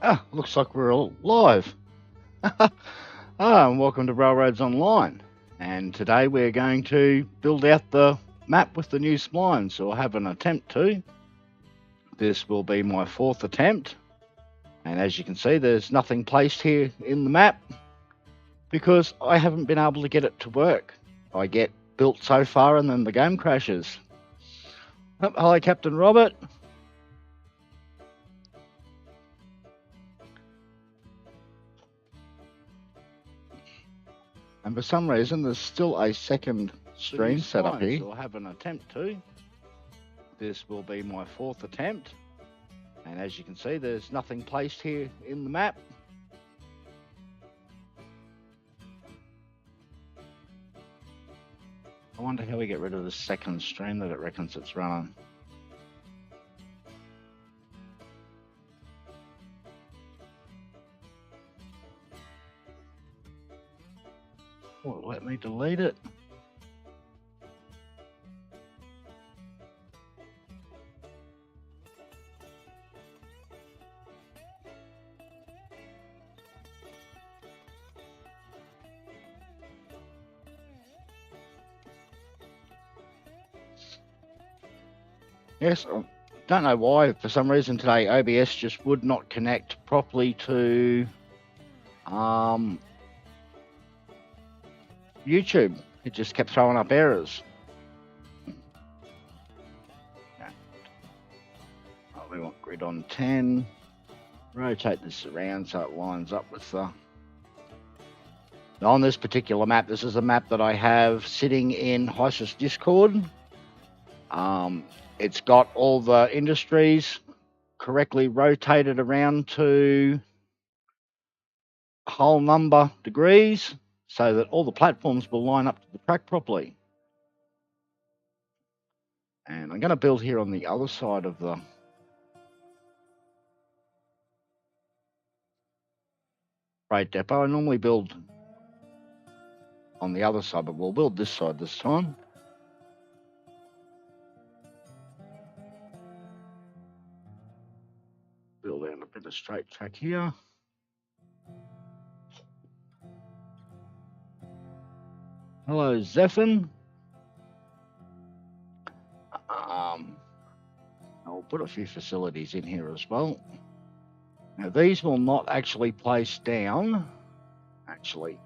Ah, looks like we're all live. And welcome to Railroads Online. And today we're going to build out the map with the new splines, or have an attempt to. This will be my fourth attempt. And as you can see, there's nothing placed here in the map because I haven't been able to get it to work. I get built so far and then the game crashes. Oh, hello, Captain Robert. And for some reason, there's still a second stream set up here. I'll have an attempt to. This will be my fourth attempt. And as you can see, there's nothing placed here in the map. I wonder how we get rid of the second stream that it reckons it's running. Oh, let me delete it. Yes, I don't know why. For some reason today, OBS just would not connect properly to YouTube. It just kept throwing up errors. Oh, we want grid on 10. Rotate this around so it lines up with the... On this particular map, this is a map that I have sitting in Hysis Discord. It's got all the industries correctly rotated around to whole number degrees so that all the platforms will line up to the track properly. And I'm going to build here on the other side of the freight depot. I normally build on the other side, but we'll build this side this time. Build out a bit of straight track here. Hello, Zephin. I'll put a few facilities in here as well. Now, these will not actually place down. Actually,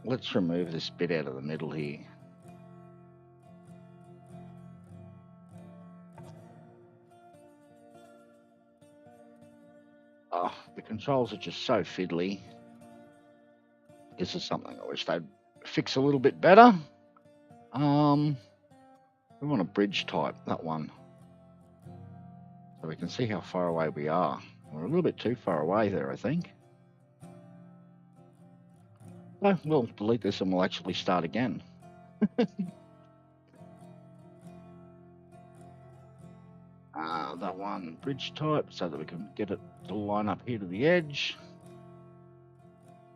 let's remove this bit out of the middle here. Oh, the controls are just so fiddly. This is something I wish they'd fix a little bit better. We want a bridge type, that one. So we can see how far away we are. We're a little bit too far away there, I think. So we'll delete this and we'll actually start again. That one bridge type so that we can get it to line up here to the edge.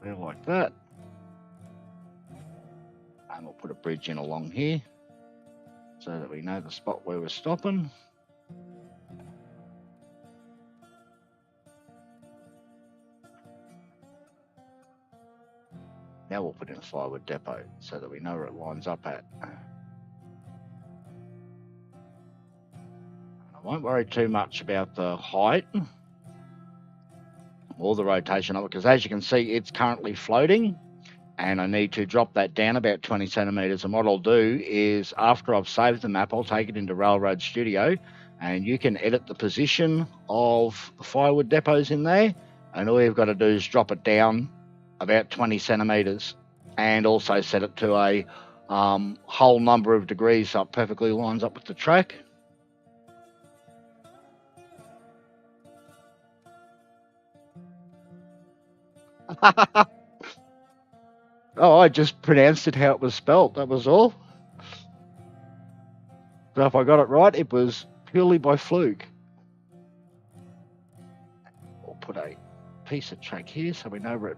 There, like that. And we'll put a bridge in along here so that we know the spot where we're stopping. Now we'll put in a Firewood depot so that we know where it lines up at. I won't worry too much about the height or the rotation of it, because as you can see, it's currently floating and I need to drop that down about 20 centimeters. And what I'll do is, after I've saved the map, I'll take it into Railroad Studio and you can edit the position of the Firewood depots in there. And all you've got to do is drop it down about 20 centimeters and also set it to a whole number of degrees so it perfectly lines up with the track. Oh, I just pronounced it how it was spelt, that was all. So if I got it right, it was purely by fluke. We'll put a piece of track here so we know where it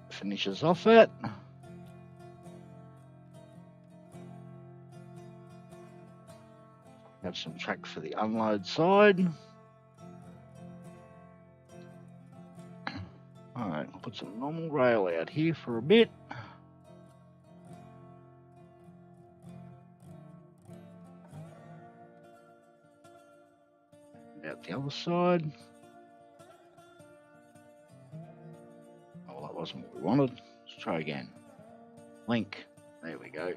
finishes off at. Have some track for the unload side. put some normal rail out here for a bit. Out the other side. Oh, that wasn't what we wanted. Let's try again. Link. There we go.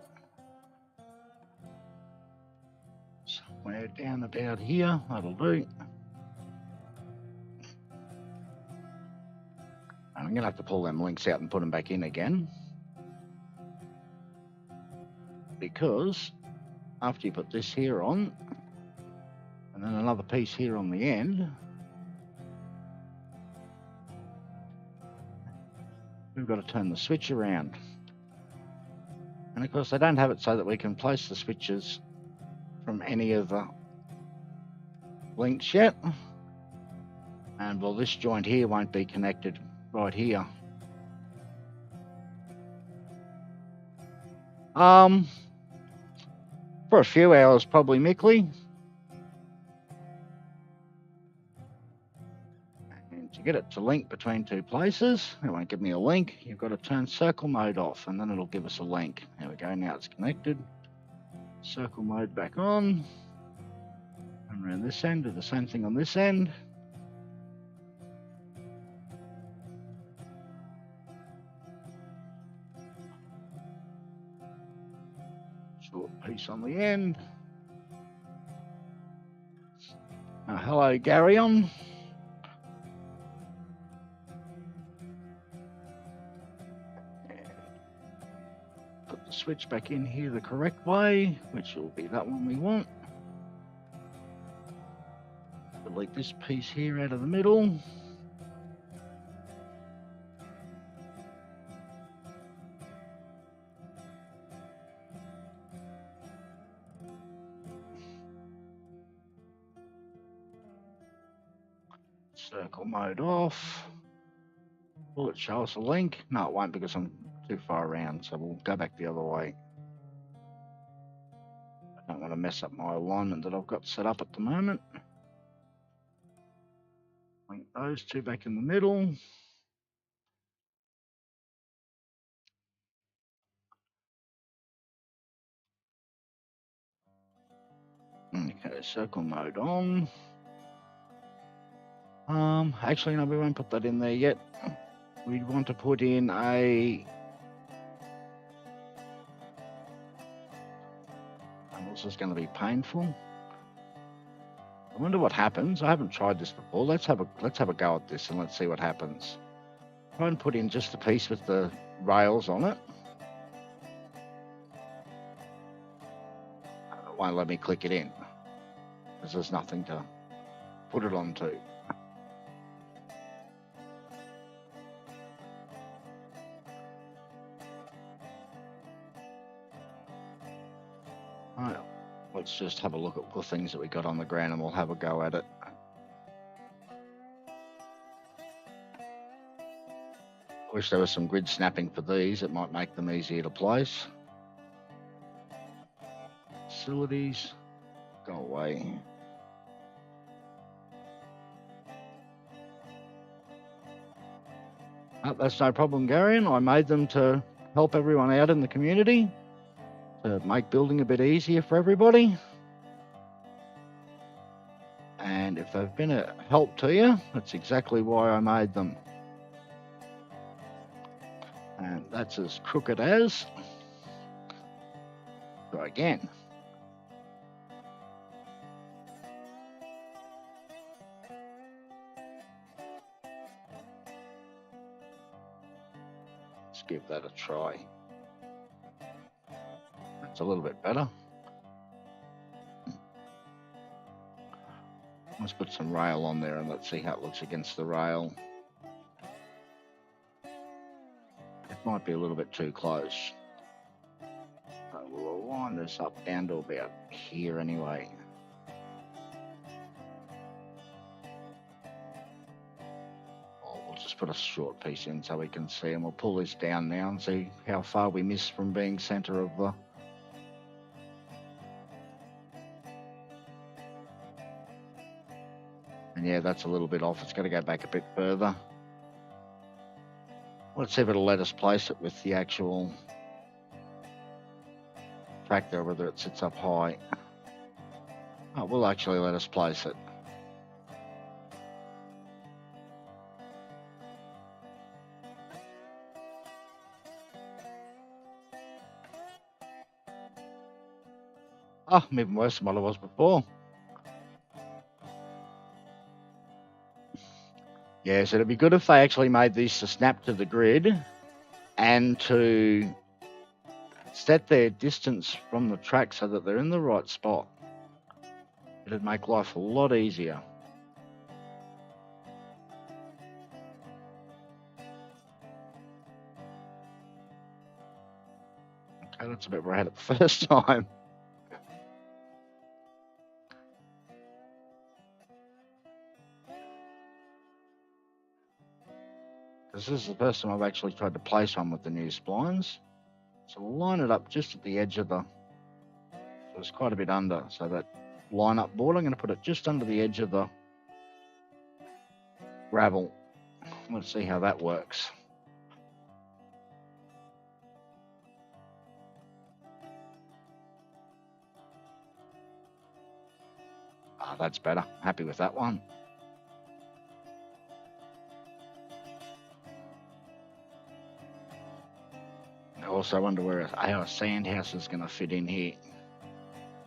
Somewhere down about here. That'll do. I'm going to have to pull them links out and put them back in again. Because after you put this here on, and then another piece here on the end, we've got to turn the switch around. And of course they don't have it so that we can place the switches from any of the links yet. And well, this joint here won't be connected right here. For a few hours probably, Mickley. And to get it to link between two places, it won't give me a link. You've got to turn circle mode off and then it'll give us a link. There we go, now it's connected. Circle mode back on. And around this end, do the same thing on this end. Short piece on the end. Hello, Garyon. Put the switch back in here the correct way, which will be that one we want. Delete this piece here out of the middle. Circle mode off. Will it show us a link? No, it won't because I'm too far around, so we'll go back the other way. I don't want to mess up my alignment that I've got set up at the moment. Link those two back in the middle. Okay, circle mode on. Actually, no, we won't put that in there yet. We want to put in a... And this is going to be painful. I wonder what happens. I haven't tried this before. Let's have a go at this and let's see what happens. Try and put in just a piece with the rails on it. It won't let me click it in because there's nothing to put it onto. Right, let's just have a look at the things that we got on the ground and we'll have a go at it. Wish there was some grid snapping for these. It might make them easier to place. Facilities, go away. Oh, that's no problem, Garion. I made them to help everyone out in the community, to make building a bit easier for everybody. And if they've been a help to you, that's exactly why I made them. And that's as crooked as. Try again. Let's give that a try. That's a little bit better. Let's put some rail on there and let's see how it looks against the rail. It might be a little bit too close. So we'll align this up down to about here anyway. We'll just put a short piece in so we can see, and we'll pull this down now and see how far we miss from being center of the... And yeah, that's a little bit off. It's got to go back a bit further. Let's see if it'll let us place it with the actual tractor, whether it sits up high. Oh, it will actually let us place it. Oh, I'm even worse than what I was before. Yeah, so it'd be good if they actually made these to snap to the grid and to set their distance from the track so that they're in the right spot. It'd make life a lot easier. Okay, that's a bit where I had it the first time. Because this is the first time I've actually tried to place one with the new splines. So we'll line it up just at the edge of the, so it's quite a bit under, so that line up board, I'm going to put it just under the edge of the gravel. Let's see how that works. Ah, that's better. Happy with that one. I also wonder where our sand house is going to fit in here.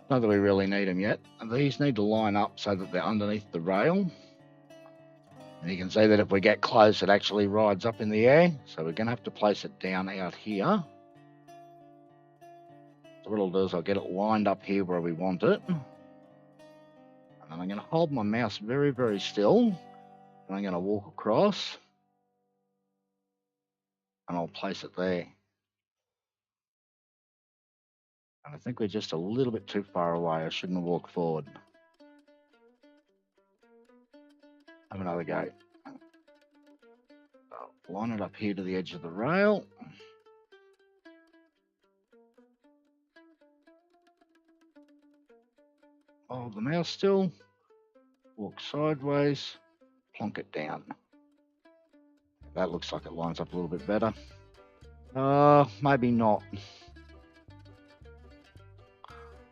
Not that we really need them yet. These need to line up so that they're underneath the rail. And you can see that if we get close, it actually rides up in the air. So we're going to have to place it down out here. So what I'll do is I'll get it lined up here where we want it. And then I'm going to hold my mouse very, very still. And I'm going to walk across. And I'll place it there. And I think we're just a little bit too far away. I shouldn't have walked forward. Have another go. So line it up here to the edge of the rail. Hold the mouse still. Walk sideways. Plonk it down. That looks like it lines up a little bit better. Maybe not.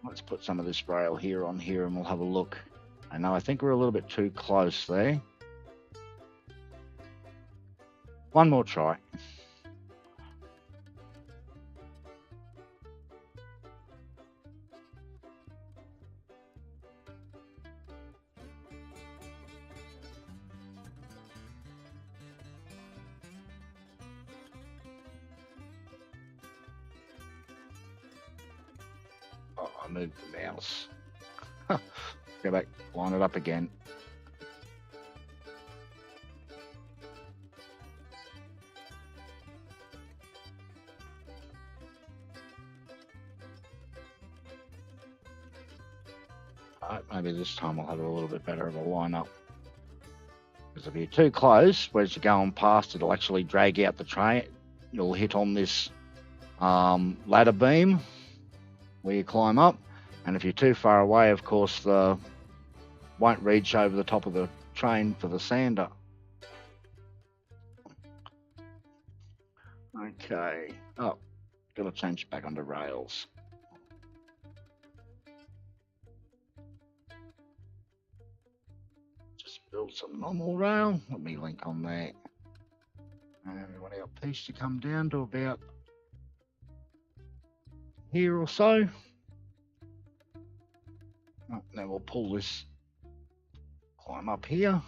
Let's put some of this rail here on here and we'll have a look. I know, I think we're a little bit too close there. One more try. Oh, I moved the mouse. Go back, line it up again. Maybe this time I'll have a little bit better of a line up. Because if you're too close, whereas you're going past, it'll actually drag out the train. You'll hit on this ladder beam where you climb up. And if you're too far away, of course, the won't reach over the top of the train for the sander. Okay. Oh, got to change it back onto rails. Just build some normal rail. Let me link on that. And we want our piece to come down to about here or so. Oh, now we'll pull this, climb up here.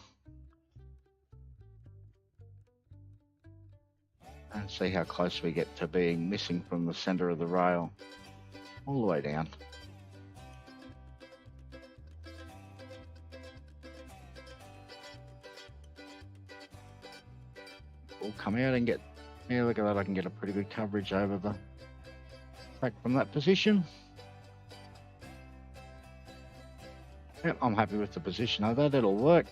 And see how close we get to being missing from the center of the rail. All the way down. We'll come out and get, yeah, look at that, I can get a pretty good coverage over the track from that position. Yep, I'm happy with the position of that, it'll work.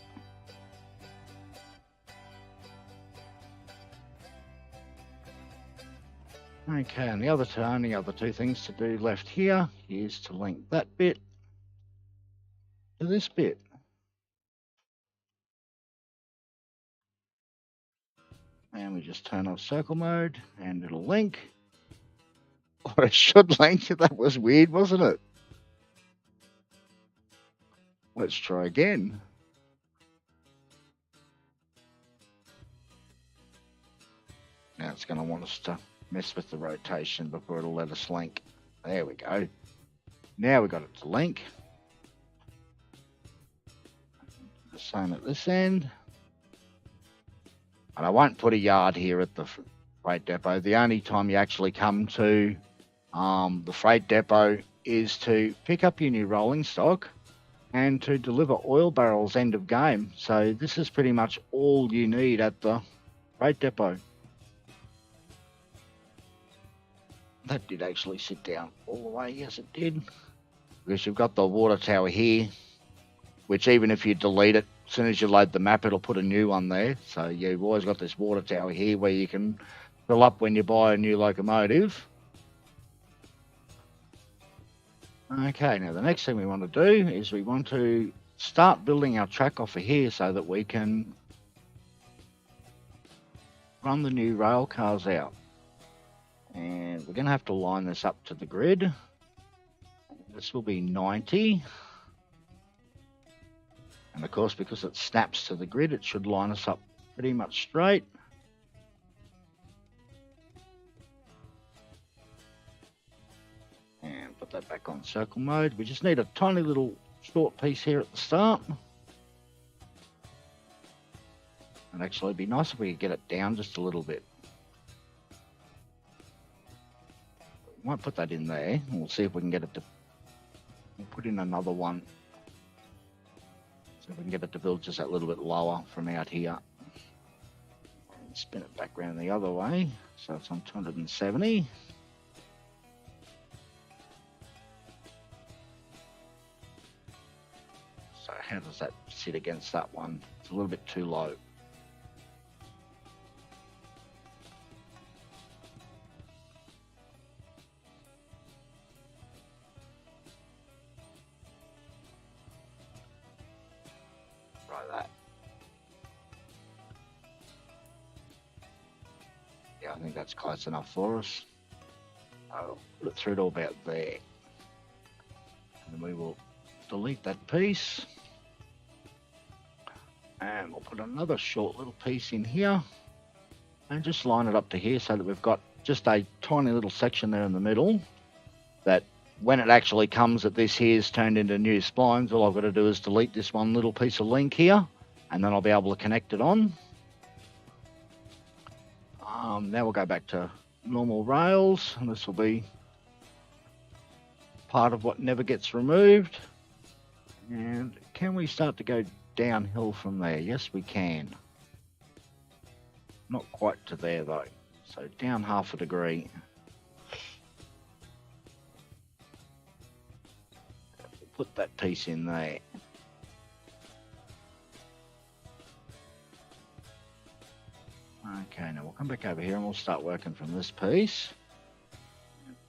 Okay, and the only other two things to do left here is to link that bit to this bit. And we just turn off circle mode and it'll link. Or it should link. That was weird, wasn't it? Let's try again. Now it's going to want us to mess with the rotation before it'll let us link. There we go. Now we got it to link. The same at this end. And I won't put a yard here at the freight depot. The only time you actually come to the freight depot is to pick up your new rolling stock and to deliver oil barrels end of game. So this is pretty much all you need at the freight depot. That did actually sit down all the way. Yes, it did. Because you've got the water tower here, which even if you delete it, as soon as you load the map, it'll put a new one there. So you've always got this water tower here where you can fill up when you buy a new locomotive. Okay, now the next thing we want to do is we want to start building our track off of here so that we can run the new rail cars out. And we're going to have to line this up to the grid. This will be 90. And of course, because it snaps to the grid, it should line us up pretty much straight. And put that back on circle mode. We just need a tiny little short piece here at the start. And actually it'd be nice if we could get it down just a little bit. Might put that in there, and we'll see if we can get it to... We'll put in another one. So if we can get it to build just that little bit lower from out here. And spin it back around the other way, so it's on 270. So how does that sit against that one? It's a little bit too low. That. Yeah, I think that's close enough for us. I'll put it through to about there. And then we will delete that piece. And we'll put another short little piece in here. And just line it up to here so that we've got just a tiny little section there in the middle that when it actually comes that this here is turned into new splines, all I've got to do is delete this one little piece of link here, and then I'll be able to connect it on. Now we'll go back to normal rails, and this will be part of what never gets removed. And can we start to go downhill from there? Yes, we can. Not quite to there though, so down half a degree. Put that piece in there. Okay, now we'll come back over here and we'll start working from this piece.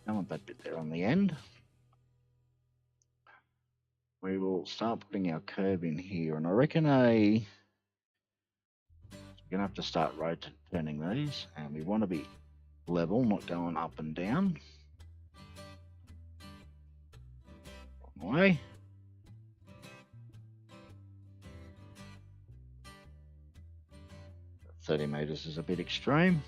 Don't want that bit there on the end. We will start putting our curve in here, and I reckon we're gonna have to start turning these, and we want to be level, not going up and down. Way. $30 meters is a bit extreme.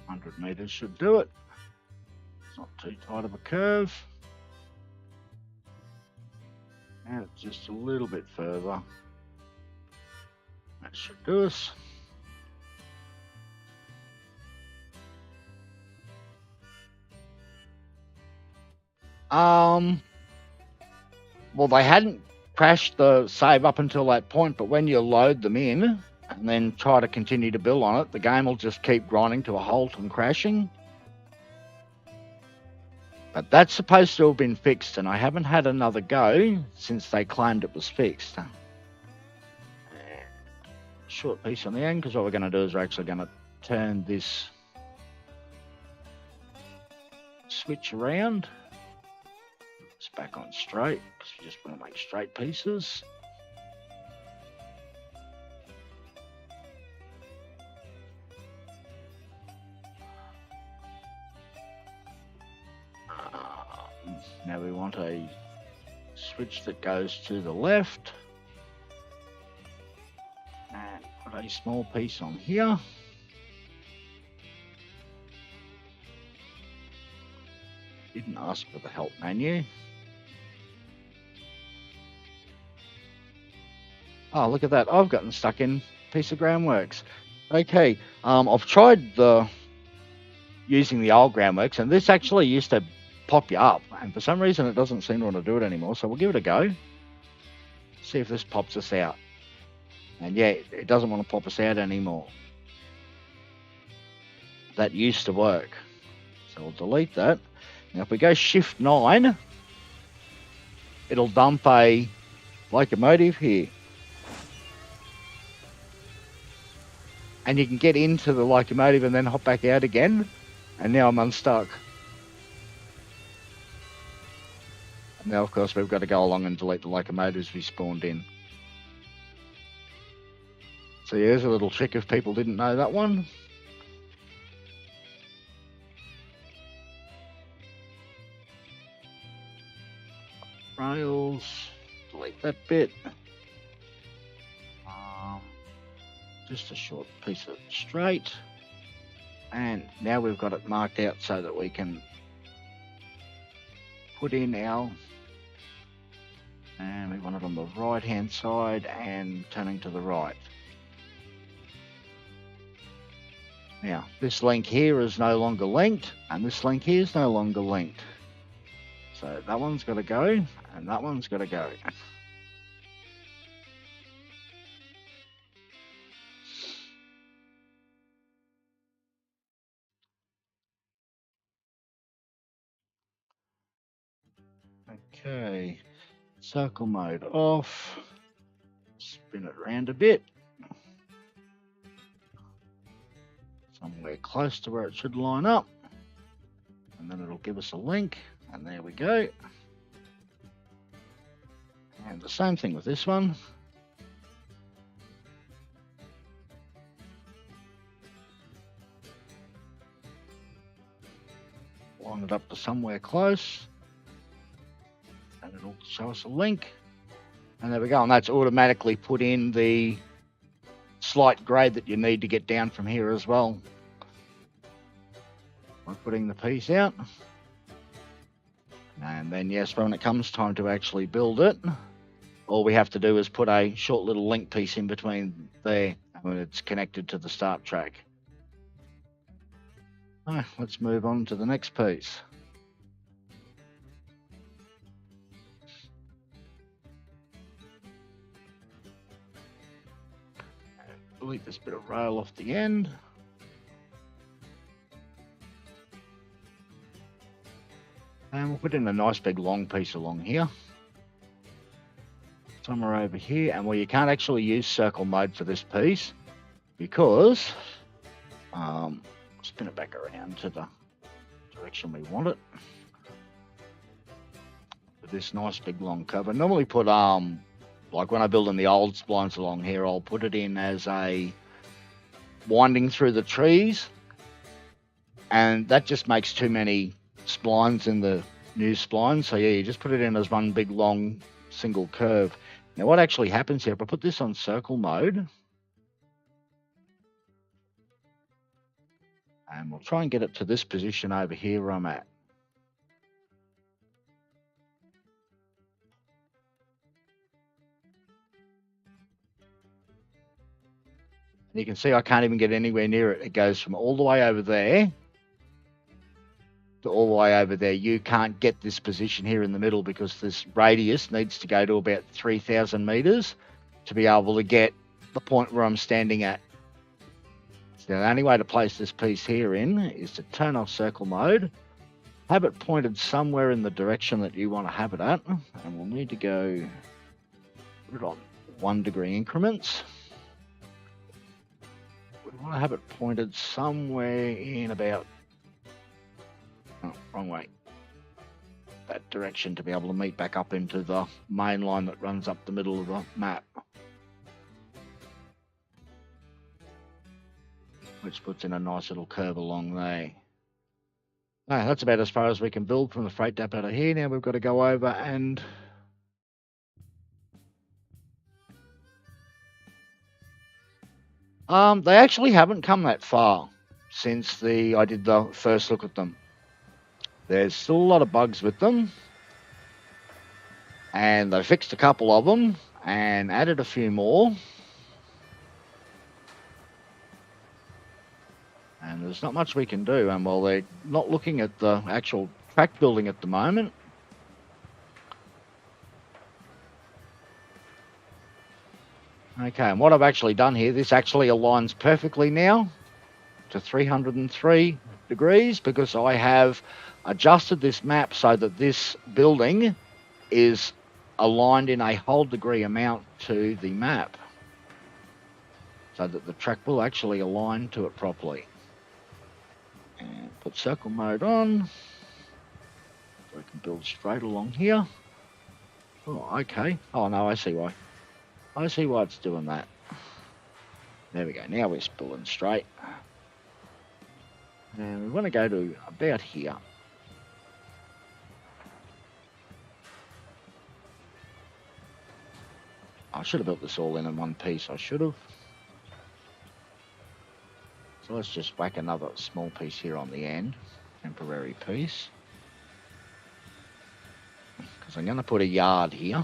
$100 should do it. It's not too tight of a curve. And just a little bit further. That should do us. Well, they hadn't crashed the save up until that point, but when you load them in and then try to continue to build on it, the game will just keep grinding to a halt and crashing. But that's supposed to have been fixed, and I haven't had another go since they claimed it was fixed. Short piece on the end, because what we're going to do is we're actually going to turn this switch around. It's back on straight because we just want to make straight pieces. Now we want a switch that goes to the left. And put a small piece on here. Didn't ask for the help menu. Oh, look at that. I've gotten stuck in piece of groundworks. Okay, I've tried using the old groundworks, and this actually used to pop you up, and for some reason it doesn't seem to want to do it anymore, so we'll give it a go. See if this pops us out. And yeah, it doesn't want to pop us out anymore. That used to work. So we'll delete that. Now if we go Shift 9, it'll dump a locomotive here. And you can get into the locomotive and then hop back out again. And now I'm unstuck. And now, of course, we've got to go along and delete the locomotives we spawned in. So yeah, there's a little trick if people didn't know that one. Rails, delete that bit. Just a short piece of straight. And now we've got it marked out so that we can put in our, and we want it on the right hand side and turning to the right. Now this link here is no longer linked, and this link here is no longer linked. So that one's got to go, and that one's got to go. Okay, circle mode off, spin it around a bit, somewhere close to where it should line up, and then it'll give us a link, and there we go. And the same thing with this one. Line it up to somewhere close. And it'll show us a link, and there we go, and that's automatically put in the slight grade that you need to get down from here as well. We're putting the piece out, and then yes, when it comes time to actually build it, all we have to do is put a short little link piece in between there when it's connected to the start track. Right, let's move on to the next piece. Delete this bit of rail off the end. And we'll put in a nice big long piece along here. Somewhere over here. And well, you can't actually use circle mode for this piece because spin it back around to the direction we want it. With this nice big long curve. I normally put like when I build in the old splines along here, I'll put it in as a winding through the trees, and that just makes too many splines in the new spline. So yeah, you just put it in as one big long single curve. Now what actually happens here, if I put this on circle mode, and we'll try and get it to this position over here where I'm at. You can see I can't even get anywhere near it. It goes from all the way over there to all the way over there. You can't get this position here in the middle because this radius needs to go to about 3,000 meters to be able to get the point where I'm standing at. So the only way to place this piece here in is to turn off circle mode, have it pointed somewhere in the direction that you want to have it at, and we'll need to go put it on 1 degree increments. We want to have it pointed somewhere in about Oh, wrong way. That direction to be able to meet back up into the main line that runs up the middle of the map. Which puts in a nice little curve along there. That's about as far as we can build from the freight depot to here. Now we've got to go over and they actually haven't come that far since I did the first look at them. There's still a lot of bugs with them, and they fixed a couple of them and added a few more. And there's not much we can do. And while they're not looking at the actual track building at the moment, okay, and what I've actually done here, this actually aligns perfectly now to 303 degrees because I have adjusted this map so that this building is aligned in a whole degree amount to the map so that the track will actually align to it properly. And put circle mode on so we can build straight along here. Oh, okay. Oh no, I see why. I see why it's doing that. There we go. Now we're building straight. And we want to go to about here. I should have built this all in one piece. I should have. So let's just whack another small piece here on the end. Temporary piece. Because I'm going to put a yard here.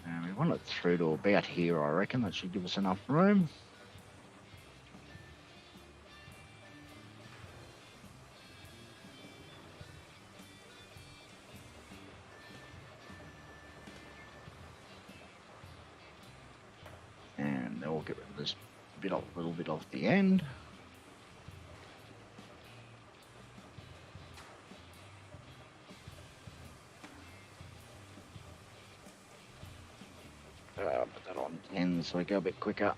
And we want it through to about here, I reckon. That should give us enough room. And then we'll get rid of this little bit off the end. Put that on 10 so we go a bit quicker.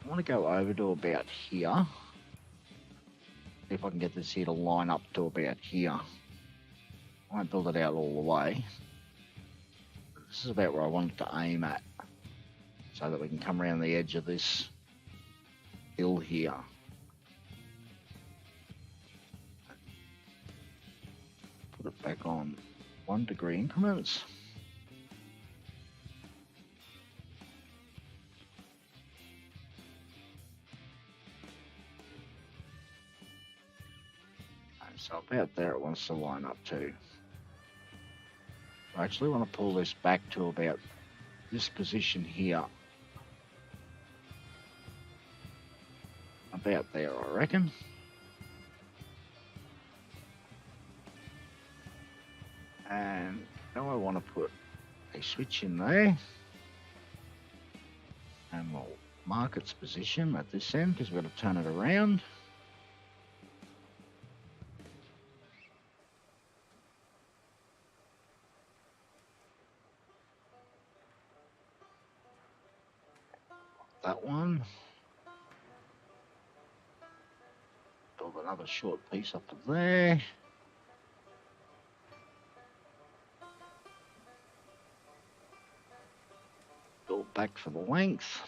I want to go over to about here. See if I can get this here to line up to about here. I won't build it out all the way. This is about where I want it to aim at, so that we can come around the edge of this hill here. Put it back on 1 degree increments. So about there it wants to line up to. I actually want to pull this back to about this position here. About there, I reckon. And now I want to put a switch in there. And we'll mark its position at this end because we've got to turn it around. That one. Build another short piece up to there. Build back for the length.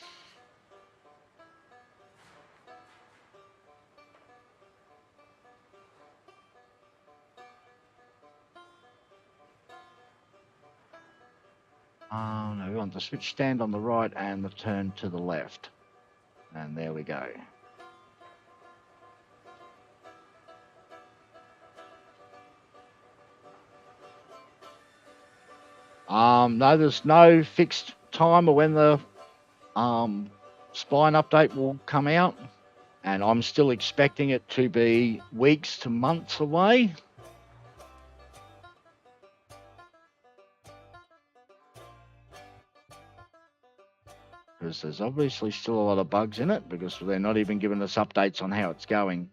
No, we want the switch stand on the right and the turn to the left. And there we go. No, there's no fixed time or when the spline update will come out. And I'm still expecting it to be weeks to months away. Because there's obviously still a lot of bugs in it because they're not even giving us updates on how it's going.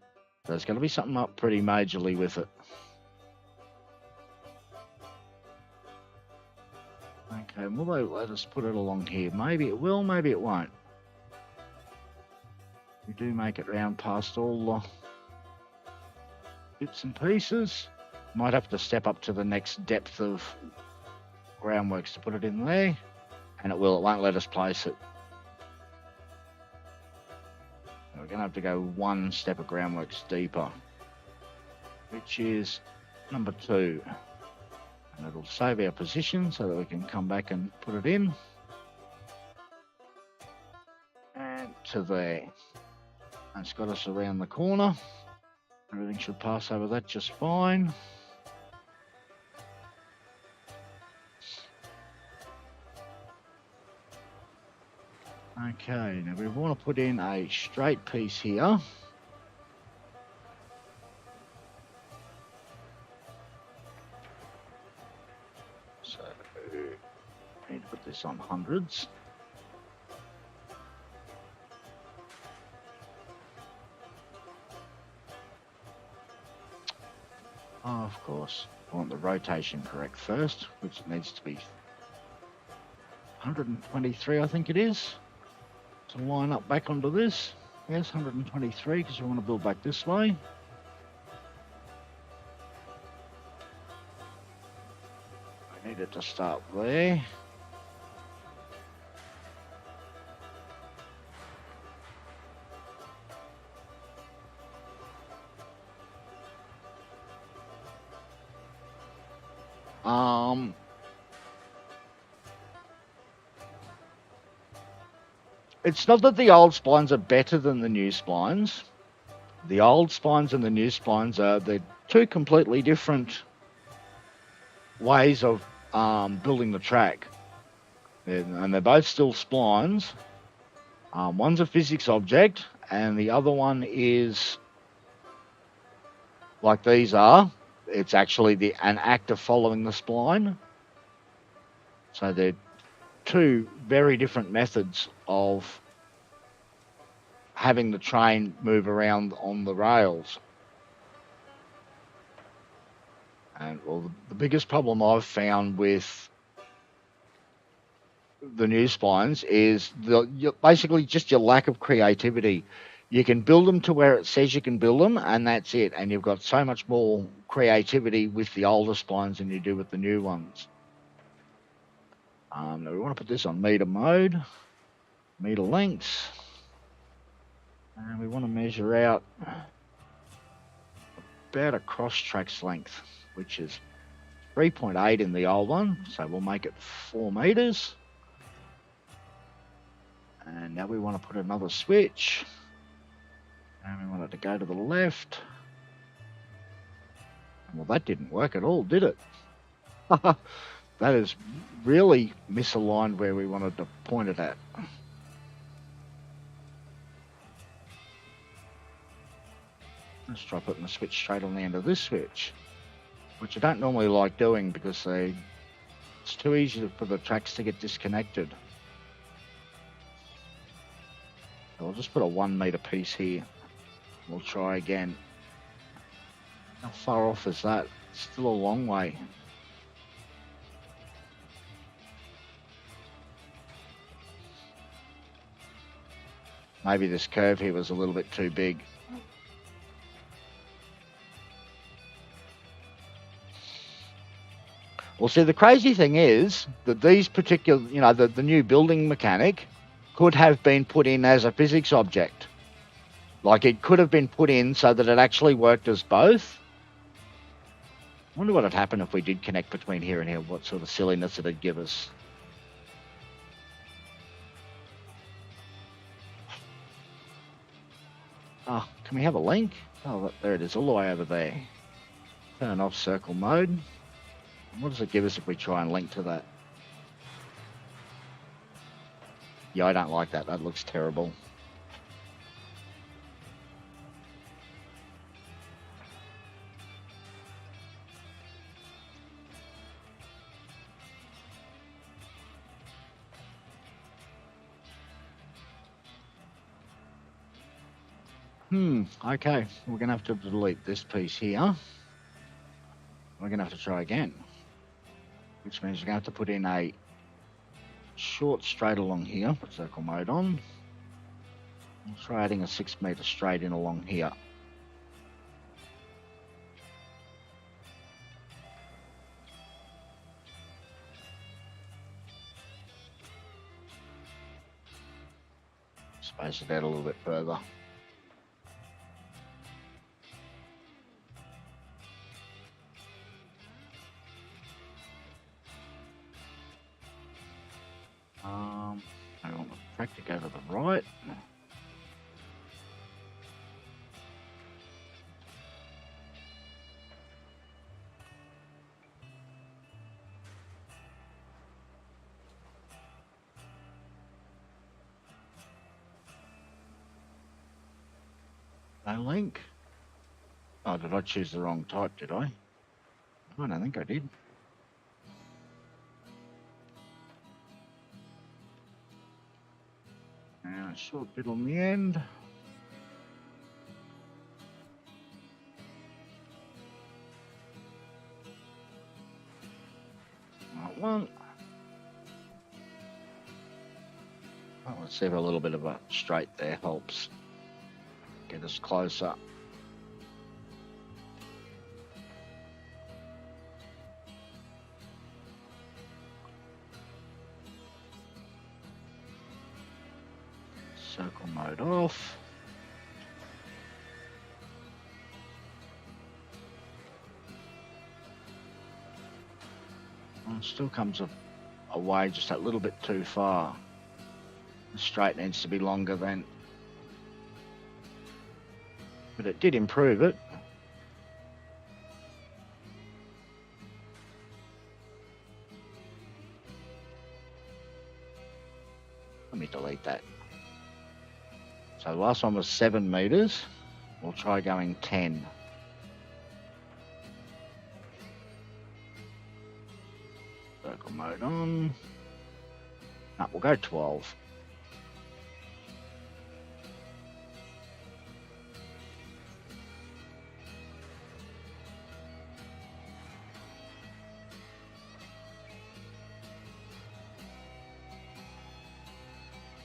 So there's going to be something up pretty majorly with it. Okay, will they let us put it along here? Maybe it will, maybe it won't. We do make it round past all the bits and pieces. Might have to step up to the next depth of groundworks to put it in there. And it won't let us place it. We're going to have to go one step of groundworks deeper, which is number 2. And it'll save our position so that we can come back and put it in. And to there. And it's got us around the corner. Everything should pass over that just fine. Okay, now we want to put in a straight piece here. So, I need to put this on hundreds. Oh, of course, I want the rotation correct first, which needs to be 123, I think it is. To line up back onto this. Yes, 123, because we want to build back this way. I need it to start there. It's not that the old splines are better than the new splines. The old splines and the new splines they're two completely different ways of building the track. And they're both still splines. One's a physics object and the other one is like these are. It's actually an act of following the spline. So they're two very different methods of having the train move around on the rails. And well, the biggest problem I've found with the new splines is basically just your lack of creativity. You can build them to where it says you can build them, and that's it. And you've got so much more creativity with the older splines than you do with the new ones. Now we want to put this on meter mode, meter lengths, and we want to measure out about a cross tracks length, which is 3.8 in the old one, so we'll make it 4 meters. And now we want to put another switch, and we want it to go to the left. Well, that didn't work at all, did it? That is really misaligned where we wanted to point it at. Let's try putting the switch straight on the end of this switch, which I don't normally like doing because it's too easy for the tracks to get disconnected. So I'll just put a 1 meter piece here. We'll try again. How far off is that? It's still a long way. Maybe this curve here was a little bit too big. Well, see, the crazy thing is that these particular, the new building mechanic could have been put in as a physics object. Like it could have been put in so that it actually worked as both. I wonder what would happen if we did connect between here and here, what sort of silliness it'd give us. Oh, can we have a link? Oh, there it is, all the way over there. Turn off circle mode. What does it give us if we try and link to that? Yeah, I don't like that. That looks terrible. Okay, we're going to have to delete this piece here. We're going to have to try again, which means we're going to have to put in a short straight along here. Put circle mode on. I'll try adding a 6 metre straight in along here. Space it out a little bit further. I want the track to go to the right. No link. Oh, did I choose the wrong type, did I? I don't think I did. And a short bit on the end. Right one. Oh, let's see if a little bit of a straight there helps get us closer. Circle mode off. And still comes away just that little bit too far. The straight needs to be longer then. But it did improve it. Let me delete that. So the last one was 7 meters. We'll try going 10. Circle mode on. No, we'll go 12.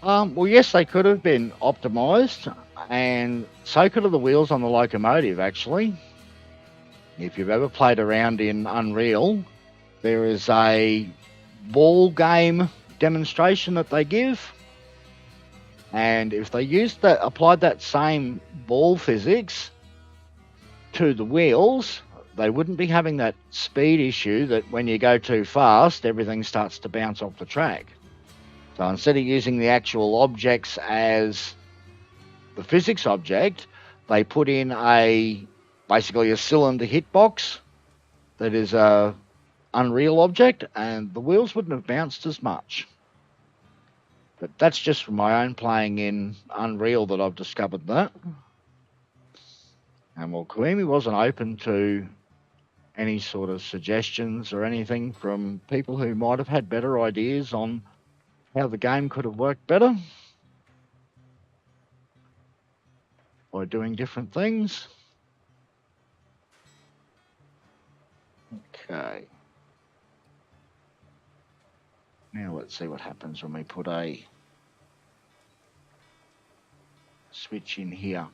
Well, yes, they could have been optimised, and so could have the wheels on the locomotive, actually. If you've ever played around in Unreal, there is a ball game demonstration that they give, and if they applied that same ball physics to the wheels, they wouldn't be having that speed issue that when you go too fast, everything starts to bounce off the track. So instead of using the actual objects as the physics object, they put in basically a cylinder hitbox that is a Unreal object, and the wheels wouldn't have bounced as much. But that's just from my own playing in Unreal that I've discovered that. And well, Koimi wasn't open to any sort of suggestions or anything from people who might have had better ideas on how the game could have worked better by doing different things. Okay. Now let's see what happens when we put a switch in here.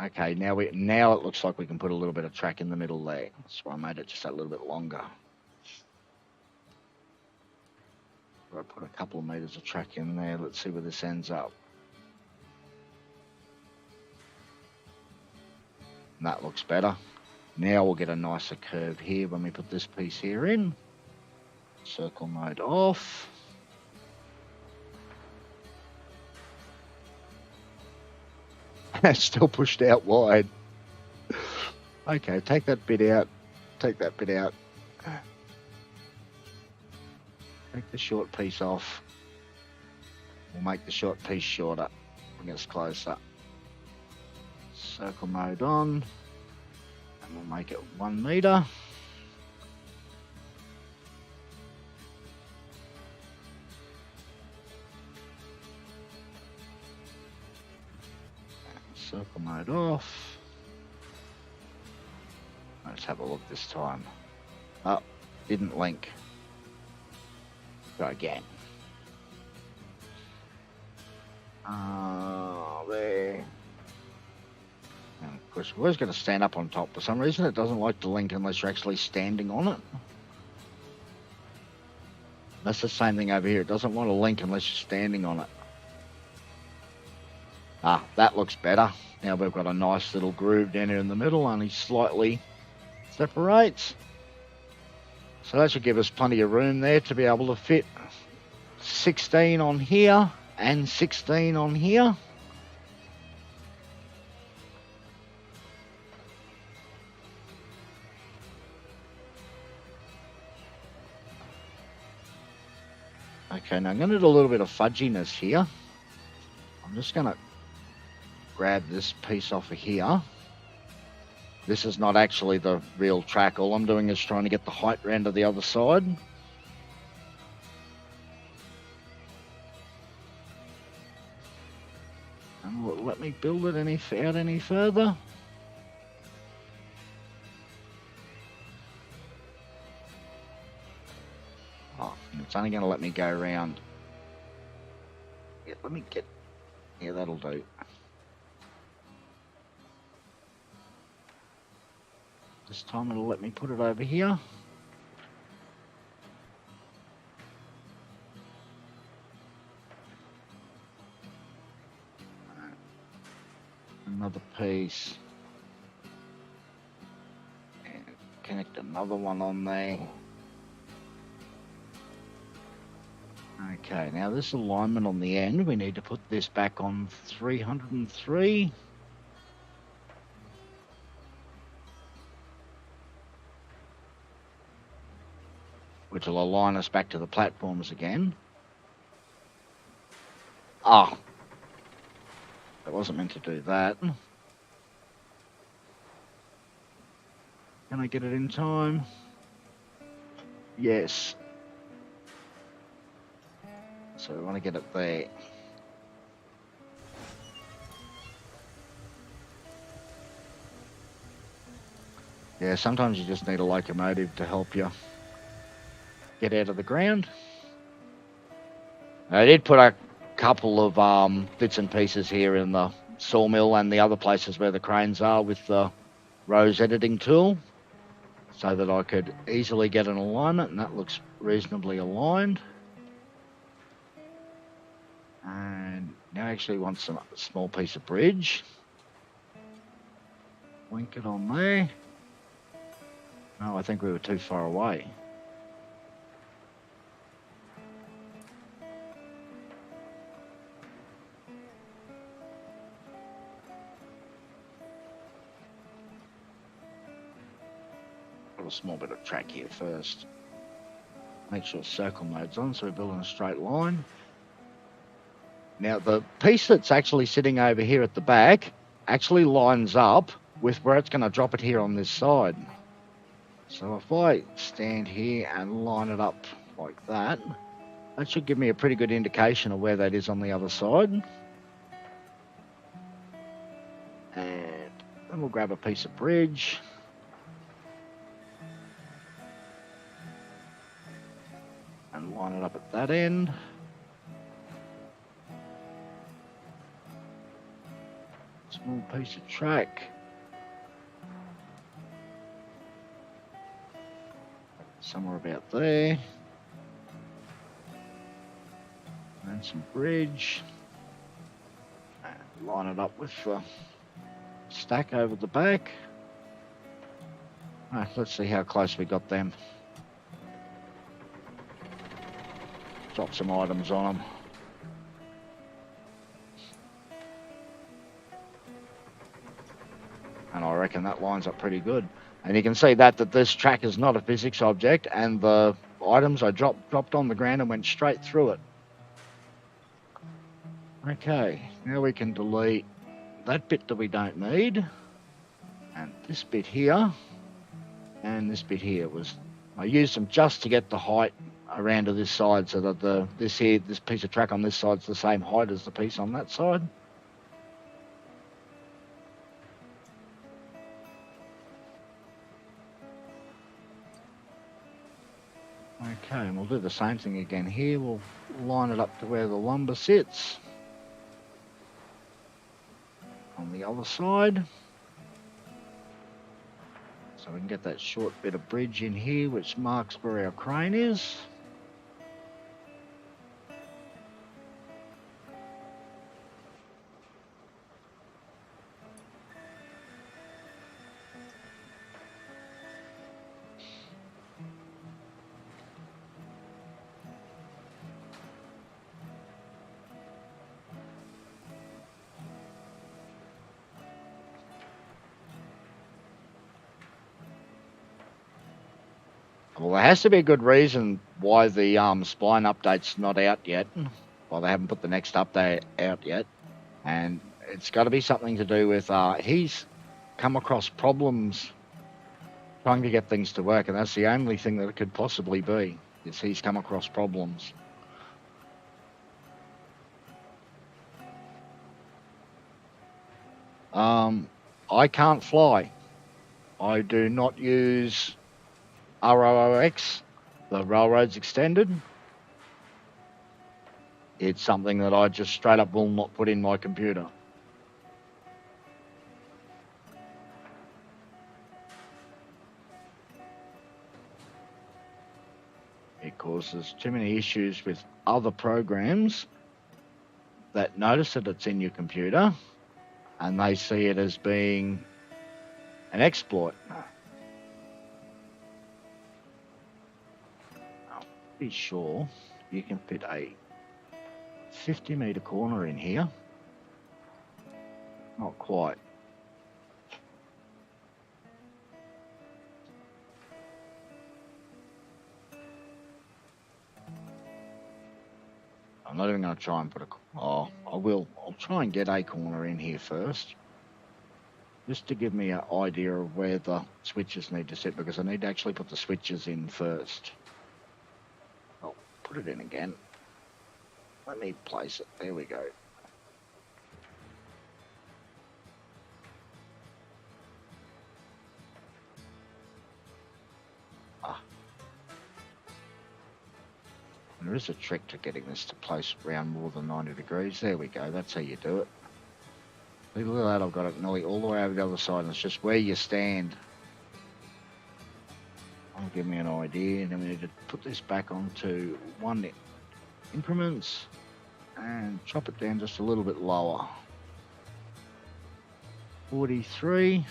Okay, now it looks like we can put a little bit of track in the middle there. That's why I made it just a little bit longer. I put a couple of meters of track in there. Let's see where this ends up. And that looks better. Now we'll get a nicer curve here when we put this piece here in. Circle mode off. Still pushed out wide. Okay, take that bit out. Take that bit out. Take the short piece off. We'll make the short piece shorter. Bring us closer. Circle mode on. And we'll make it 1 meter. Circle mode off. Let's have a look this time. Oh, didn't link. Go again. There. And of course, we're always going to stand up on top. For some reason, it doesn't like to link unless you're actually standing on it. That's the same thing over here. It doesn't want to link unless you're standing on it. Ah, that looks better. Now we've got a nice little groove down here in the middle, only slightly separates. So that should give us plenty of room there to be able to fit 16 on here and 16 on here. Okay, now I'm going to do a little bit of fudginess here. I'm just going to grab this piece off of here. This is not actually the real track. All I'm doing is trying to get the height round to the other side. And will it let me build it out any further? Oh, it's only going to let me go around. Yeah, let me get... Yeah, that'll do. This time it'll let me put it over here. Another piece. And connect another one on there. Okay, now this alignment on the end, we need to put this back on 303. Which will align us back to the platforms again. Oh, I wasn't meant to do that. Can I get it in time? Yes. So we want to get it there. Yeah, sometimes you just need a locomotive to help you get out of the ground. I did put a couple of bits and pieces here in the sawmill and the other places where the cranes are with the rose editing tool so that I could easily get an alignment, and that looks reasonably aligned. And now I actually want some small piece of bridge. Link it on there. No, I think we were too far away. A small bit of track here first. Make sure circle mode's on so we're building a straight line. Now the piece that's actually sitting over here at the back actually lines up with where it's going to drop it here on this side. So if I stand here and line it up like that, that should give me a pretty good indication of where that is on the other side. And then we'll grab a piece of bridge. And line it up at that end. Small piece of track. Somewhere about there. And some bridge. And line it up with the stack over the back. Right, let's see how close we got them. Drop some items on them. And I reckon that lines up pretty good. And you can see that this track is not a physics object, and the items I dropped on the ground and went straight through it. Okay, now we can delete that bit that we don't need, and this bit here, and this bit here. I used them just to get the height around to this side so that this piece of track on this side is the same height as the piece on that side. Okay, and we'll do the same thing again here. We'll line it up to where the lumber sits. on the other side. So we can get that short bit of bridge in here, which marks where our crane is. Well, there has to be a good reason why the spline update's not out yet. Why they haven't put the next update out yet. And it's got to be something to do with he's come across problems trying to get things to work, and that's the only thing that it could possibly be, is he's come across problems. I can't fly. I do not use ROOX, the Railroads Extended. It's something that I just straight up will not put in my computer. It causes too many issues with other programs that notice that it's in your computer and they see it as being an exploit. I'm pretty sure you can fit a 50-metre corner in here. Not quite. I'm not even going to try and put a... Oh, I will. I'll try and get a corner in here first. Just to give me an idea of where the switches need to sit, because I need to actually put the switches in first. I'll put it in again. Let me place it. There we go. There is a trick to getting this to place around more than 90 degrees. There we go. That's how you do it. Look at that. I've got it nearly all the way over the other side. And it's just where you stand. That'll give me an idea. And then we need to put this back onto 1 increments and chop it down just a little bit lower. 43.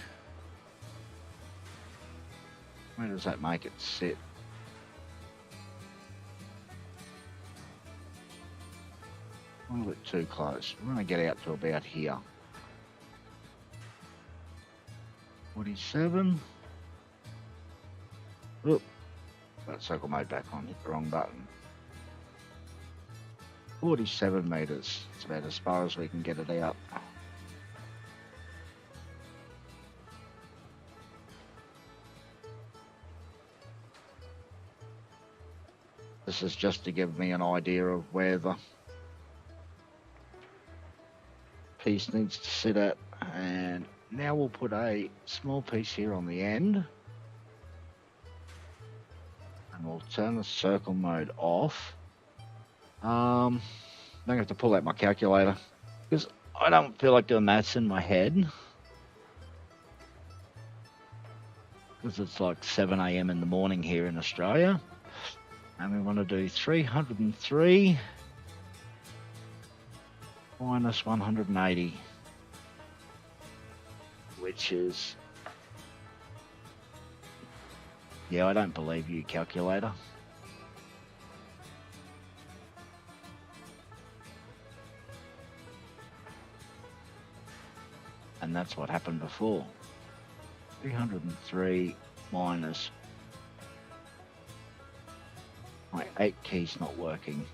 Where does that make it sit? A little bit too close. We're going to get out to about here. 47. Oop. Got circle mode back on. Hit the wrong button. 47 metres. It's about as far as we can get it out. This is just to give me an idea of where the piece needs to sit at, and now we'll put a small piece here on the end, and we'll turn the circle mode off. I'm going to have to pull out my calculator because I don't feel like doing maths in my head, because it's like 7 AM in the morning here in Australia, and we want to do 303 minus 180, which is, yeah, I don't believe you, calculator. And that's what happened before. 303 minus, my 8 key's not working.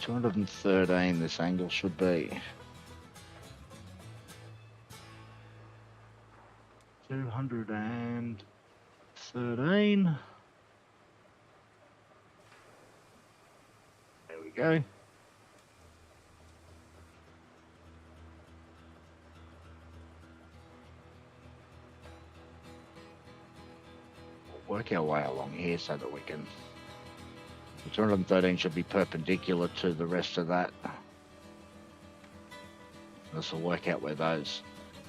213 this angle should be. 213. There we go. We'll work our way along here so that we can The 213 should be perpendicular to the rest of that. This will work out where those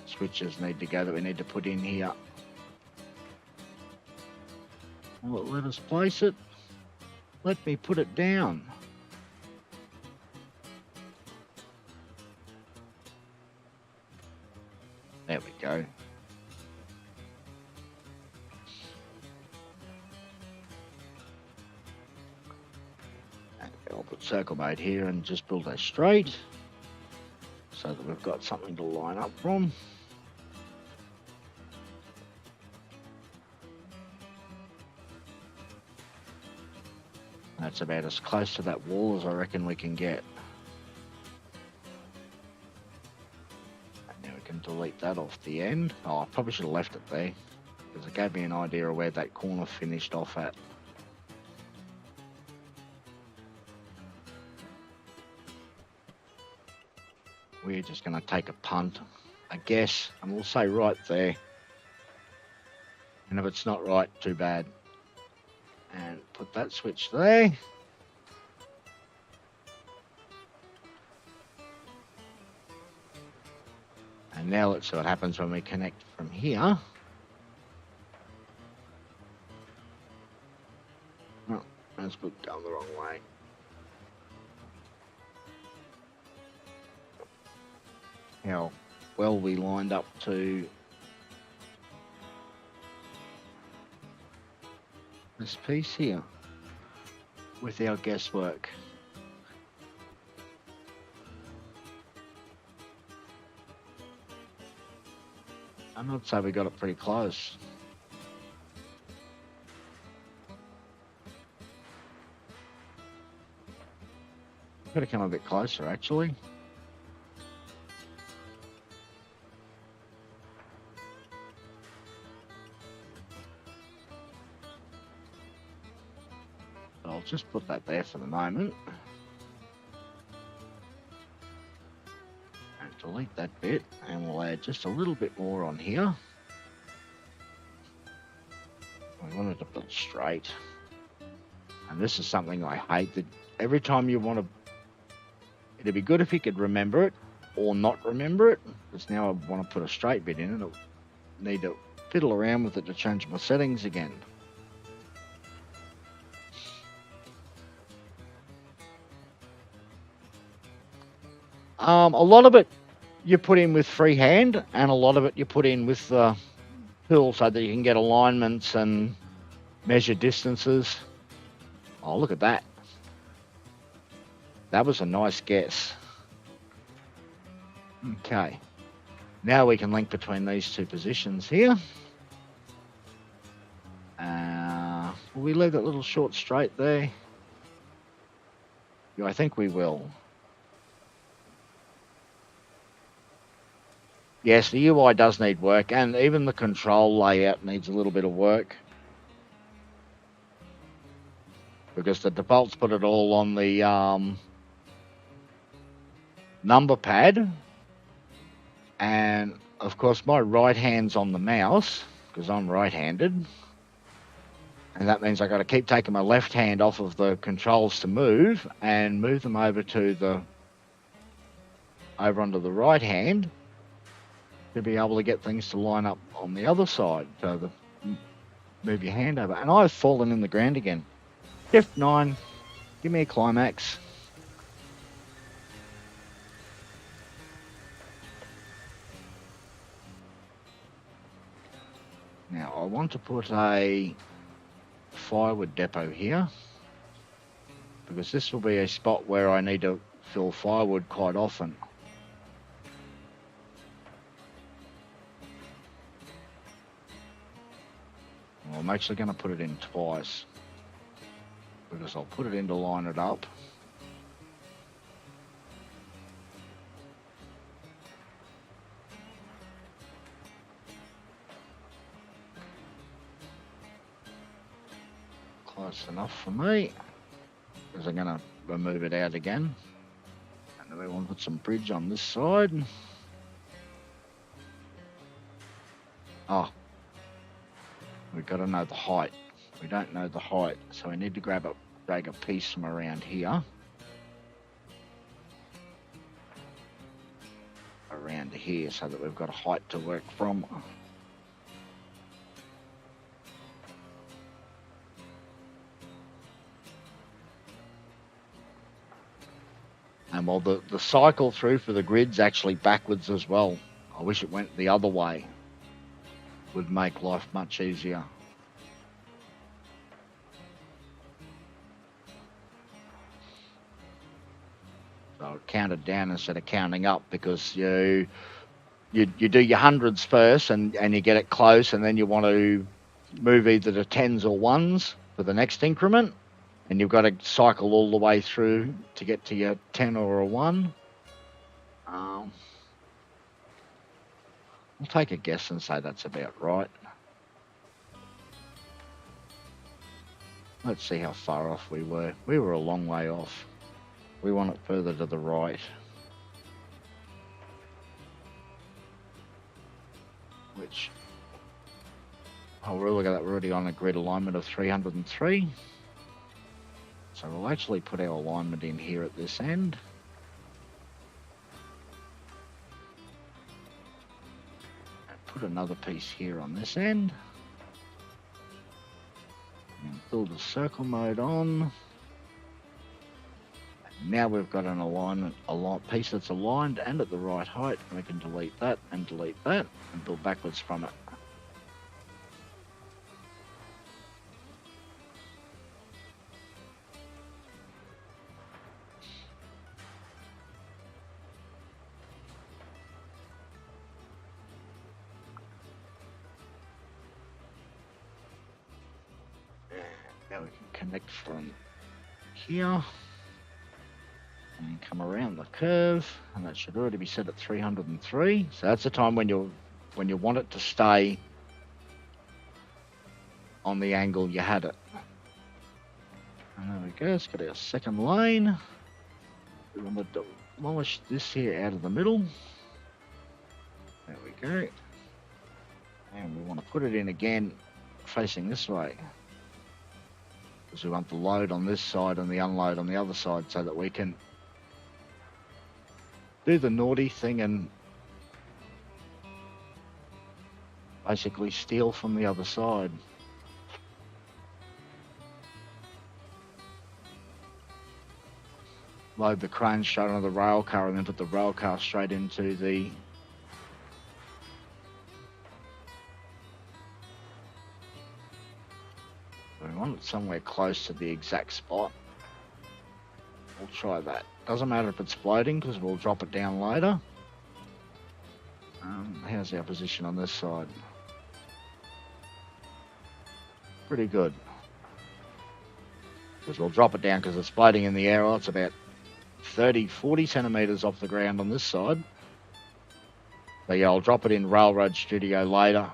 switches need to go that we need to put in here. Will it let us place it? Let me put it down. There we go. And I'll put circle mode here and just build a straight so that we've got something to line up from. That's about as close to that wall as I reckon we can get. And now we can delete that off the end. Oh, I probably should have left it there because it gave me an idea of where that corner finished off at. We're just going to take a punt, I guess, and we'll say right there. And if it's not right, too bad. And put that switch there. And now let's see what happens when we connect from here. Oh, that's put down the wrong way. How well we lined up to this piece here with our guesswork. I'd say we got it pretty close. Better come a bit closer actually. I'll just put that there for the moment. And delete that bit, and we'll add just a little bit more on here. We wanted to build straight. And this is something I hate, that every time you want to... It'd be good if you could remember it, or not remember it. Because now I want to put a straight bit in it. I need to fiddle around with it to change my settings again. A lot of it you put in with freehand, and a lot of it you put in with the tool so that you can get alignments and measure distances. Oh, look at that. That was a nice guess. Okay. Now we can link between these two positions here. Will we leave that little short straight there? Yeah, I think we will. Yes, the UI does need work, and even the control layout needs a little bit of work. Because the defaults put it all on the number pad. And, of course, my right hand's on the mouse, because I'm right-handed. And that means I've got to keep taking my left hand off of the controls to move, and move them over onto the right hand, to be able to get things to line up on the other side. So move your hand over. And I've fallen in the ground again. Shift 9. Give me a climax. Now I want to put a firewood depot here, because this will be a spot where I need to fill firewood quite often. Well, I'm actually going to put it in twice, because I'll put it in to line it up. Close enough for me, because I'm going to remove it out again. And then we want to put some bridge on this side. Oh, we've got to know the height. We don't know the height, so we need to grab drag a piece from around here. Around here so that we've got a height to work from. And while the cycle through for the grid's actually backwards as well. I wish it went the other way. Would make life much easier. So count it down instead of counting up, because you do your hundreds first and you get it close, and then you want to move either to tens or ones for the next increment, and you've got to cycle all the way through to get to your 10 or a 1. I'll take a guess and say that's about right. Let's see how far off we were. We were a long way off. We want it further to the right. Which, oh, look at that, we're already on a grid alignment of 303. So we'll actually put our alignment in here at this end. And put another piece here on this end. And build a circle mode on. And now we've got an alignment, a piece that's aligned and at the right height. And we can delete that and build backwards from it. Now we can connect from here and come around the curve, and that should already be set at 303. So that's the time when you want it to stay on the angle you had it. And there we go, it's got our second lane. We want to demolish this here out of the middle. There we go. And we want to put it in again facing this way, because we want the load on this side and the unload on the other side, so that we can do the naughty thing and basically steal from the other side. Load the crane straight onto the rail car and then put the rail car straight into the we want it somewhere close to the exact spot. We'll try that. Doesn't matter if it's floating, because we'll drop it down later. How's our position on this side? Pretty good. Because we'll drop it down because it's floating in the air. Well, it's about 30-40 centimetres off the ground on this side. But yeah, I'll drop it in Railroad Studio later.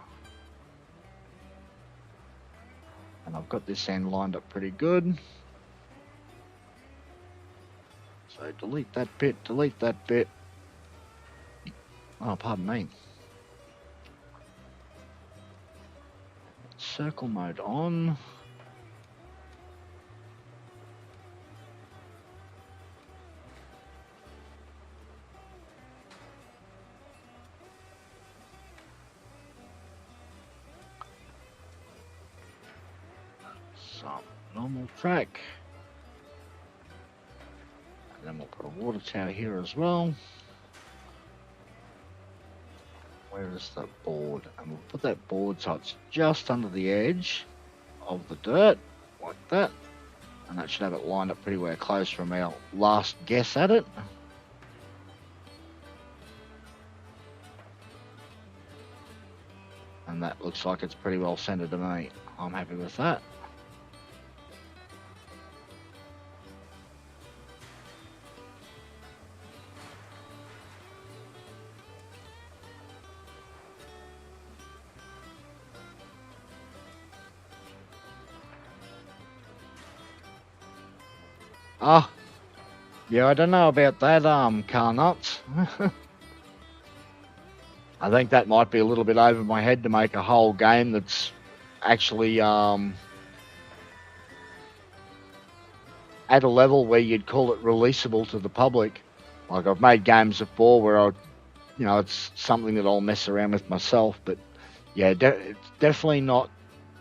And I've got this end lined up pretty good. So delete that bit, delete that bit. Oh, pardon me. Circle mode on. Some normal track. And then we'll put a water tower here as well. Where is the board? And we'll put that board so it's just under the edge of the dirt, like that. And that should have it lined up pretty well close from our last guess at it. And that looks like it's pretty well centered to me. I'm happy with that. Ah, yeah, I don't know about that, car nuts. I think that might be a little bit over my head to make a whole game that's actually, at a level where you'd call it releasable to the public. Like I've made games before where it's something that I'll mess around with myself, but yeah, it's definitely not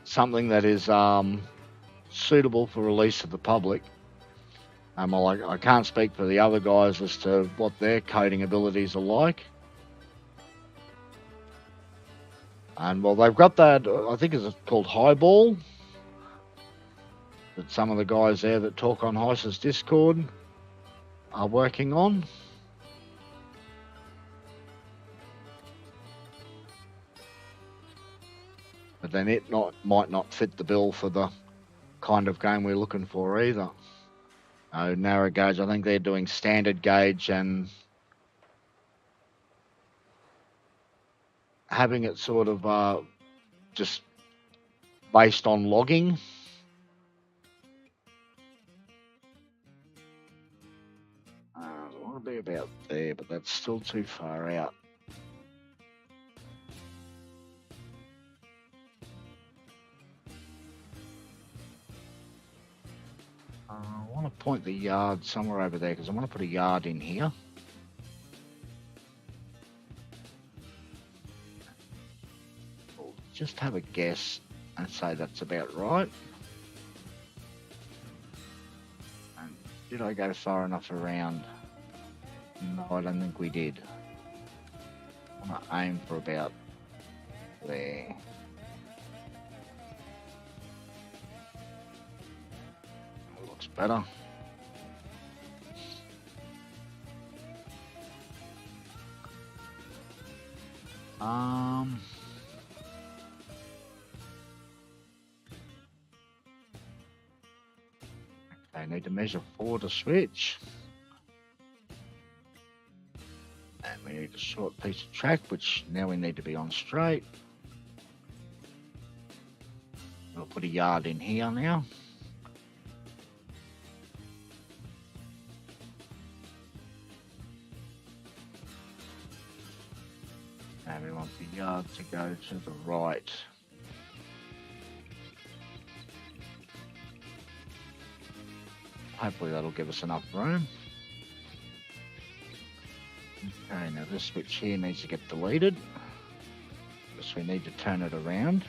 something that is suitable for release to the public. I can't speak for the other guys as to what their coding abilities are like. And well, they've got that, I think it's called Highball, that some of the guys there that talk on Heiss's Discord are working on. But then it might not fit the bill for the kind of game we're looking for either. Narrow gauge, I think they're doing standard gauge and having it sort of just based on logging. I want to be about there, but that's still too far out. I want to point the yard somewhere over there because I want to put a yard in here. We'll just have a guess and say that's about right. And did I go far enough around? No, I don't think we did. I want to aim for about there. Looks better. I need to measure 4 to switch. And we need a short piece of track, which now we need to be on straight. We'll put a yard in here now. And we want the yard to go to the right. Hopefully that'll give us enough room. Okay, now this switch here needs to get deleted. So we need to turn it around.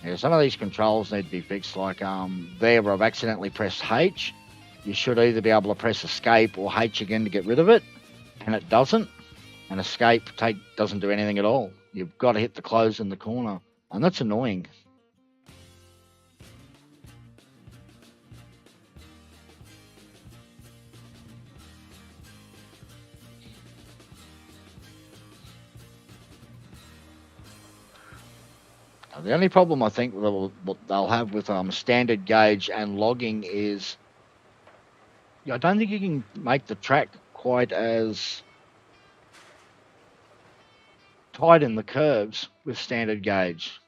Yeah, some of these controls need to be fixed, like there where I've accidentally pressed H. You should either be able to press escape or H again to get rid of it, and it doesn't. And escape doesn't do anything at all. You've got to hit the close in the corner, and that's annoying. The only problem I think they'll have with standard gauge and logging is I don't think you can make the track quite as tight in the curves with standard gauge.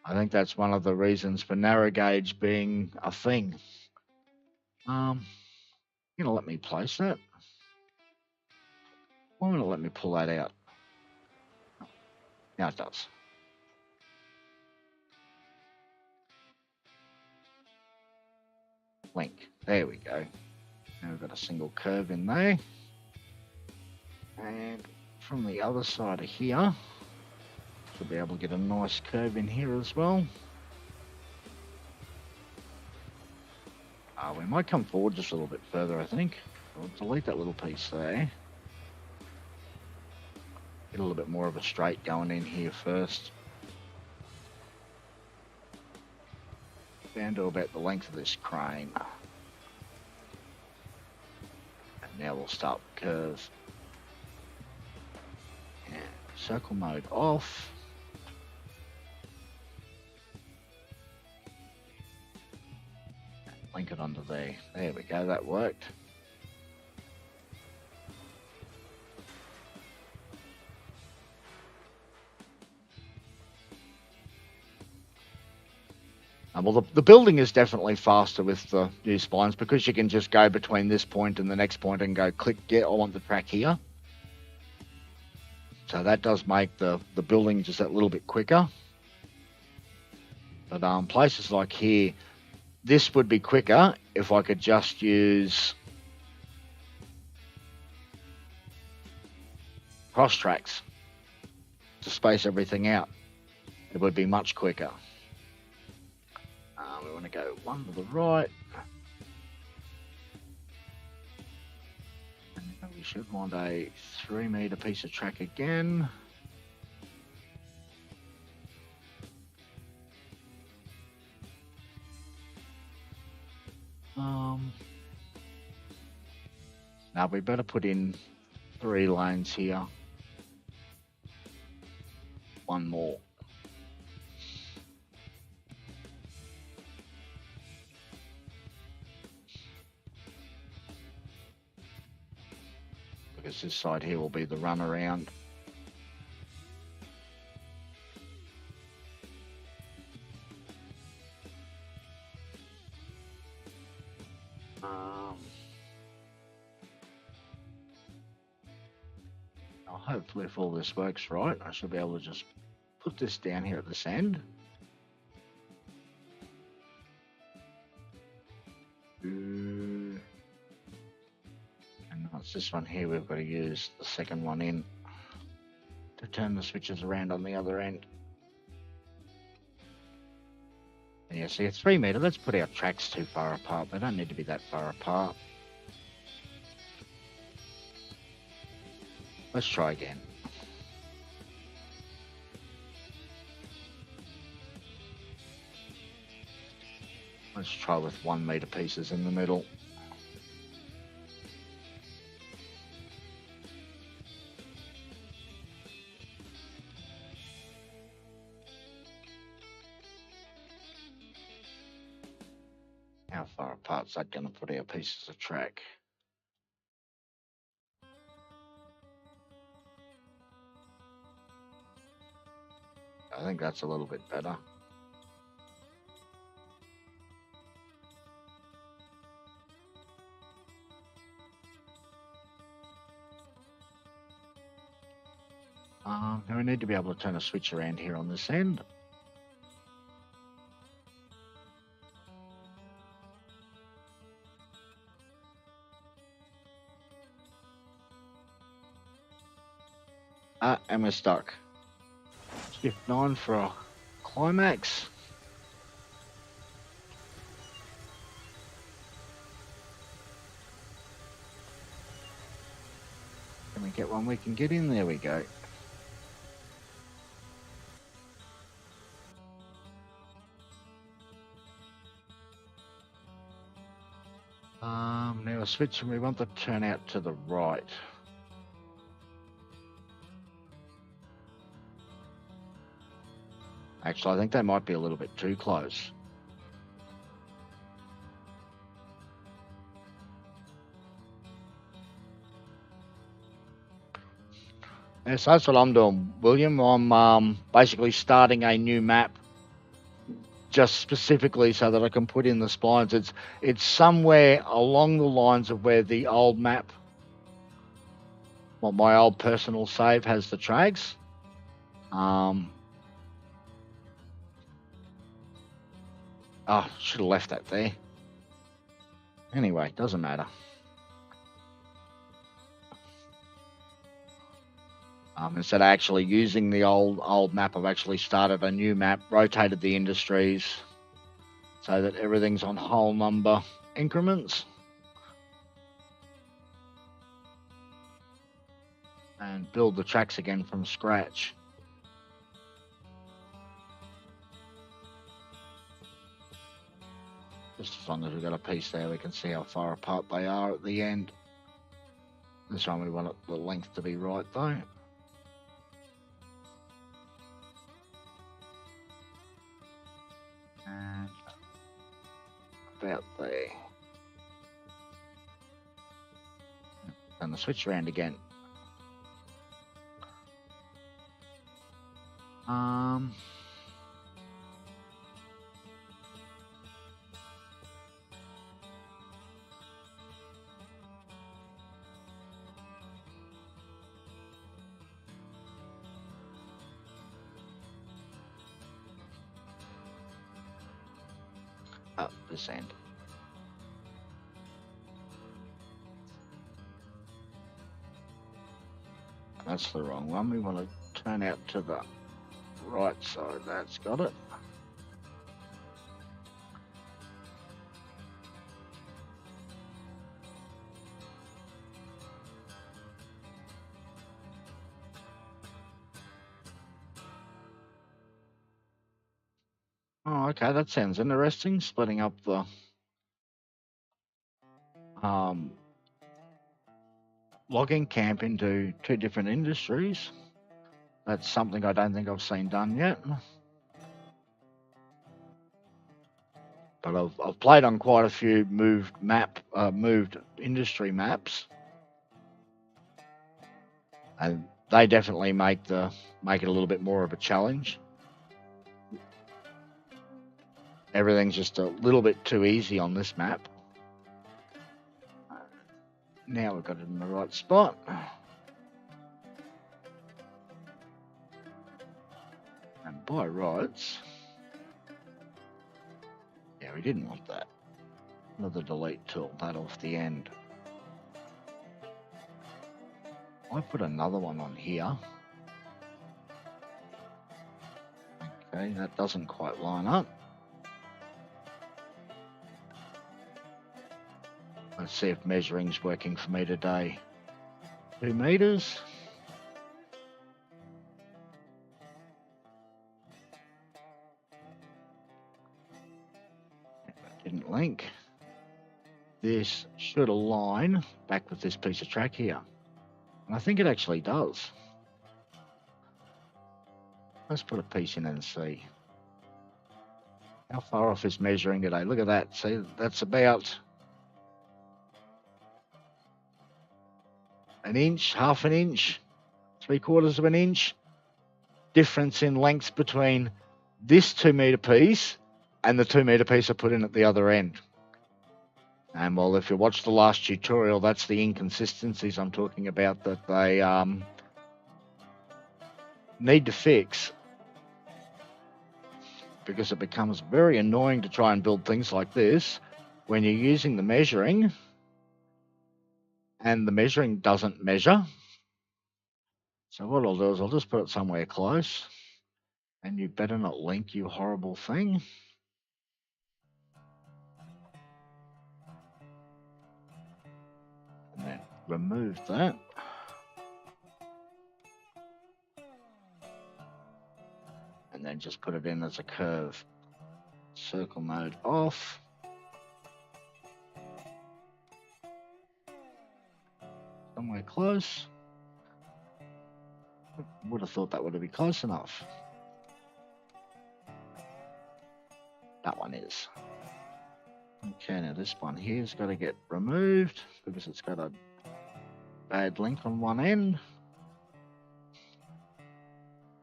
I think that's one of the reasons for narrow gauge being a thing. You're gonna let me place that? I'm gonna let me pull that out. Now it does. Link. There we go. Now we've got a single curve in there. And from the other side of here, should be able to get a nice curve in here as well. We might come forward just a little bit further, I think. We'll delete that little piece there. Get a little bit more of a straight going in here first. Down to about the length of this crane. And now we'll start the curve. And circle mode off. And link it onto there. There we go, that worked. Well, the building is definitely faster with the new splines because you can just go between this point and the next point and go click, yeah, I want the track here. So that does make the building just that little bit quicker. But places like here, this would be quicker if I could just use cross tracks to space everything out. It would be much quicker. We want to go one to the right. And we should want a 3 meter piece of track again. Now we better put in 3 lanes here. One more. Because this side here will be the runaround. Hopefully if all this works right, I should be able to just put this down here at this end. And now it's this one here, we've got to use the second one in to turn the switches around on the other end. And yeah, see, a 3 meter, let's put our tracks too far apart. They don't need to be that far apart. Let's try again. Let's try with 1 meter pieces in the middle. How far apart is that going to put our pieces of track? I think that's a little bit better. Now we need to be able to turn a switch around here on this end. And we're stuck. Shift 9 for a climax. Can we get one we can get in? There we go. Now a switch, and we want the turnout to the right. Actually, I think that might be a little bit too close. Yeah, so that's what I'm doing, William. I'm basically starting a new map just specifically so that I can put in the splines. It's somewhere along the lines of where the old map, well, my old personal save has the tracks. Oh, should have left that there. Anyway, doesn't matter. Instead of actually using the old map, I've actually started a new map, rotated the industries so that everything's on whole number increments. And build the tracks again from scratch. Just as long as we've got a piece there, we can see how far apart they are at the end. This one we want the length to be right though. And about there. And the switch around again. up this end. That's the wrong one. We want to turn out to the right side. That's got it. Oh, okay, that sounds interesting. Splitting up the logging camp into 2 different industries. That's something I don't think I've seen done yet. But I've played on quite a few moved industry maps, and they definitely make it a little bit more of a challenge. Everything's just a little bit too easy on this map. Now we've got it in the right spot. And by rights, yeah, we didn't want that. Another delete tool, that off the end. I put another one on here. Okay, that doesn't quite line up. Let's see if measuring's working for me today. 2 meters. That didn't link. This should align back with this piece of track here. And I think it actually does. Let's put a piece in and see. How far off is measuring today? Look at that. See, that's about an inch, half an inch, 3/4 of an inch difference in length between this 2 meter piece and the 2 meter piece I put in at the other end. And well, if you watch the last tutorial, that's the inconsistencies I'm talking about that they need to fix, because it becomes very annoying to try and build things like this when you're using the measuring and the measuring doesn't measure. So what I'll do is I'll just put it somewhere close, and you better not link, you horrible thing. And then remove that. And then just put it in as a curve. Circle mode off. Somewhere close. Would have thought that would be close enough. That one is. Okay, now this one here's got to get removed because it's got a bad link on one end.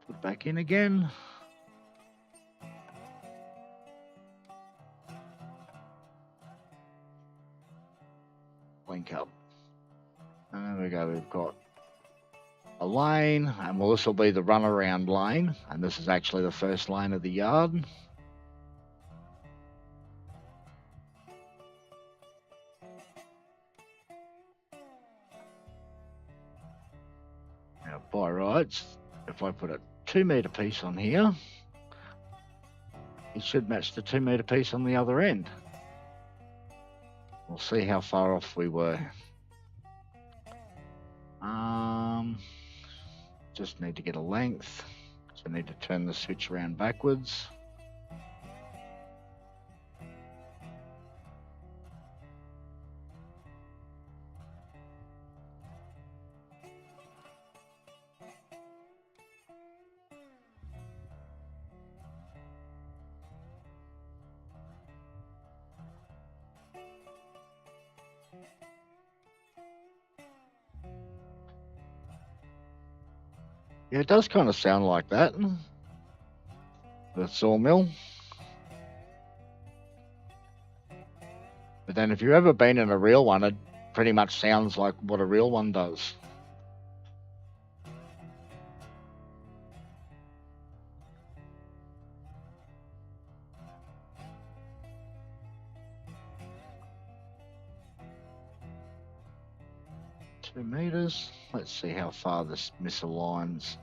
Put it back in again. Link up. And there we go, we've got a lane, and well, this will be the runaround lane, and this is actually the first lane of the yard. Now by rights, if I put a 2 meter piece on here, it should match the 2 meter piece on the other end. We'll see how far off we were. Just need to get a length, so I need to turn the switch around backwards. Yeah, it does kind of sound like that. The sawmill. But then if you've ever been in a real one, it pretty much sounds like what a real one does. 2 meters. Let's see how far this misaligns.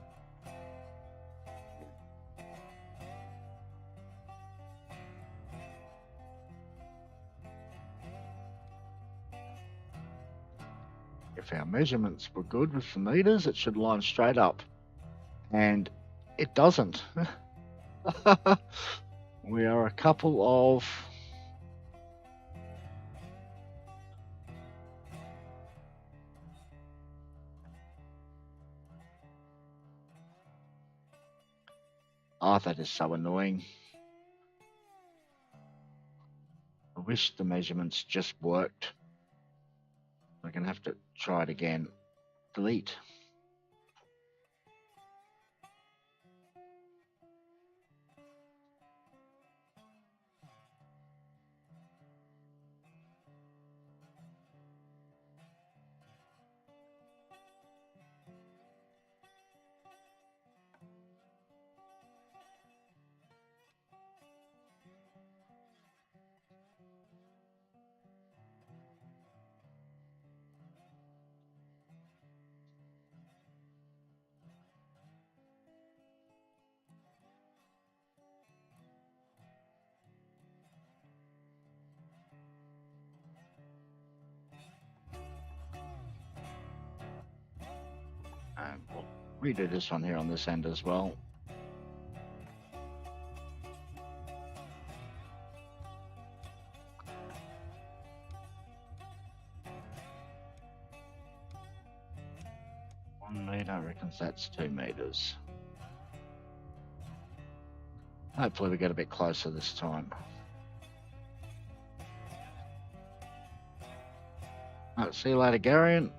If our measurements were good with the meters, it should line straight up. And it doesn't. We are a couple of that is so annoying. I wish the measurements just worked. We're going to have to try it again. Delete. And we'll redo this one here on this end as well. I reckon that's 2 meters. Hopefully we get a bit closer this time. Alright, see you later, Garion.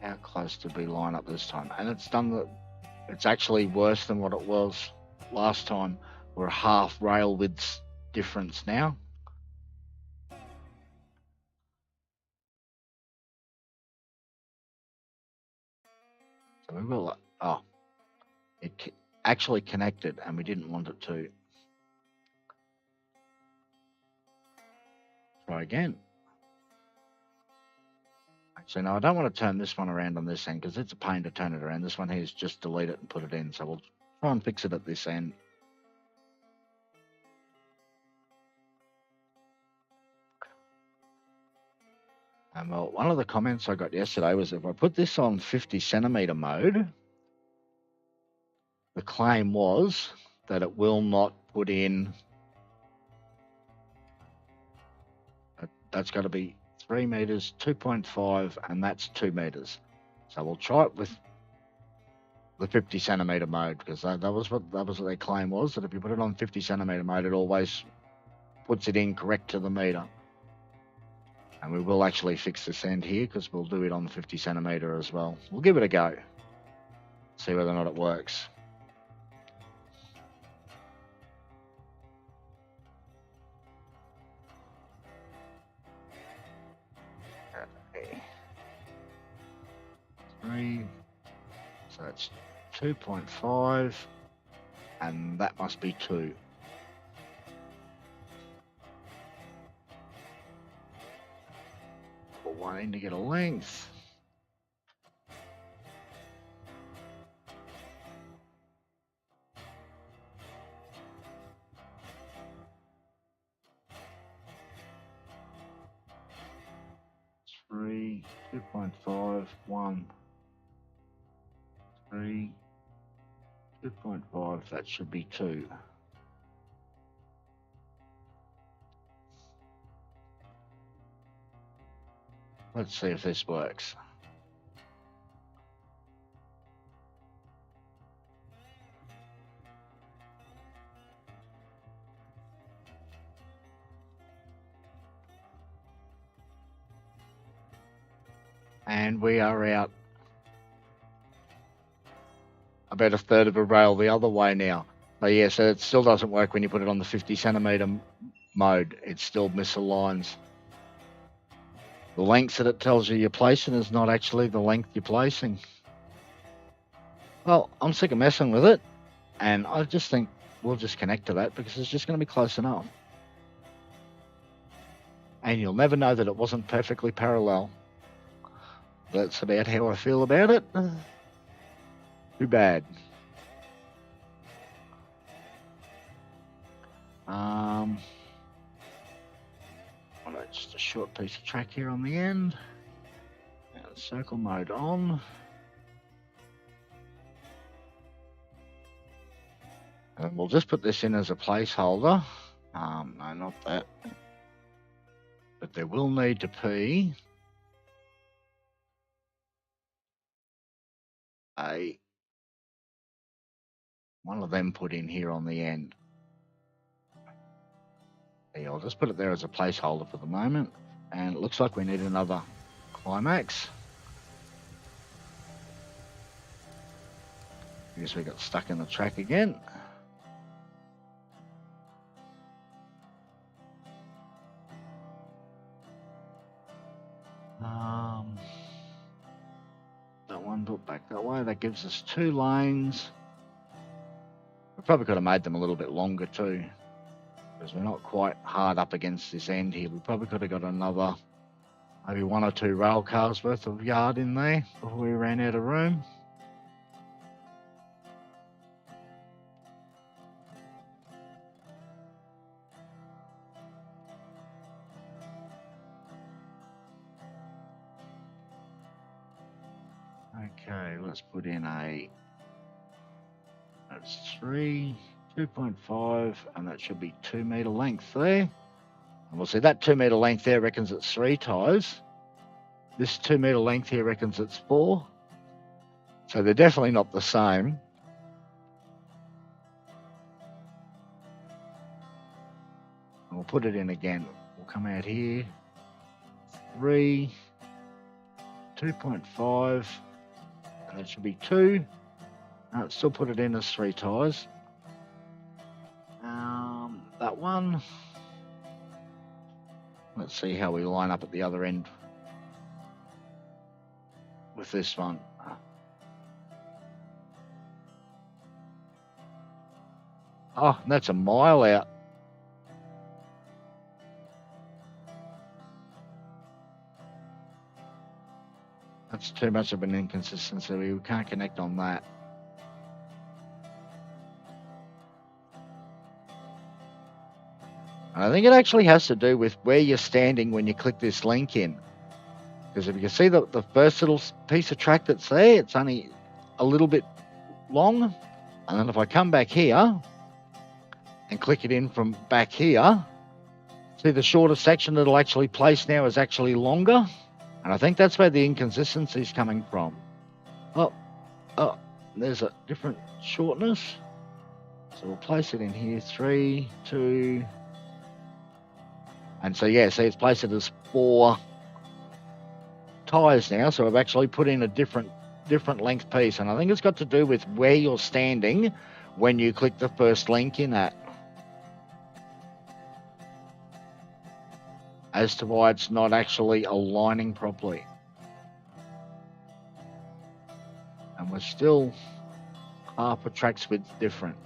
How close did we line up this time? And it's done the. It's actually worse than what it was last time. We're half rail width difference now. So we will. Oh, it actually connected, and we didn't want it to. Try again. Actually, no, I don't want to turn this one around on this end because it's a pain to turn it around. This one here is just delete it and put it in. So we'll try and fix it at this end. And well, one of the comments I got yesterday was if I put this on 50 centimeter mode, the claim was that it will not put in. That's got to be 3 meters, 2.5, and that's 2 meters. So we'll try it with the 50 centimeter mode because that was what their claim was, that if you put it on 50 centimeter mode, it always puts it in correct to the meter. And we will actually fix this end here because we'll do it on the 50 centimeter as well. We'll give it a go, see whether or not it works. So that's 2.5, and that must be 2. But wanting to get a length. Three, 2.5, 1. 3, 2.5, that should be 2. Let's see if this works. And we are out about a third of a rail the other way now. So yeah, so it still doesn't work when you put it on the 50 centimeter mode. It still misaligns. The length that it tells you you're placing is not actually the length you're placing. Well, I'm sick of messing with it, and I just think we'll just connect to that because it's just going to be close enough. And you'll never know that it wasn't perfectly parallel. That's about how I feel about it. Too bad. Well, just a short piece of track here on the end. And circle mode on. And we'll just put this in as a placeholder. No, not that. But there will need to be one of them put in here on the end. Yeah, I'll just put it there as a placeholder for the moment. And it looks like we need another climax. I guess we got stuck in the track again. That one built back that way. That gives us 2 lanes. We probably could have made them a little bit longer too, because we're not quite hard up against this end here. We probably could have got another, maybe 1 or 2 rail cars worth of yard in there before we ran out of room. Okay, let's put in that's 3, 2.5, and that should be 2 meter length there. And we'll see that 2 meter length there reckons it's 3 ties. This 2 meter length here reckons it's 4. So they're definitely not the same. And we'll put it in again. We'll come out here. 3, 2.5, and that should be 2. Still put it in as 3 ties. That one. Let's see how we line up at the other end with this one. Oh, that's a mile out. That's too much of an inconsistency. We can't connect on that. And I think it actually has to do with where you're standing when you click this link in. Because if you can see the first little piece of track that's there, it's only a little bit long. And then if I come back here and click it in from back here, see the shorter section that'll actually place now is actually longer. And I think that's where the inconsistency is coming from. Oh, there's a different shortness. So we'll place it in here, 3, 2... And so, yeah, see, it's placed it as 4 ties now. So I've actually put in a different length piece. And I think it's got to do with where you're standing when you click the first link in at. As to why it's not actually aligning properly. And we're still half a track's width different.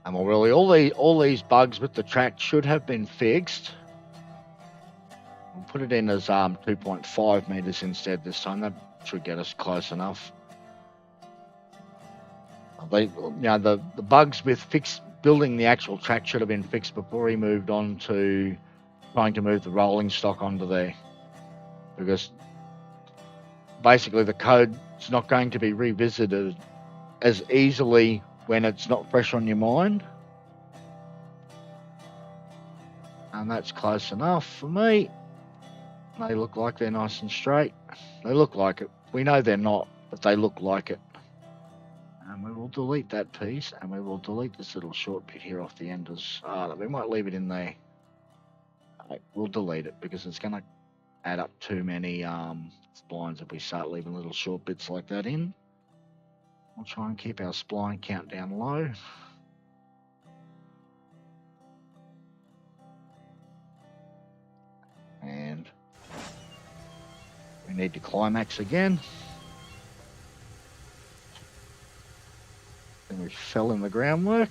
And well, really, all these bugs with the track should have been fixed. We'll put it in as 2.5 meters instead this time. That should get us close enough. The bugs with building the actual track should have been fixed before he moved on to trying to move the rolling stock onto there. Because basically the code's not going to be revisited as easily when it's not fresh on your mind. And that's close enough for me. They look like they're nice and straight. They look like it. We know they're not, but they look like it. And we will delete that piece, and we will delete this little short bit here off the end. We might leave it in there. We'll delete it because it's going to add up too many splines if we start leaving little short bits like that in. We'll try and keep our spline count down low. We need to climax again. Then we fell in the groundwork.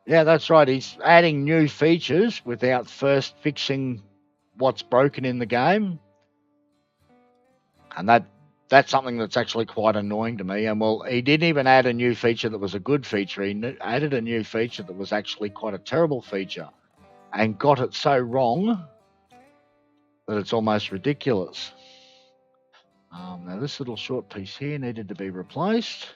Yeah, that's right. He's adding new features without first fixing what's broken in the game. And that's something that's actually quite annoying to me. And well, he didn't even add a new feature that was a good feature. He added a new feature that was actually quite a terrible feature and got it so wrong that it's almost ridiculous. Now this little short piece here needed to be replaced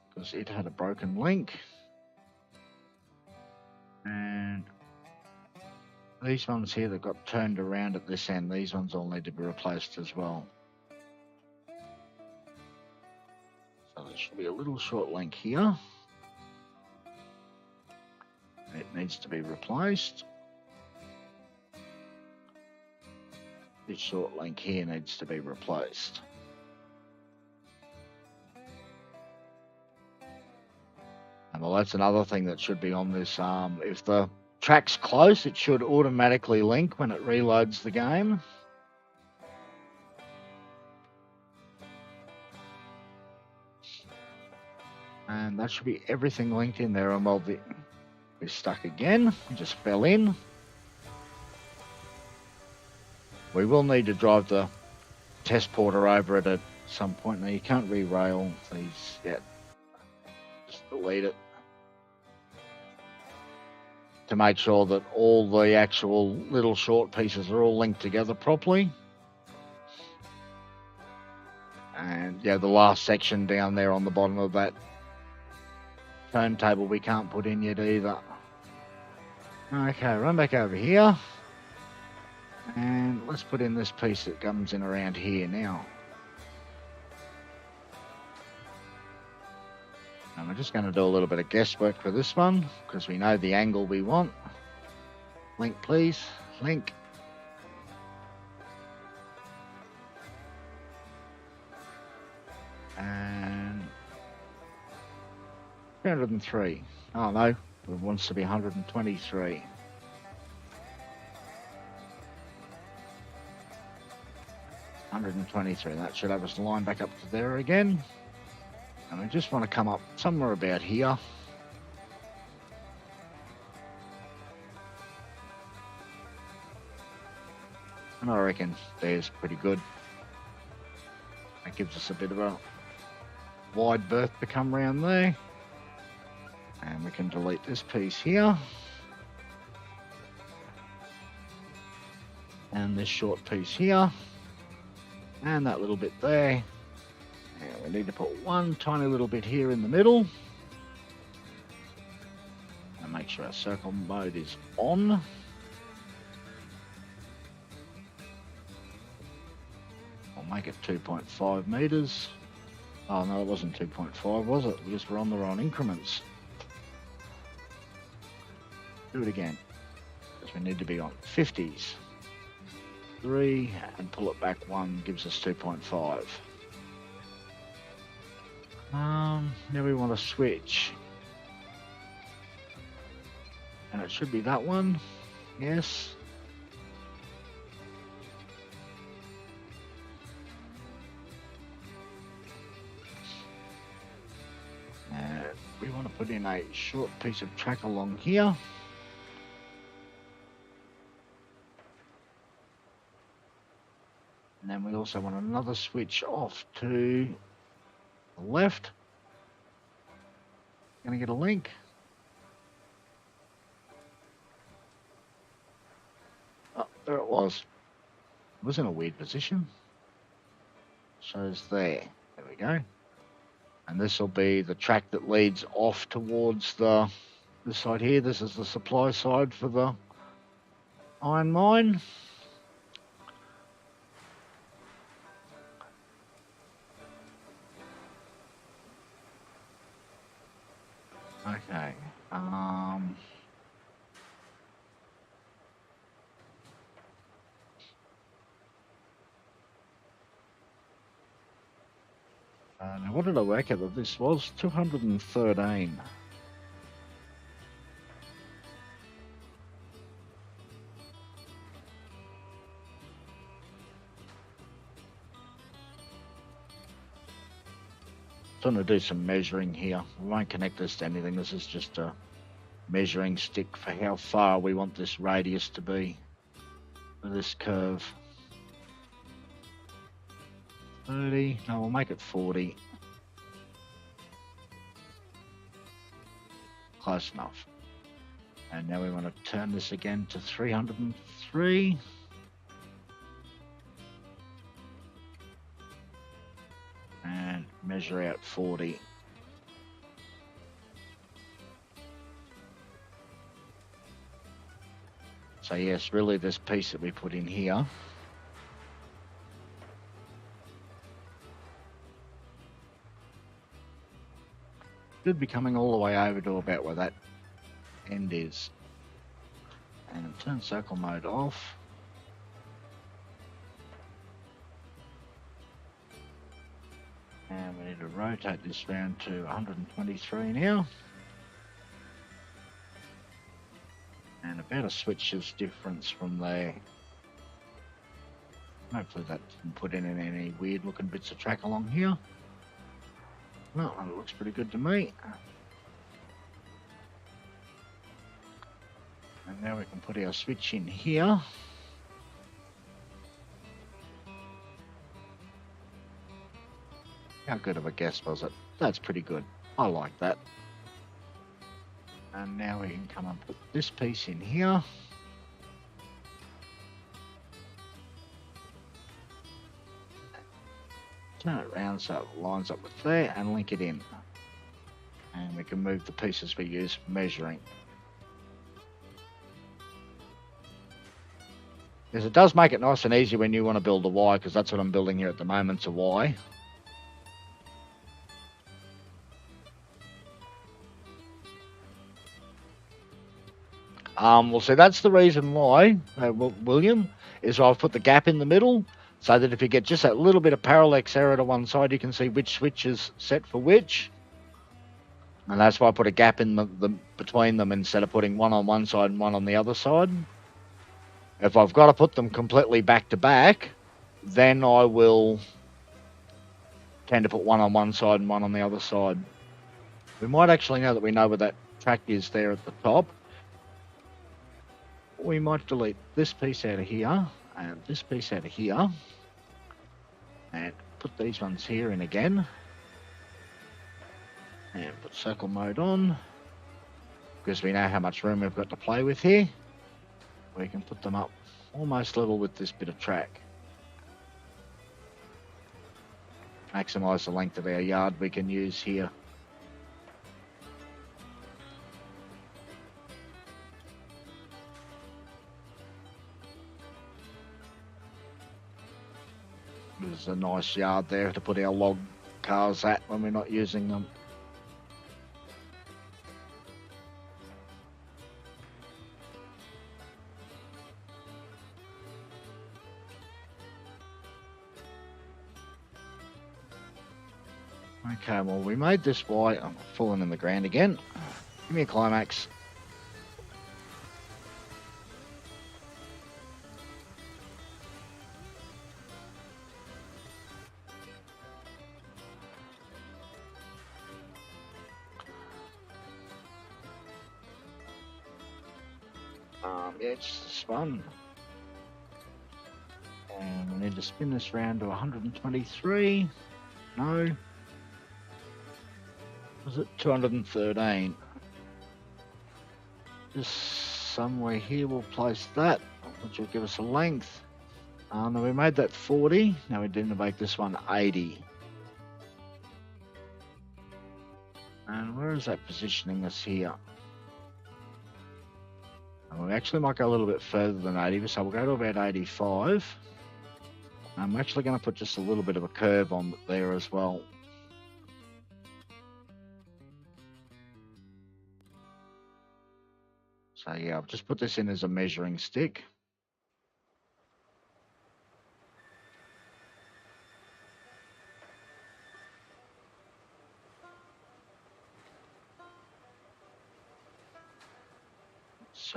because it had a broken link. And these ones here that got turned around at this end, these ones all need to be replaced as well. So there should be a little short link here. It needs to be replaced. This short link here needs to be replaced. And well, that's another thing that should be on this. If the track's close, it should automatically link when it reloads the game. And that should be everything linked in there. And well, we're stuck again. We just fell in. We will need to drive the test porter over it at some point. Now you can't re-rail these yet. Just delete it to make sure that all the actual little short pieces are all linked together properly. And yeah, the last section down there on the bottom of that turntable we can't put in yet either. Okay, run back over here. And let's put in this piece that comes in around here now. And we're just going to do a little bit of guesswork for this one because we know the angle we want. Link, please. Link. And 303. Oh no, it wants to be 123. That should have us line back up to there again. And we just want to come up somewhere about here. And I reckon there's pretty good. That gives us a bit of a wide berth to come around there. And we can delete this piece here. And this short piece here. And that little bit there. And we need to put one tiny little bit here in the middle. And make sure our circle mode is on. I'll make it 2.5 meters. Oh no, it wasn't 2.5, was it? We just were on the wrong increments. Do it again. Because we need to be on 50s. 3 and pull it back 1 gives us 2.5. Now we want to switch. And it should be that one. Yes. And we want to put in a short piece of track along here. And then we also want another switch off to the left. Gonna get a link. Oh, there it was. It was in a weird position. Shows there. There we go. And this will be the track that leads off towards this side here. This is the supply side for the iron mine. Okay. Now what did I work out that this was? 213. I'm going to do some measuring here. We won't connect this to anything. This is just a measuring stick for how far we want this radius to be for this curve. 30. No, we'll make it 40. Close enough. And now we want to turn this again to 303. And measure out 40. So yes, really this piece that we put in here should be coming all the way over to about where that end is. And turn circle mode off. And we need to rotate this round to 123 now. And about a switch's difference from there. Hopefully that didn't put in any weird looking bits of track along here. Well, it looks pretty good to me. And now we can put our switch in here. How good of a guess was it? That's pretty good. I like that. And now we can come and put this piece in here. Turn it around so it lines up with there and link it in. And we can move the pieces we use for measuring. Yes, it does make it nice and easy when you want to build a Y, because that's what I'm building here at the moment, it's a Y. Well, see, that's the reason why, William, is I've put the gap in the middle, so that if you get just that little bit of parallax error to one side, you can see which switch is set for which. And that's why I put a gap in the between them instead of putting one on one side and one on the other side. If I've got to put them completely back to back, then I will tend to put one on one side and one on the other side. We might actually, now that we know where that track is there at the top, we might delete this piece out of here and this piece out of here and put these ones here in again and put circle mode on, because we know how much room we've got to play with here. We can put them up almost level with this bit of track. Maximise the length of our yard we can use here. There's a nice yard there to put our log cars at when we're not using them. Okay, well, we made this Y. I'm falling in the ground again. Give me a climax. Yeah, it's spun. And we need to spin this round to 123. No. Was it 213? Just somewhere here we'll place that, which will give us a length. Now we made that 40. Now we didn't make this one 80. And where is that positioning us here? And we actually might go a little bit further than 80, so we'll go to about 85. I'm actually going to put just a little bit of a curve on there as well. So yeah, I've just put this in as a measuring stick.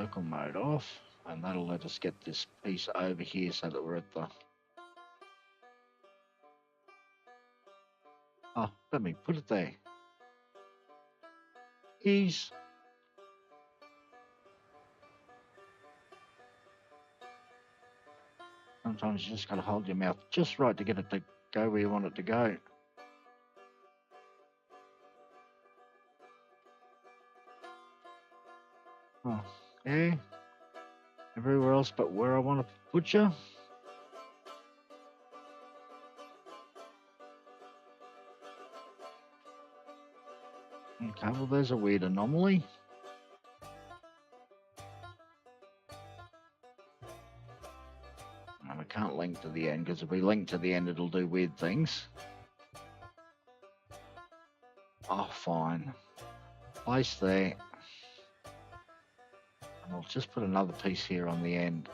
circle mode off, and that'll let us get this piece over here so that we're at the... Oh, let me put it there. Ease. Sometimes you just got to hold your mouth just right to get it to go where you want it to go. Oh, yeah. Everywhere else but where I want to put you. Okay, well there's a weird anomaly. And we can't link to the end, because if we link to the end it'll do weird things. Oh, fine. Place there. And I'll just put another piece here on the end.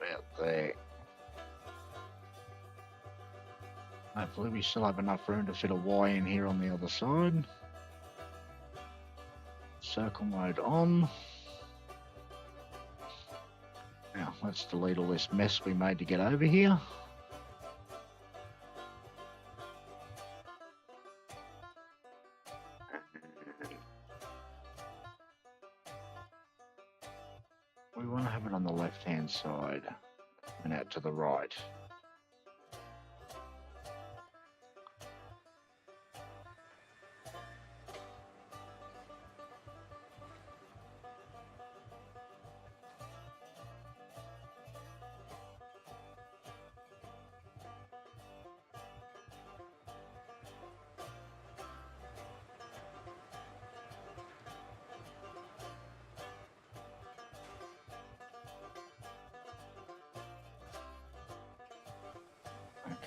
About there. Hopefully we still have enough room to fit a Y in here on the other side. Circle mode on. Now let's delete all this mess we made to get over here. We want to have it on the left hand side and out to the right.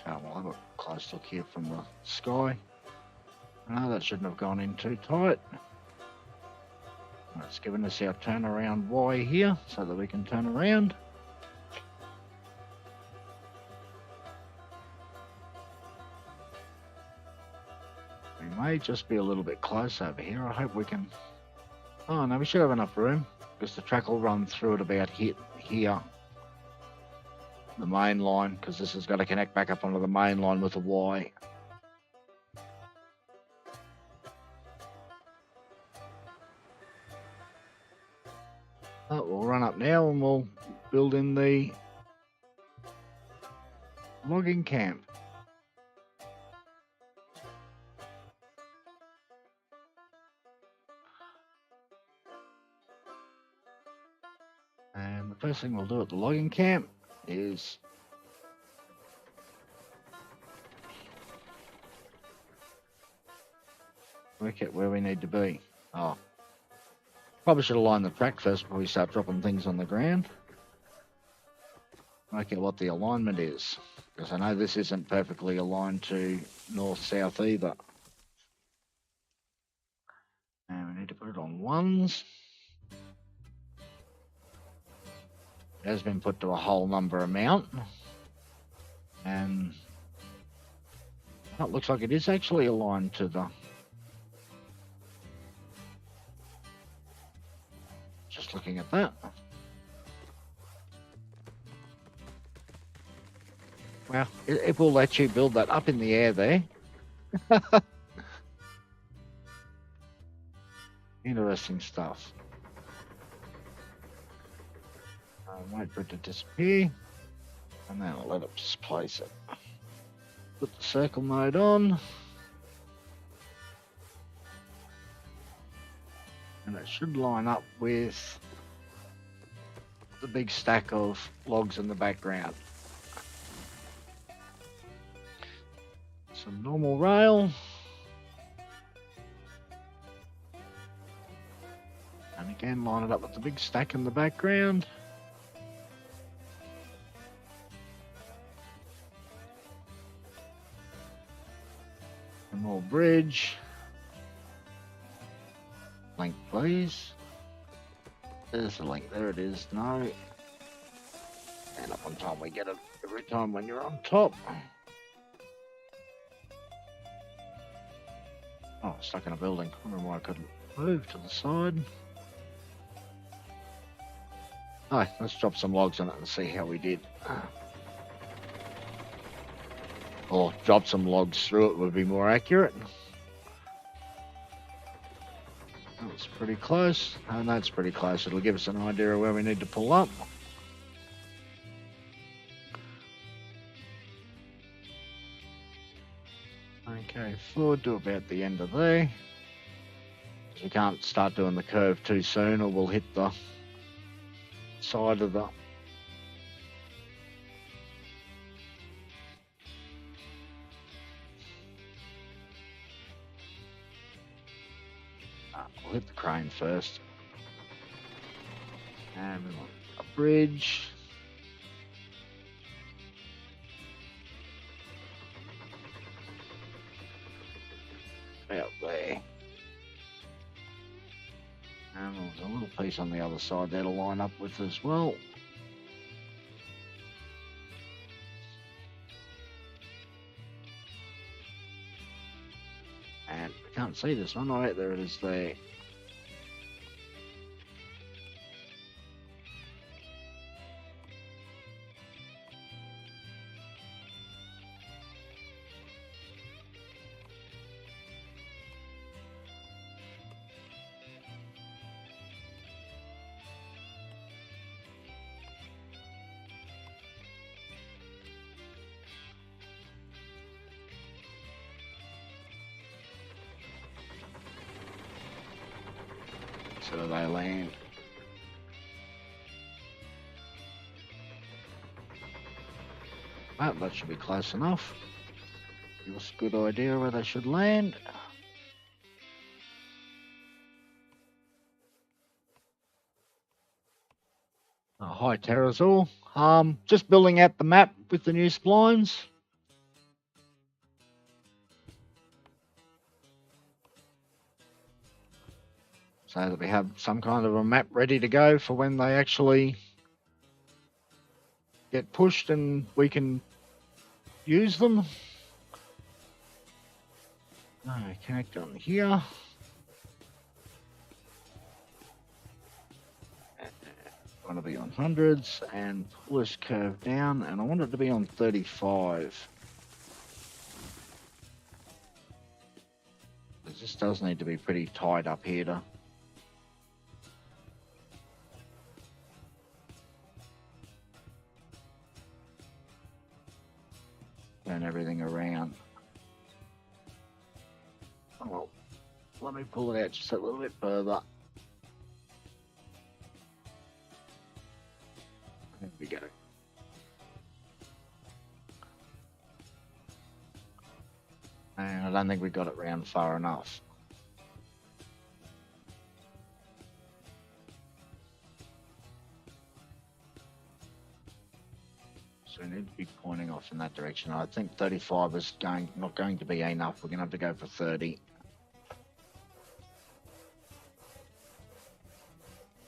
Okay, we'll have a close look here from the sky. No, that shouldn't have gone in too tight. It's given us our turnaround Y here so that we can turn around. We may just be a little bit close over here. I hope we can... Oh no, we should have enough room because the track will run through at about here. The main line, because this has got to connect back up onto the main line with a Y. Oh, we'll run up now and we'll build in the logging camp. And the first thing we'll do at the logging camp is work out where we need to be. Oh, probably should align the track first before we start dropping things on the ground. Work out what the alignment is, because I know this isn't perfectly aligned to north-south either. And we need to put it on ones. It has been put to a whole number amount, and it looks like it is actually aligned to the... Just looking at that. Well, it will let you build that up in the air there. Interesting stuff. I'll wait for it to disappear, and then I'll let it just place it. Put the circle mode on, and it should line up with the big stack of logs in the background. Some normal rail, and again line it up with the big stack in the background. More bridge. Link, please. There's the link. There it is. No. And up on top, we get it every time when you're on top. Oh, stuck in a building. I don't know why I couldn't move to the side. Alright, let's drop some logs on it and see how we did. Or drop some logs through it would be more accurate. That's pretty close. And that's pretty close. It'll give us an idea of where we need to pull up. Okay, forward to about the end of there. We can't start doing the curve too soon or we'll hit the side of the we'll hit the crane first. And a bridge. Out there. And there's a little piece on the other side there to line up with as well. And we can't see this one. Alright, there it is there. So they land. Well, that should be close enough. Give us a good idea where they should land. Hi Terrazor. Just building out the map with the new splines. So that we have some kind of a map ready to go for when they actually get pushed and we can use them. Connect on here. I want to be on hundreds and pull this curve down, and I want it to be on 35. This does need to be pretty tight up here to turn everything around. Oh, well, let me pull it out just a little bit further. There we go. And I don't think we got it round far enough. So we need to be pointing off in that direction. I think 35 is not going to be enough. We're going to have to go for 30.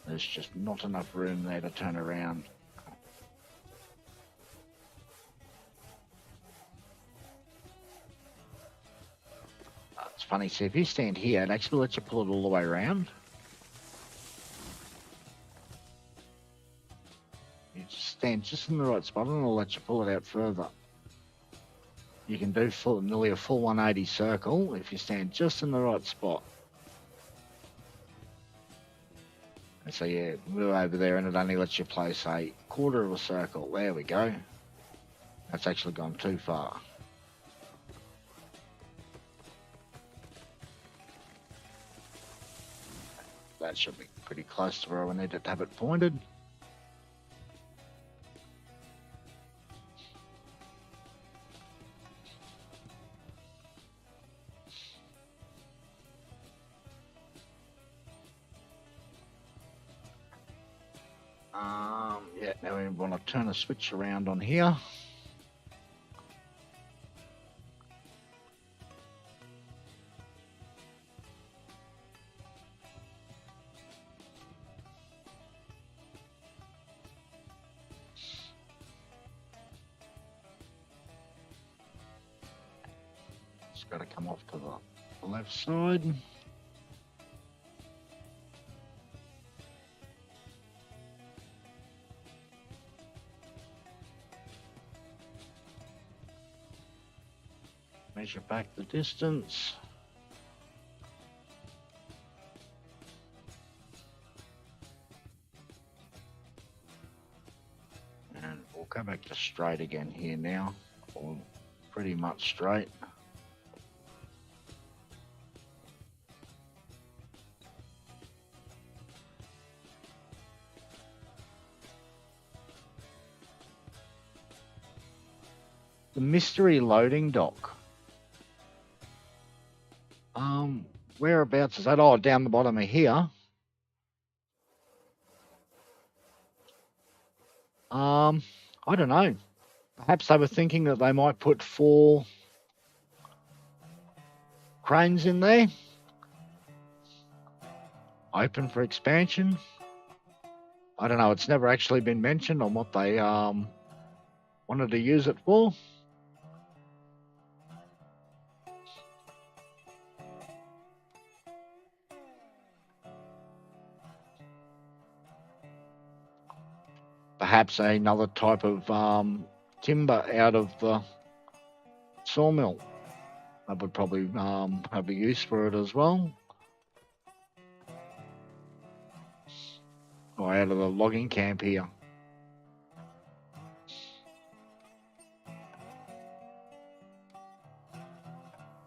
There's just not enough room there to turn around. It's funny, see if you stand here, it actually lets you pull it all the way around. You just stand just in the right spot and it'll let you pull it out further. You can do nearly a full 180 circle if you stand just in the right spot. And so yeah, move over there and it only lets you place a quarter of a circle. There we go. That's actually gone too far. That should be pretty close to where we need to have it pointed. Yeah, now we want to turn a switch around on here. got to come off to the left side. Measure back the distance. And we'll go back to straight again here now, or pretty much straight. The mystery loading dock. Whereabouts is that? Oh, down the bottom of here. I don't know. Perhaps they were thinking that they might put 4 cranes in there. Open for expansion. I don't know. It's never actually been mentioned on what they wanted to use it for. Perhaps another type of timber out of the sawmill. That would probably have a use for it as well. Or out of the logging camp here.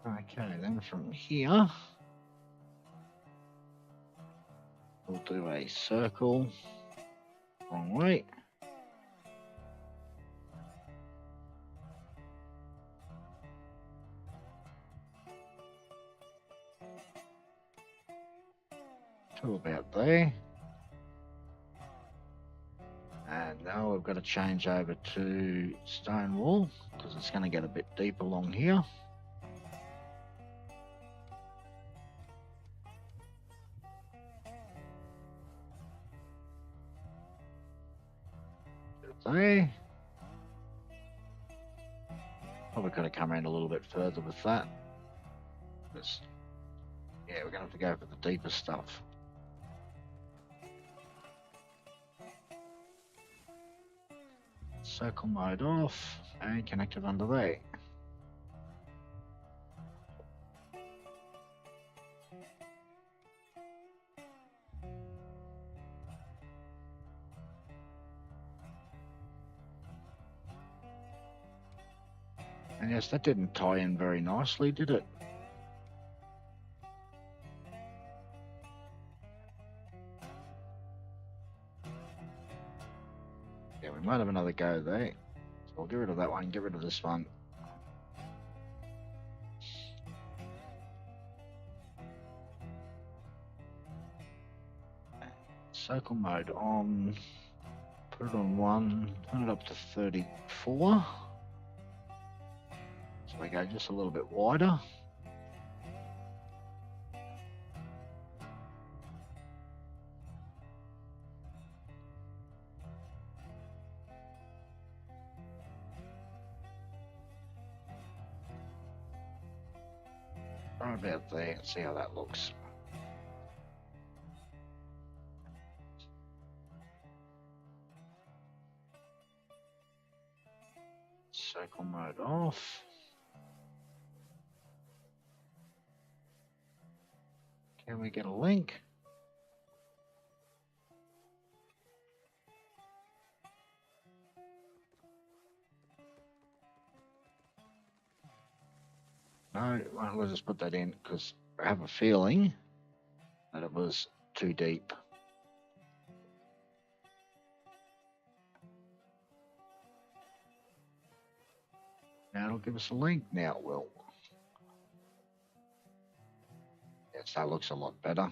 Okay, then from here, we'll do a circle. Wrong way. To about there. And now we've got to change over to stone wall because it's going to get a bit deep along here. There. Probably got to come around a little bit further with that. Because, yeah, we're going to have to go for the deeper stuff. Circle mode off and connect it under there. And yes, that didn't tie in very nicely, did it? Yeah, we might have another go there. So we'll get rid of that one, get rid of this one. Circle mode on, put it on 1, turn it up to 34. So we go just a little bit wider. Right about there, see how that looks. Circle mode off. Can we get a link? No, well, we'll just put that in because I have a feeling that it was too deep. Now it'll give us a link. Now it will. Yes, that looks a lot better.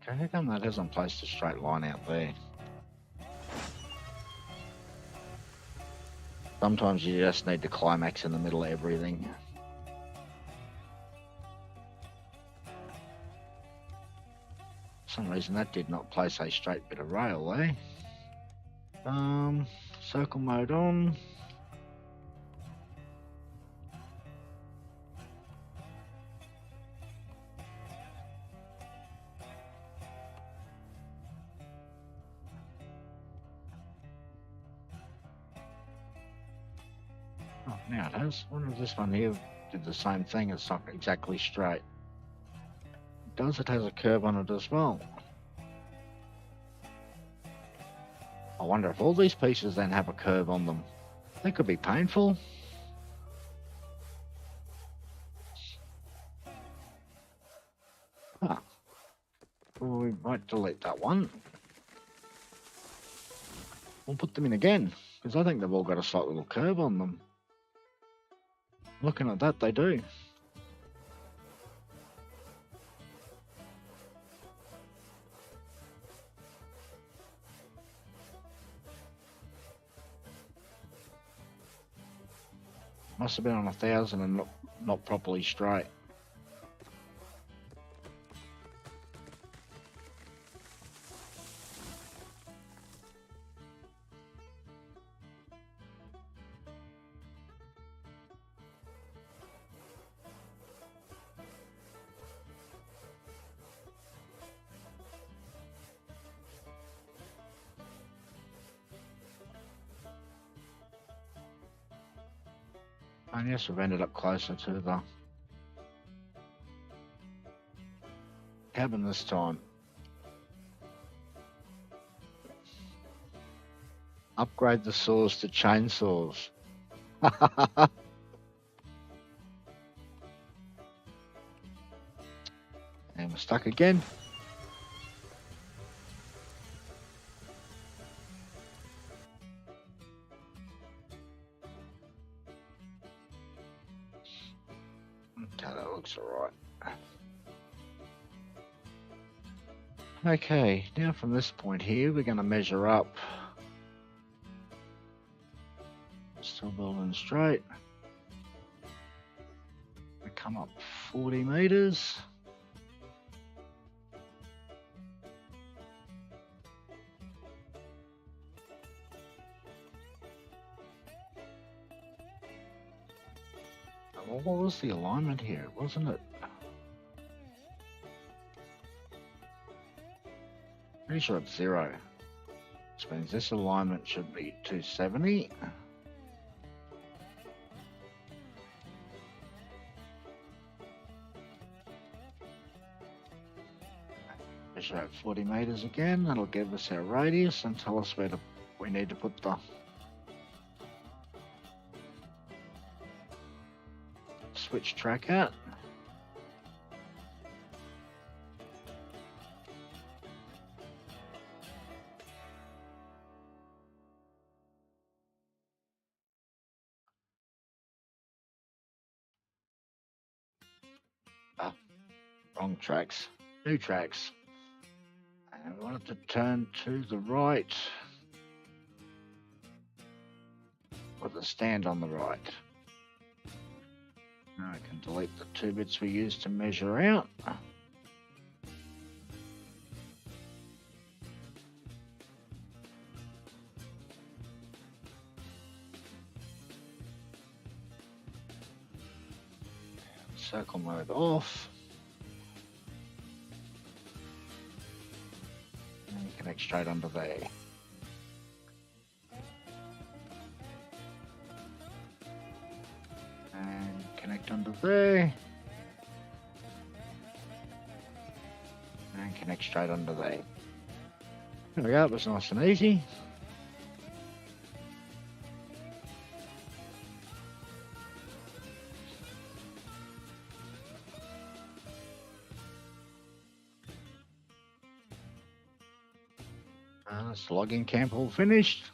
Okay, how come that hasn't placed a straight line out there? Sometimes you just need to climax in the middle of everything. some reason that did not place a straight bit of rail there. Circle mode on. Oh, now it has. I wonder if this one here did the same thing. It's not exactly straight. It does. It has a curve on it as well. I wonder if all these pieces then have a curve on them. That could be painful. Ah. Well, we might delete that one. We'll put them in again, because I think they've all got a slight little curve on them. Looking at that, they do. Must have been on 1,000 and not properly straight. And yes, we've ended up closer to the cabin this time. Upgrade the saws to chainsaws. And we're stuck again. Okay, that looks alright. Okay, now from this point here, we're going to measure up. Still building straight. We come up 40 meters. Well, what was the alignment here? Wasn't it? Pretty sure it's 0. Which means this alignment should be 270. Measure out 40 meters again. That'll give us our radius and tell us where we need to put the switch track at. Wrong tracks. New tracks. And we want it to turn to the right with the stand on the right. Now I can delete the 2 bits we used to measure out. Circle mode off. And you connect straight under there. And connect under there. And connect straight under there. There we go, it was nice and easy. That's the logging camp all finished.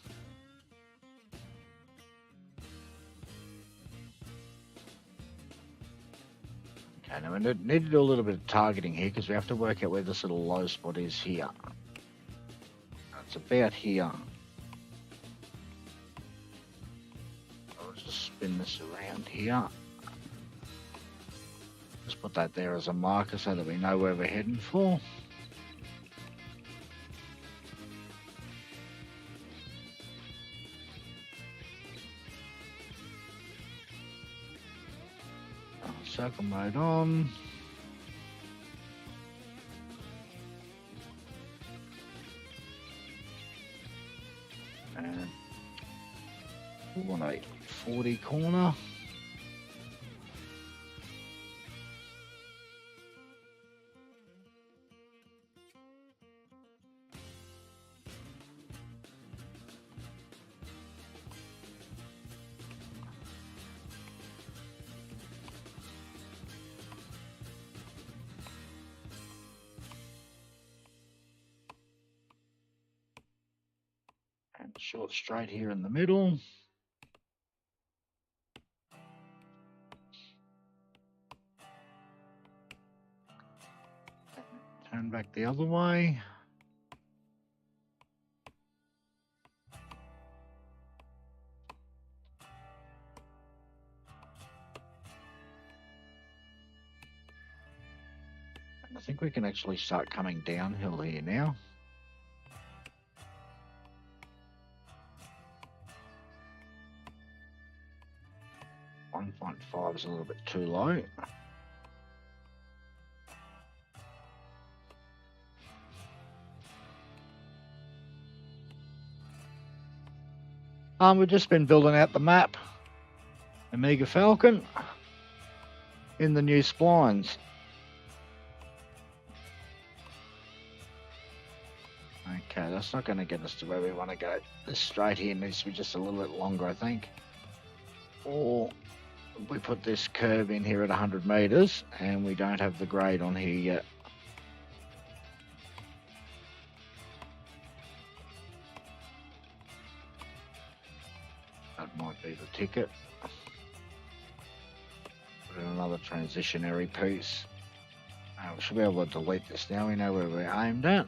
Okay, now we need to do a little bit of targeting here because we have to work out where this little low spot is here. It's about here. I'll just spin this around here. Just put that there as a marker so that we know where we're heading for. circle mode on. And we want a 40 corner. And short straight here in the middle. Turn back the other way. And I think we can actually start coming downhill here now. 1.5 is a little bit too low. We've just been building out the map, Amiga Falcon, in the new splines. Okay, that's not going to get us to where we want to go. This straight here needs to be just a little bit longer, I think. Or we put this curve in here at 100 meters, and we don't have the grade on here yet. That might be the ticket. Put in another transitionary piece. We should be able to delete this now. We know where we're aimed at.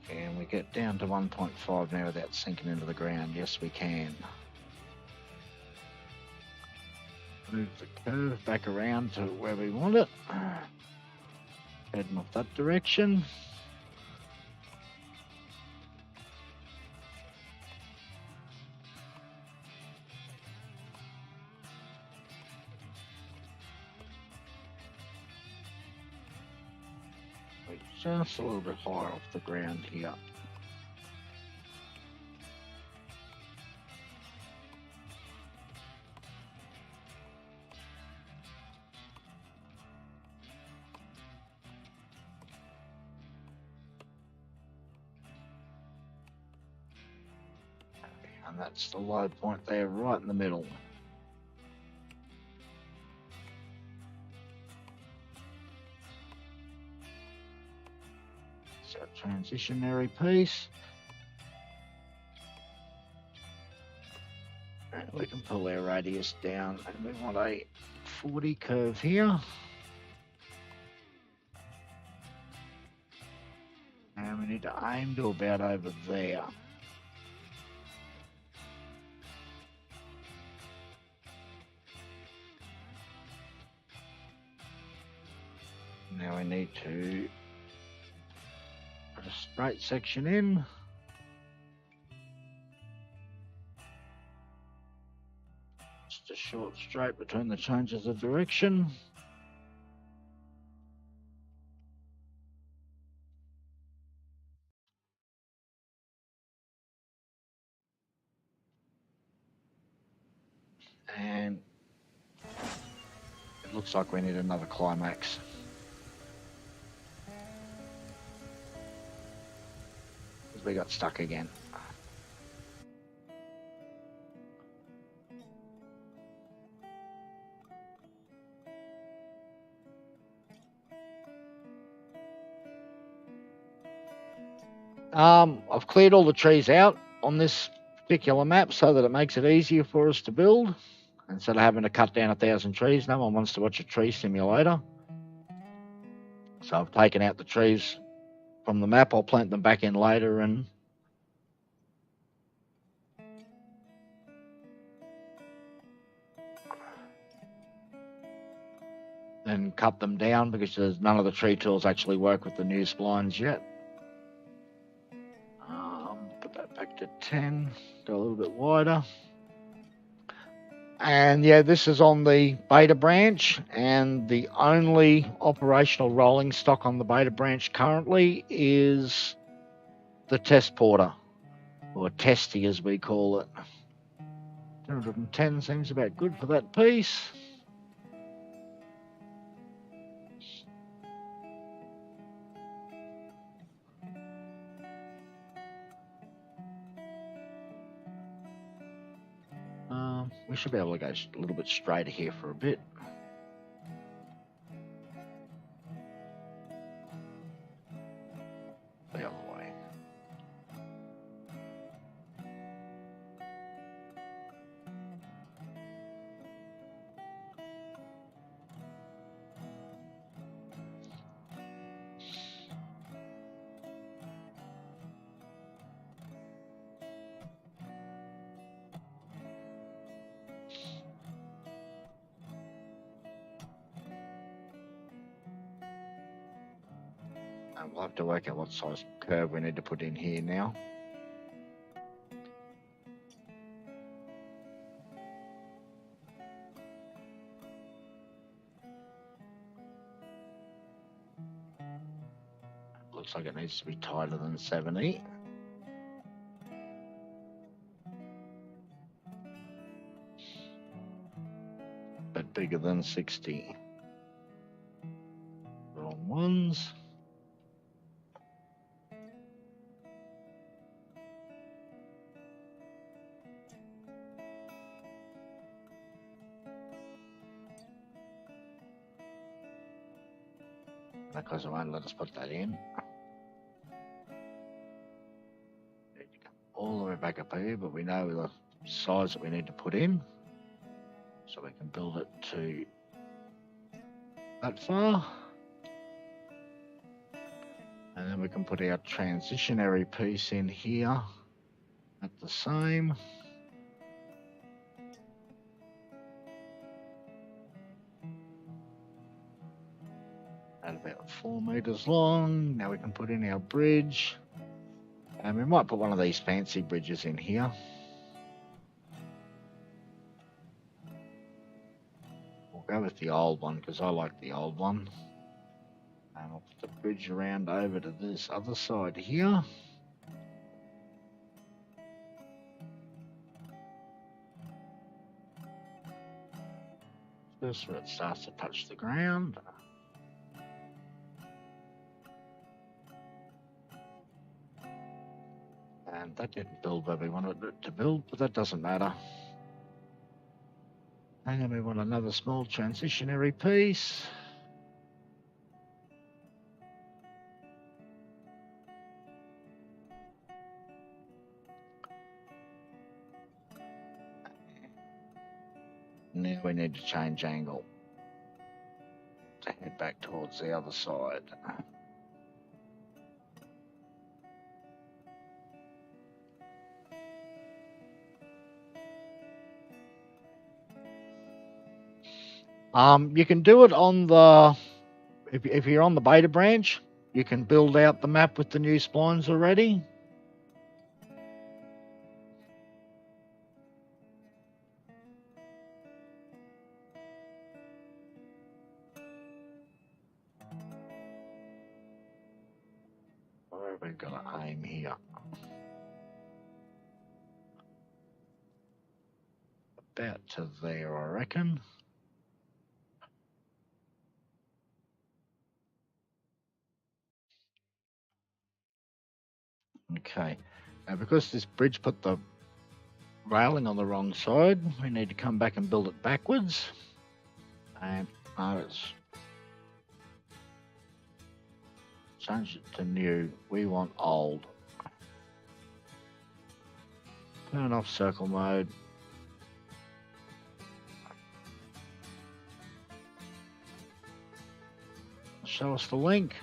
Can we get down to 1.5 now without sinking into the ground? Yes, we can. Move the curve back around to where we want it. Heading off that direction. We're just a little bit higher off the ground here. And that's the low point there, right in the middle. So transitionary piece. And we can pull our radius down, and we want a 40 curve here. And we need to aim to about over there. Now we need to put a straight section in. Just a short straight between the changes of direction. And it looks like we need another climax. We got stuck again. I've cleared all the trees out on this particular map so that it makes it easier for us to build. Instead of having to cut down 1,000 trees, no one wants to watch a tree simulator. So I've taken out the trees from the map. I'll plant them back in later and then cut them down because there's none of the tree tools actually work with the new splines yet. to 10, go a little bit wider. And yeah, this is on the beta branch, and the only operational rolling stock on the beta branch currently is the test porter, or Testy as we call it. 210 seems about good for that piece. We should be able to go a little bit straighter here for a bit. The other way. And we'll have to work out what size curve we need to put in here now. Looks like it needs to be tighter than 70. But bigger than 60. Wrong ones. Because it won't let us put that in. Need to come all the way back up here, but we know the size that we need to put in, so we can build it to that far. And then we can put our transitionary piece in here at the same. At about 4 meters long. Now we can put in our bridge. And we might put one of these fancy bridges in here. We'll go with the old one because I like the old one. And I'll put the bridge around over to this other side here. Just where it starts to touch the ground. And that didn't build where we wanted it to build, but that doesn't matter. And then we want another small transitionary piece. Now we need to change angle to head back towards the other side. You can do it on the, if you're on the beta branch, you can build out the map with the new splines already. Where have we got to aim here? About to there, I reckon. Okay, now because this bridge put the railing on the wrong side, we need to come back and build it backwards. And it's change it to new. We want old. Turn off circle mode. Show us the link.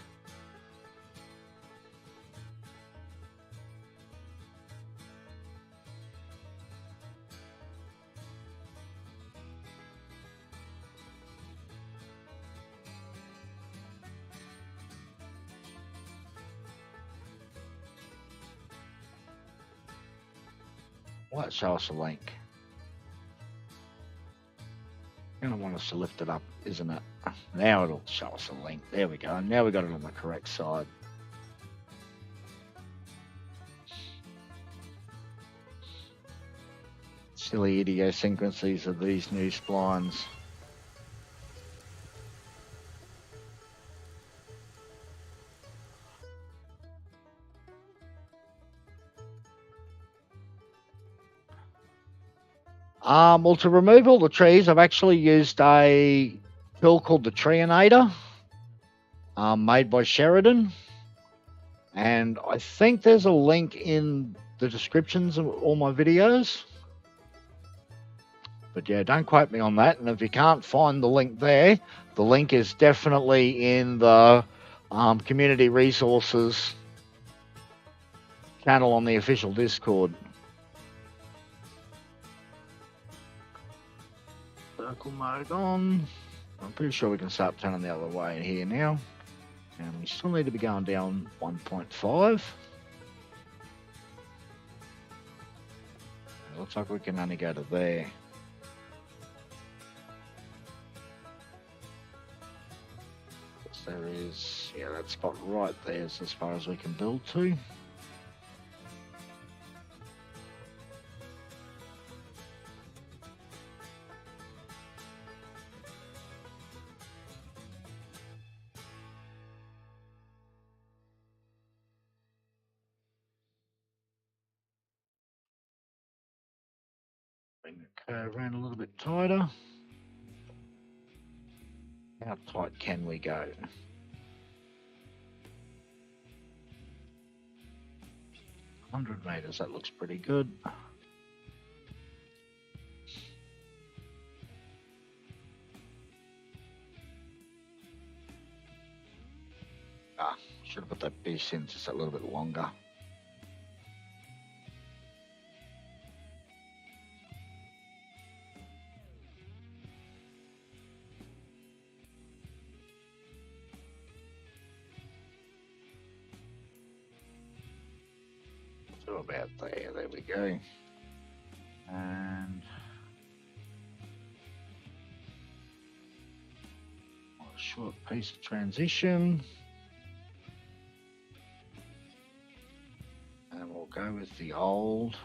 Will that show us a link? Gonna want us to lift it up, isn't it? Now it'll show us a link. There we go. Now we got it on the correct side. Silly idiosyncrasies of these new splines. Well, to remove all the trees, I've actually used a tool called the Treeinator, made by Sharidan. And I think there's a link in the descriptions of all my videos. But yeah, don't quote me on that. And if you can't find the link there, the link is definitely in the community resources channel on the official Discord. Circle mode on. I'm pretty sure we can start turning the other way here now. And we still need to be going down 1.5. It looks like we can only go to there. There is, yeah, that spot right there is as far as we can build to. Bring the curve around a little bit tighter. How tight can we go? 100 meters, that looks pretty good. Should have put that piece in just a little bit longer. So about there we go. And a short piece of transition. And we'll go with the old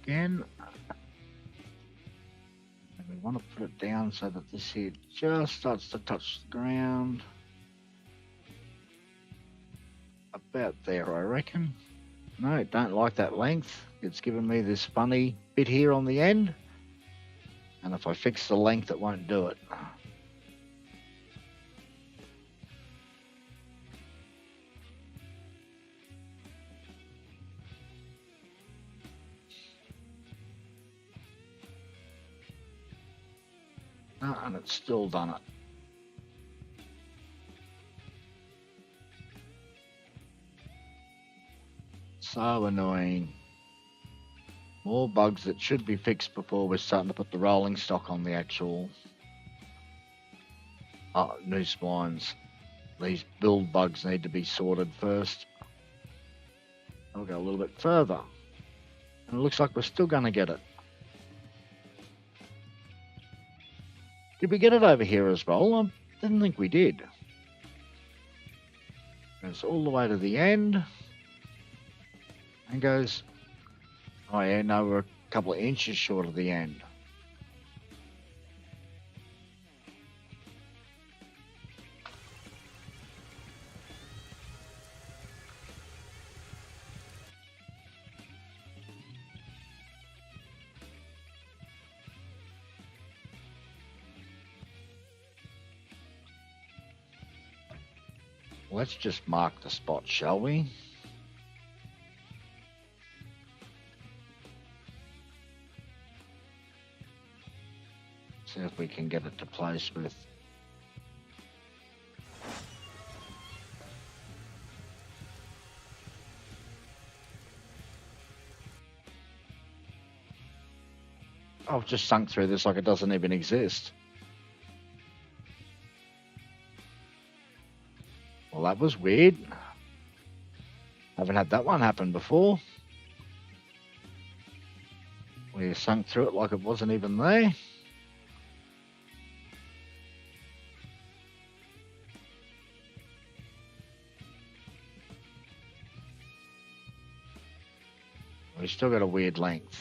again. And we want to put it down so that this here just starts to touch the ground. About there, I reckon. No, don't like that length. It's given me this funny bit here on the end. And if I fix the length, it won't do it. And it's still done it. So annoying. More bugs that should be fixed before we're starting to put the rolling stock on the actual new splines. These build bugs need to be sorted first. I'll go a little bit further. And it looks like we're still going to get it. Did we get it over here as well? I didn't think we did. Goes all the way to the end. And goes, oh yeah, no, we're a couple of inches short of the end. Let's just mark the spot, shall we? See if we can get it to place with. I've just sunk through this like it doesn't even exist. Well, that was weird. Haven't had that one happen before. We sunk through it like it wasn't even there. We've still got a weird length.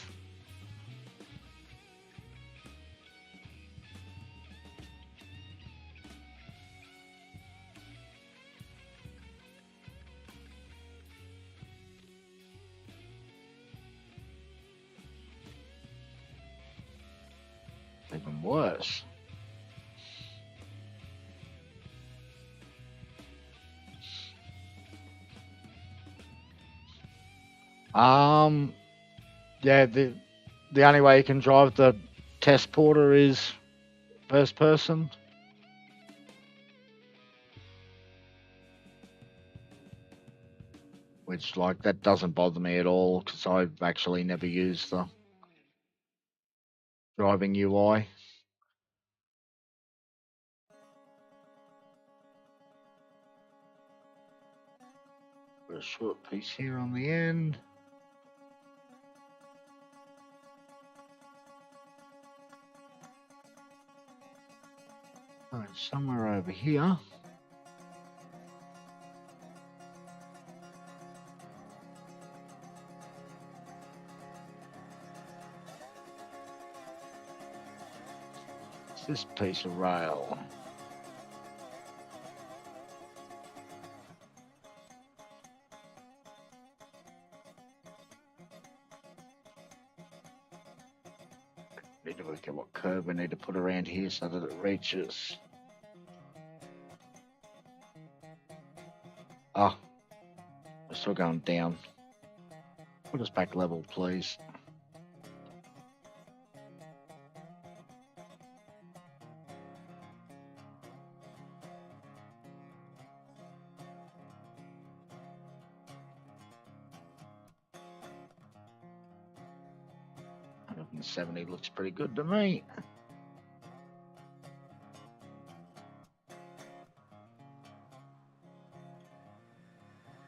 Even worse. Yeah, the only way you can drive the test porter is first person. Which, like, that doesn't bother me at all because I've actually never used the driving UI. Got a short piece here on the end. Right, somewhere over here. It's this piece of rail. Need to work out what curve we need to put around here so that it reaches. Ah, we're still going down. Put us back level, please. $170 looks pretty good to me.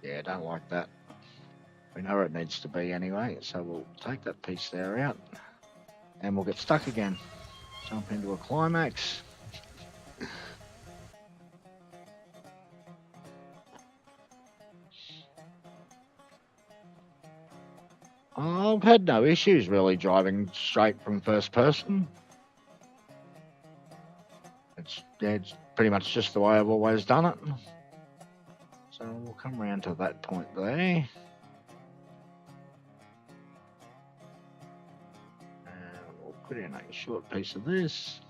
Yeah, I don't like that. We know where it needs to be anyway, so we'll take that piece there out and we'll get stuck again. Jump into a climax. I've had no issues really driving straight from first person. It's pretty much just the way I've always done it. So we'll come around to that point there. And we'll put in a short piece of this.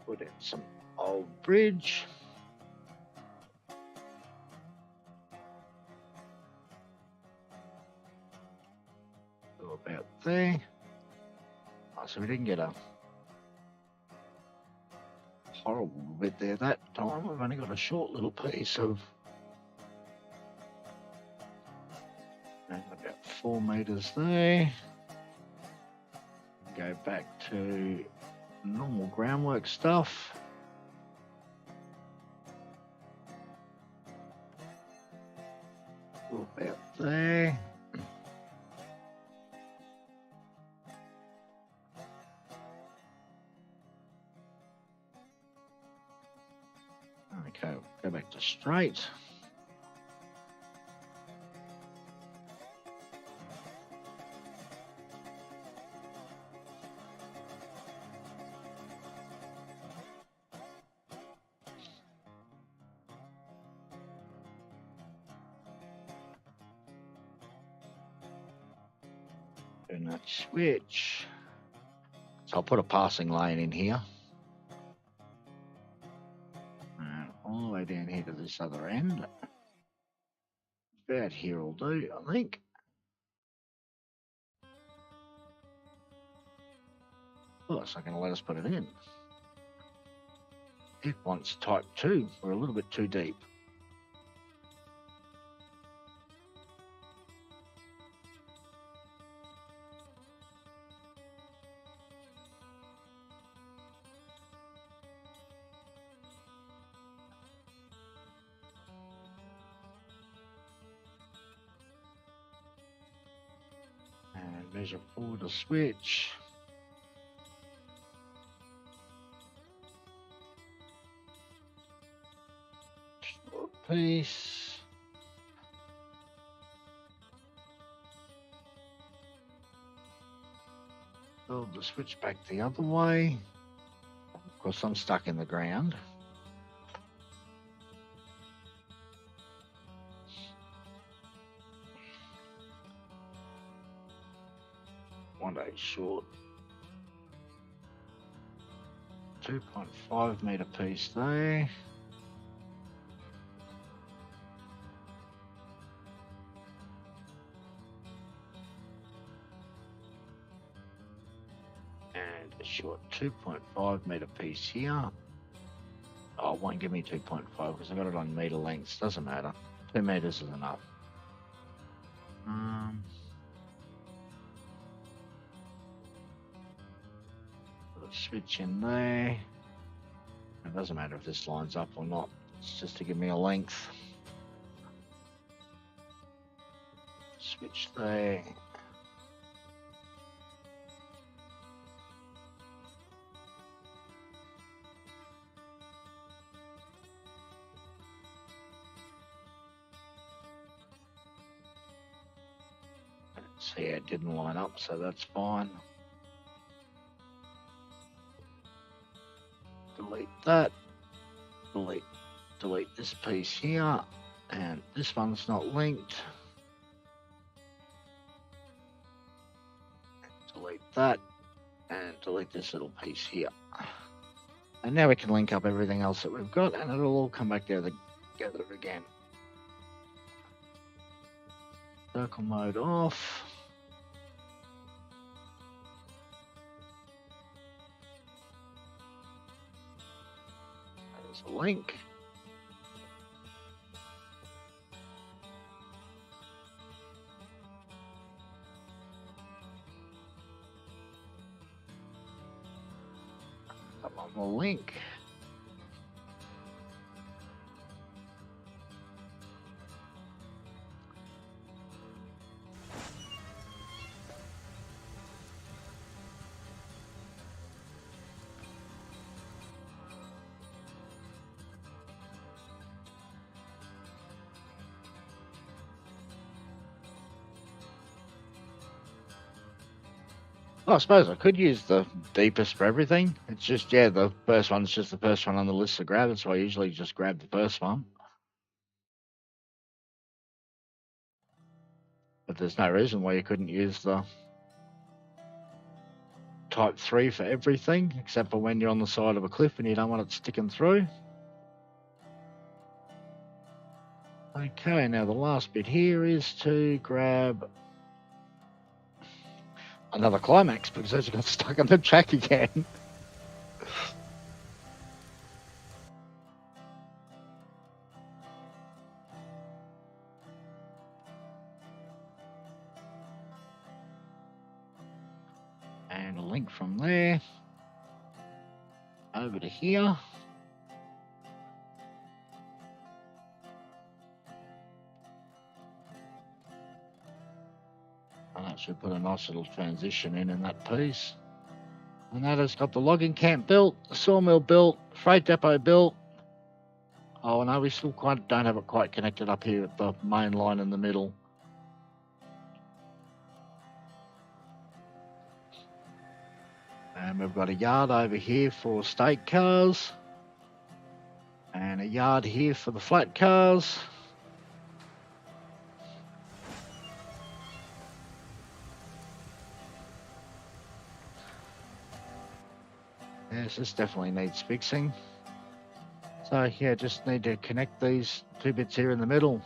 Put in some old bridge. Go about there. Oh, so we didn't get a horrible bit there that time. We've only got a short little piece of about 4 meters there. Go back to normal groundwork stuff. Go about there. Okay, go back to straight. And that switch. So I'll put a passing lane in here. And all the way down here to this other end. About here will do, I think. Oh, it's not going to let us put it in. It wants type 2. We're a little bit too deep. Measure for the switch. Short piece. Build the switch back the other way. Of course, I'm stuck in the ground. One day short. 2.5 meter piece there. And a short 2.5 meter piece here. Oh, it won't give me 2.5 because I got it on meter lengths. Doesn't matter. 2 meters is enough. Put a switch in there. It doesn't matter if this lines up or not. It's just to give me a length. Switch there. See, it didn't line up, so that's fine. Delete that. Delete this piece here, and this one's not linked. Delete that, and delete this little piece here. And now we can link up everything else that we've got, and it'll all come back together again. Circle mode off. There's a link. Come on, the link. I suppose I could use the deepest for everything. It's just, yeah, the first one's just the first one on the list to grab it, so I usually just grab the first one. But there's no reason why you couldn't use the type 3 for everything, except for when you're on the side of a cliff and you don't want it sticking through. Okay, now the last bit here is to grab another climax because those got stuck on the track again. And a link from there over to here. And that should put a nice little transition in that piece. And that has got the logging camp built, the sawmill built, freight depot built. Oh no, we still don't have it quite connected up here at the main line in the middle. And we've got a yard over here for stake cars. And a yard here for the flat cars. Yes, this definitely needs fixing. So yeah, just need to connect these two bits here in the middle.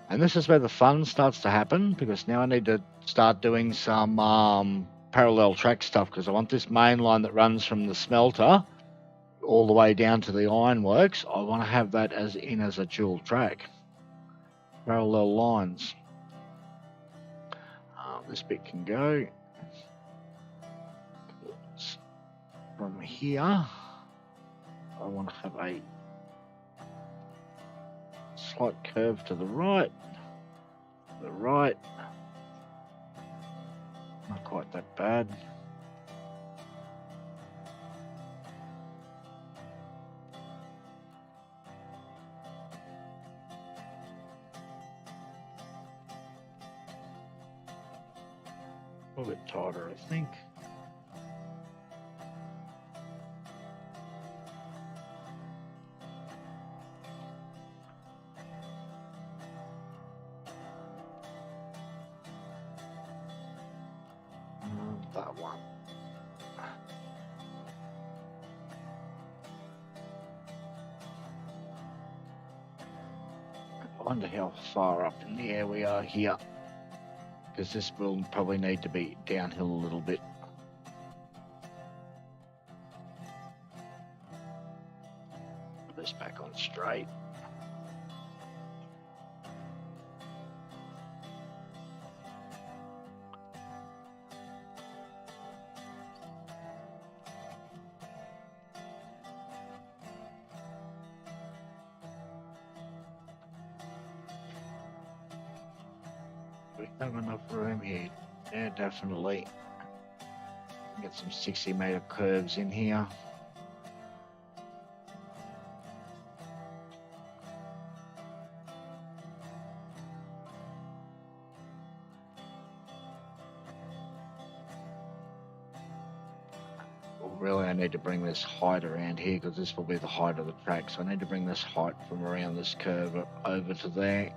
And this is where the fun starts to happen, because now I need to start doing some parallel track stuff, because I want this main line that runs from the smelter all the way down to the ironworks. I want to have that as a dual track. Parallel lines. This bit can go from here. I want to have a slight curve to the right, Not quite that bad. A little bit tighter, I think. That one. I wonder how far up in the air we are here, because this will probably need to be downhill a little bit. Put this back on straight. We have enough room here. Yeah, definitely. Get some 60-meter curves in here. Well, really, I need to bring this height around here because this will be the height of the track. So I need to bring this height from around this curve over to there.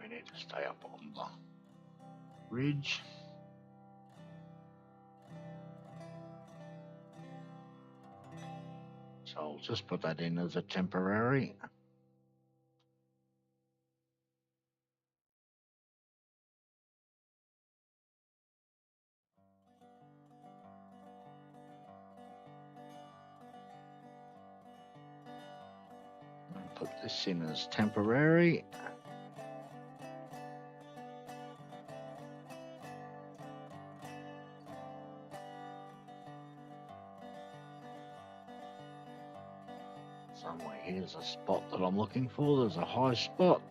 We need to stay up on the ridge. So I'll just put that in as a temporary. And put this in as temporary. Somewhere here's a spot that I'm looking for. There's a high spot,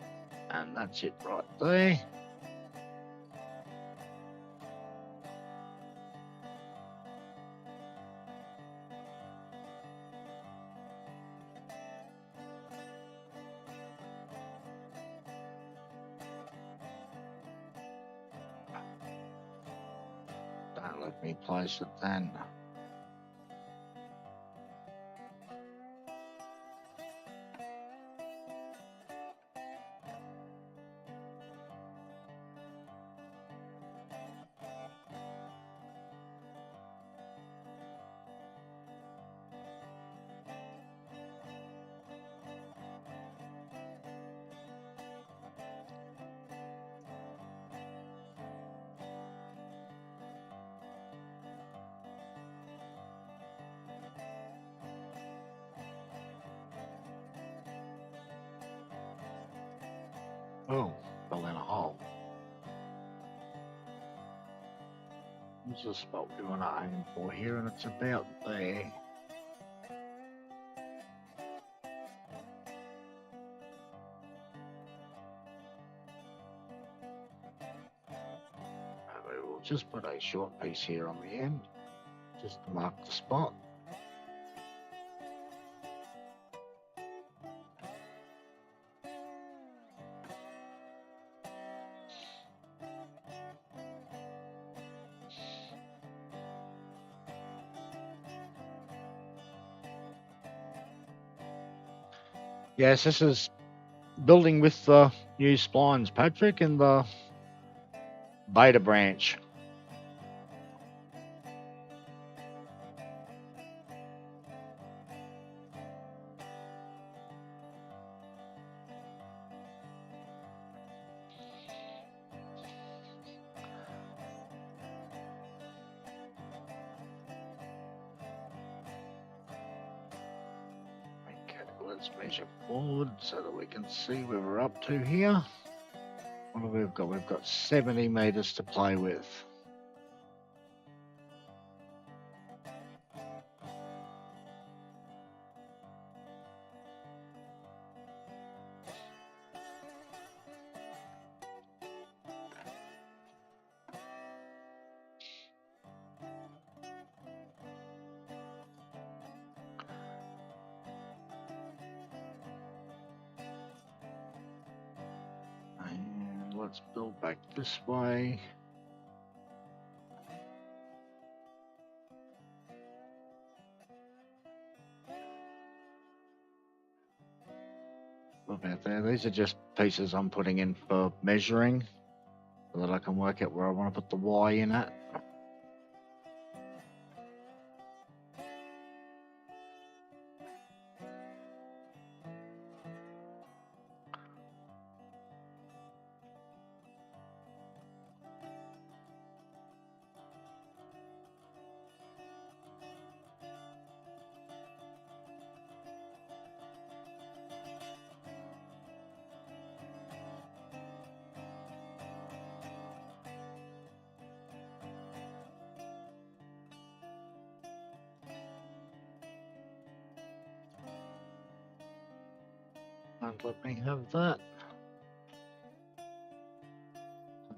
and that's it right there. Don't let me place it then. Oh, fell in a hole. This is the spot we want to aim for here, and it's about there. And we will just put a short piece here on the end, just to mark the spot. Yes, this is building with the new splines, Patrick, in the beta branch. let's measure forward so that we can see where we're up to here. What have we got? We've got 70 meters to play with. And let's build back this way. About there. These are just pieces I'm putting in for measuring so that I can work out where I want to put the Y in at. And let me have that.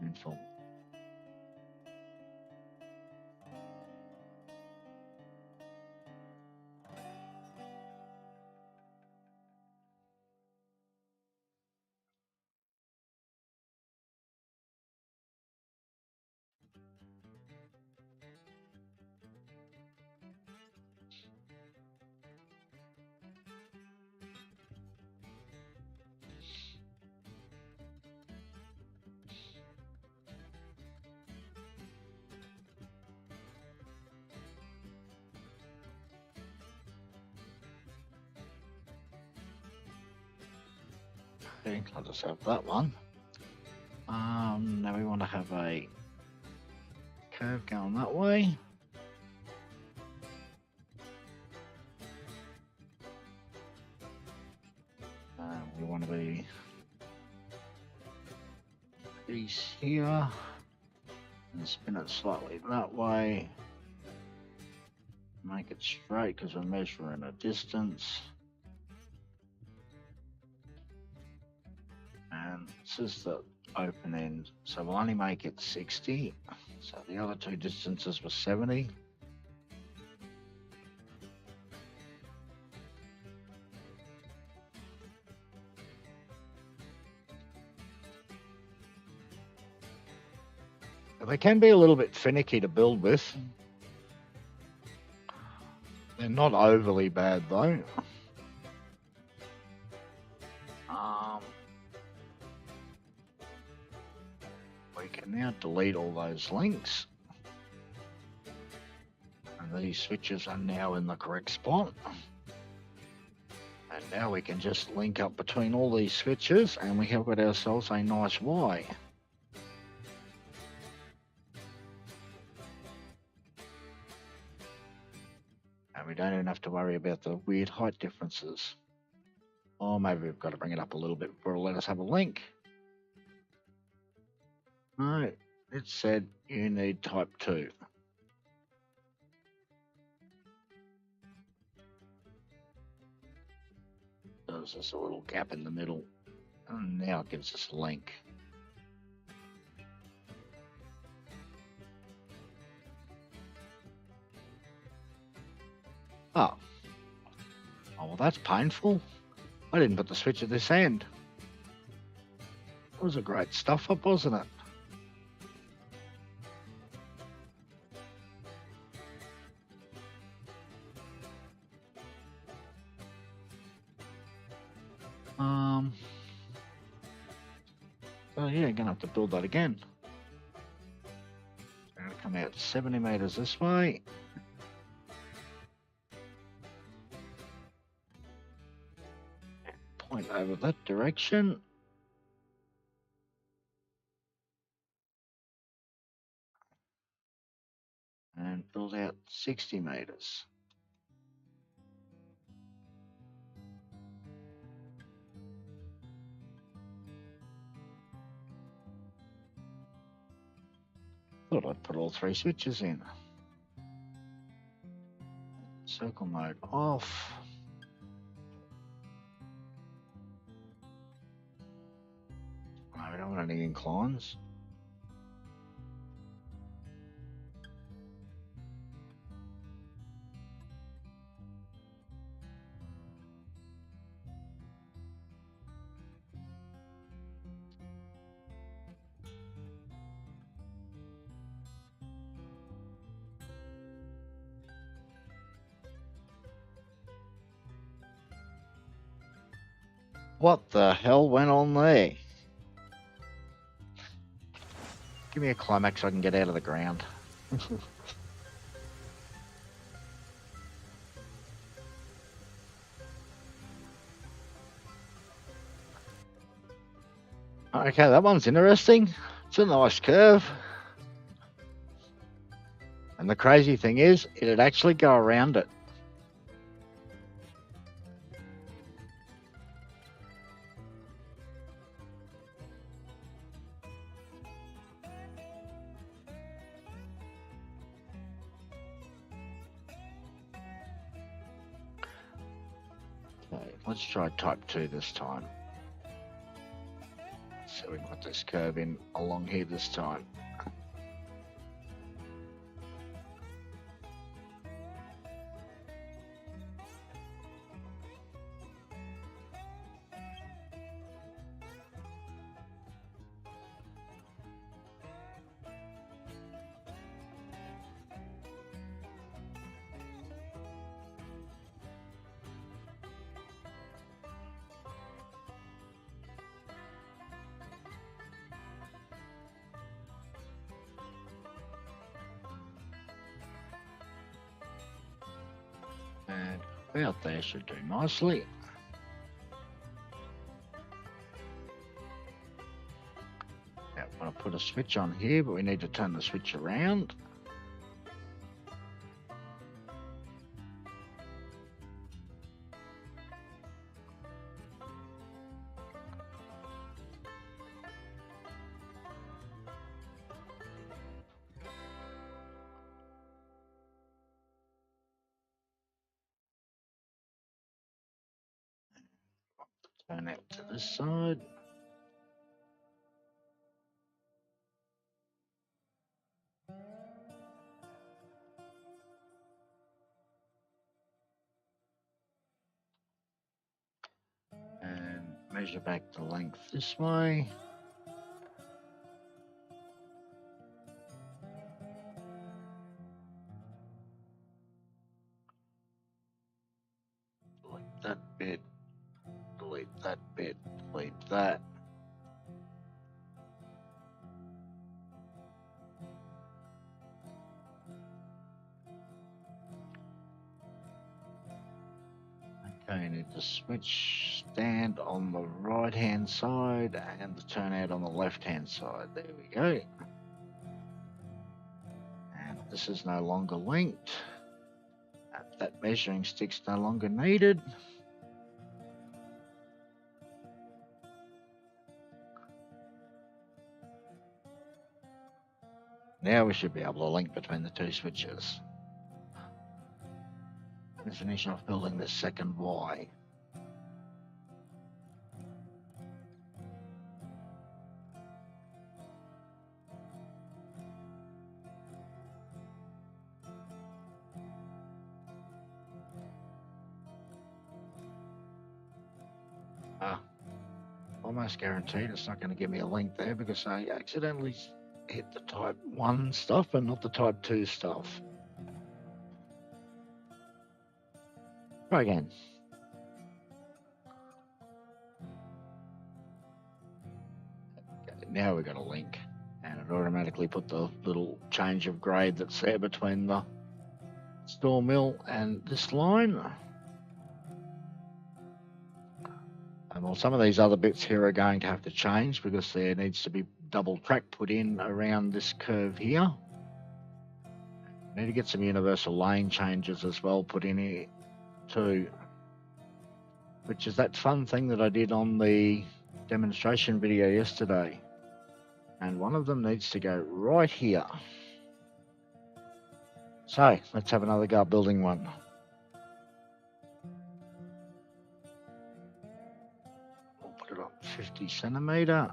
Painful. Okay, I'll just have that one. Now we want to have a curve going that way. We want to be piece here and spin it slightly that way. Make it straight because we're measuring a distance. And this is the open end, so we'll only make it 60. So the other two distances were 70. They can be a little bit finicky to build with. They're not overly bad though. We can now delete all those links. And these switches are now in the correct spot. And now we can just link up between all these switches and we have got ourselves a nice Y. And we don't even have to worry about the weird height differences. Or maybe we've got to bring it up a little bit before it'll let us have a link. No, it said you need type 2. There's just a little gap in the middle. And now it gives us a link. Oh, well that's painful. I didn't put the switch at this end. It was a great stuff up, wasn't it? So yeah, gonna have to build that again. I'm gonna come out 70 meters this way. Point over that direction. And build out 60 meters. thought I'd put all 3 switches in. Circle mode off. No, we don't want any inclines. What the hell went on there? Give me a climax so I can get out of the ground. Okay, that one's interesting. It's a nice curve. And the crazy thing is, it'd actually go around it. Okay, let's try type 2 this time. So we put this curve in along here this time. And about there should do nicely. Now I'm going to put a switch on here, but we need to turn the switch around. Turn it to this side. And measure back the length this way. Delete that bit. Delete that bit. Delete that. Okay, you need the switch stand on the right hand side and the turnout on the left hand side. There we go. And this is no longer linked. That measuring stick's no longer needed. Now we should be able to link between the 2 switches. And finish off building the second Y. Almost guaranteed it's not going to give me a link there because I accidentally hit the type 1 stuff and not the type 2 stuff. Try again. Okay, now we've got a link and it automatically put the little change of grade that's there between the store mill and this line. And well, some of these other bits here are going to have to change because there needs to be double track put in around this curve here. Need to get some universal lane changes as well put in here too, which is that fun thing that I did on the demonstration video yesterday. And one of them needs to go right here. So let's have another go at building one. We'll put it on 50 centimetre.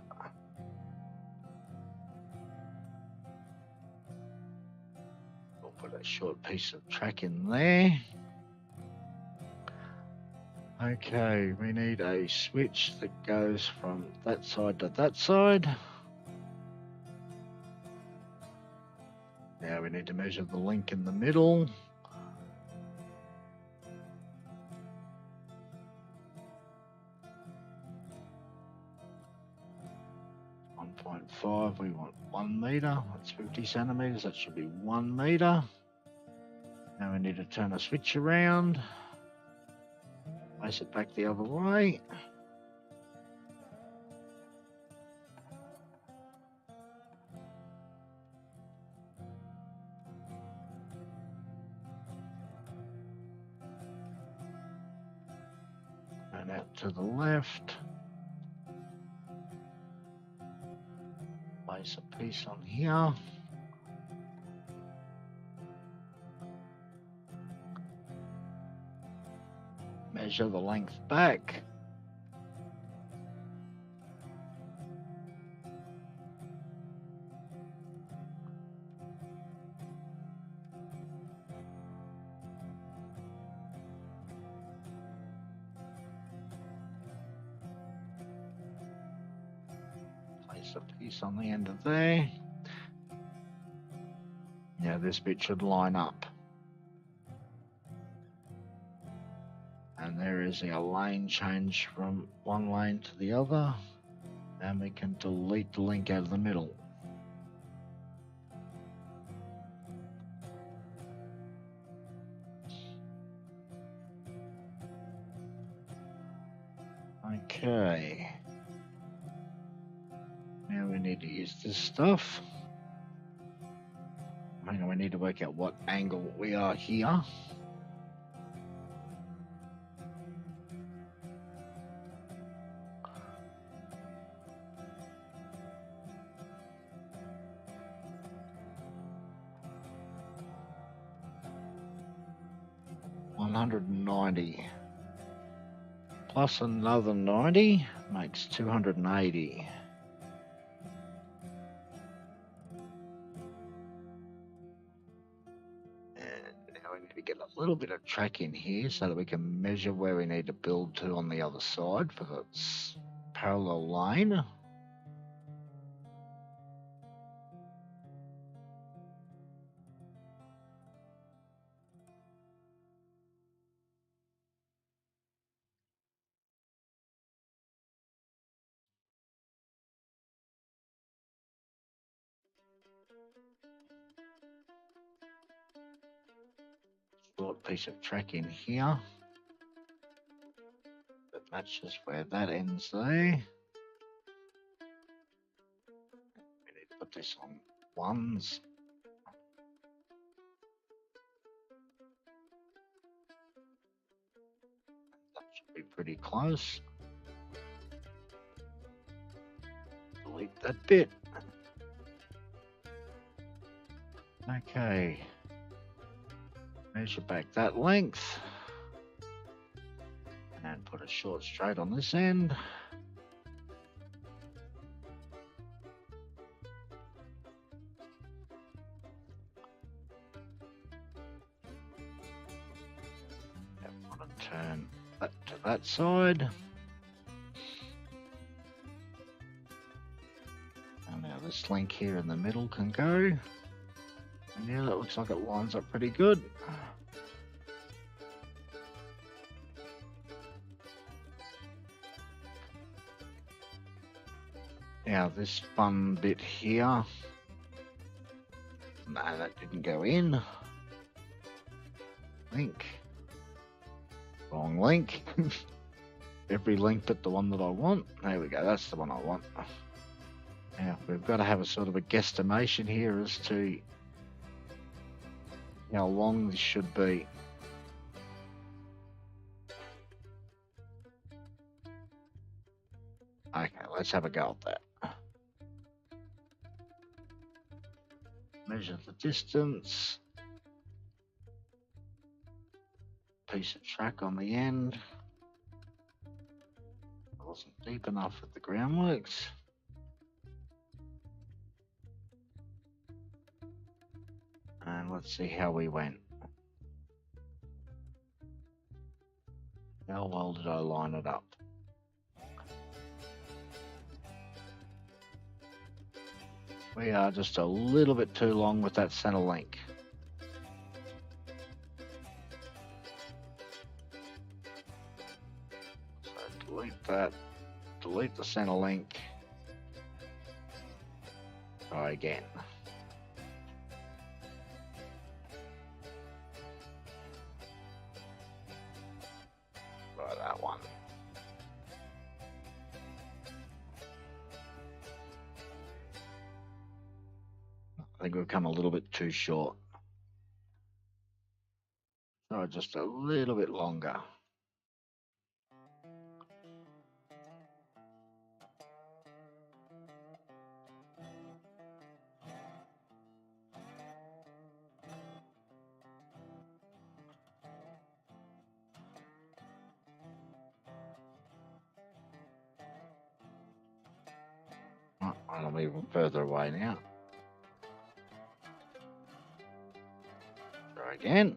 We'll put a short piece of track in there. Okay, we need a switch that goes from that side to that side. Now we need to measure the link in the middle. .5, we want 1 metre. That's 50 centimetres, that should be 1 metre. Now we need to turn the switch around. Place it back the other way. And out to the left. Place a piece on here. Measure the length back. Place a piece on the end of there. Now this bit should line up. And there is a lane change from one lane to the other. And we can delete the link out of the middle. Okay. Now we need to use this stuff. Hang on, we need to work out what angle we are here. $190 plus another 90 makes 280. And now we need to get a little bit of track in here so that we can measure where we need to build to on the other side for the parallel lane. Short piece of track in here that matches where that ends there. We need to put this on ones. That should be pretty close. Delete that bit. Okay. Measure back that length. And put a short straight on this end. I want to turn that to that side. And now this link here in the middle can go. And yeah, that looks like it lines up pretty good. Now this fun bit here. No, that didn't go in. Link. Wrong link. Every link but the one that I want. There we go, that's the one I want. Now we've got to have a sort of a guesstimation here as to how long this should be. Okay, let's have a go at that. Measure the distance. piece of track on the end. It wasn't deep enough at the groundworks. And let's see how we went. How well did I line it up? We are just a little bit too long with that center link. So delete that, delete the center link. Try again. Try that one. I think we've come a little bit too short. Try just a little bit longer. I'm even further away now. Try again.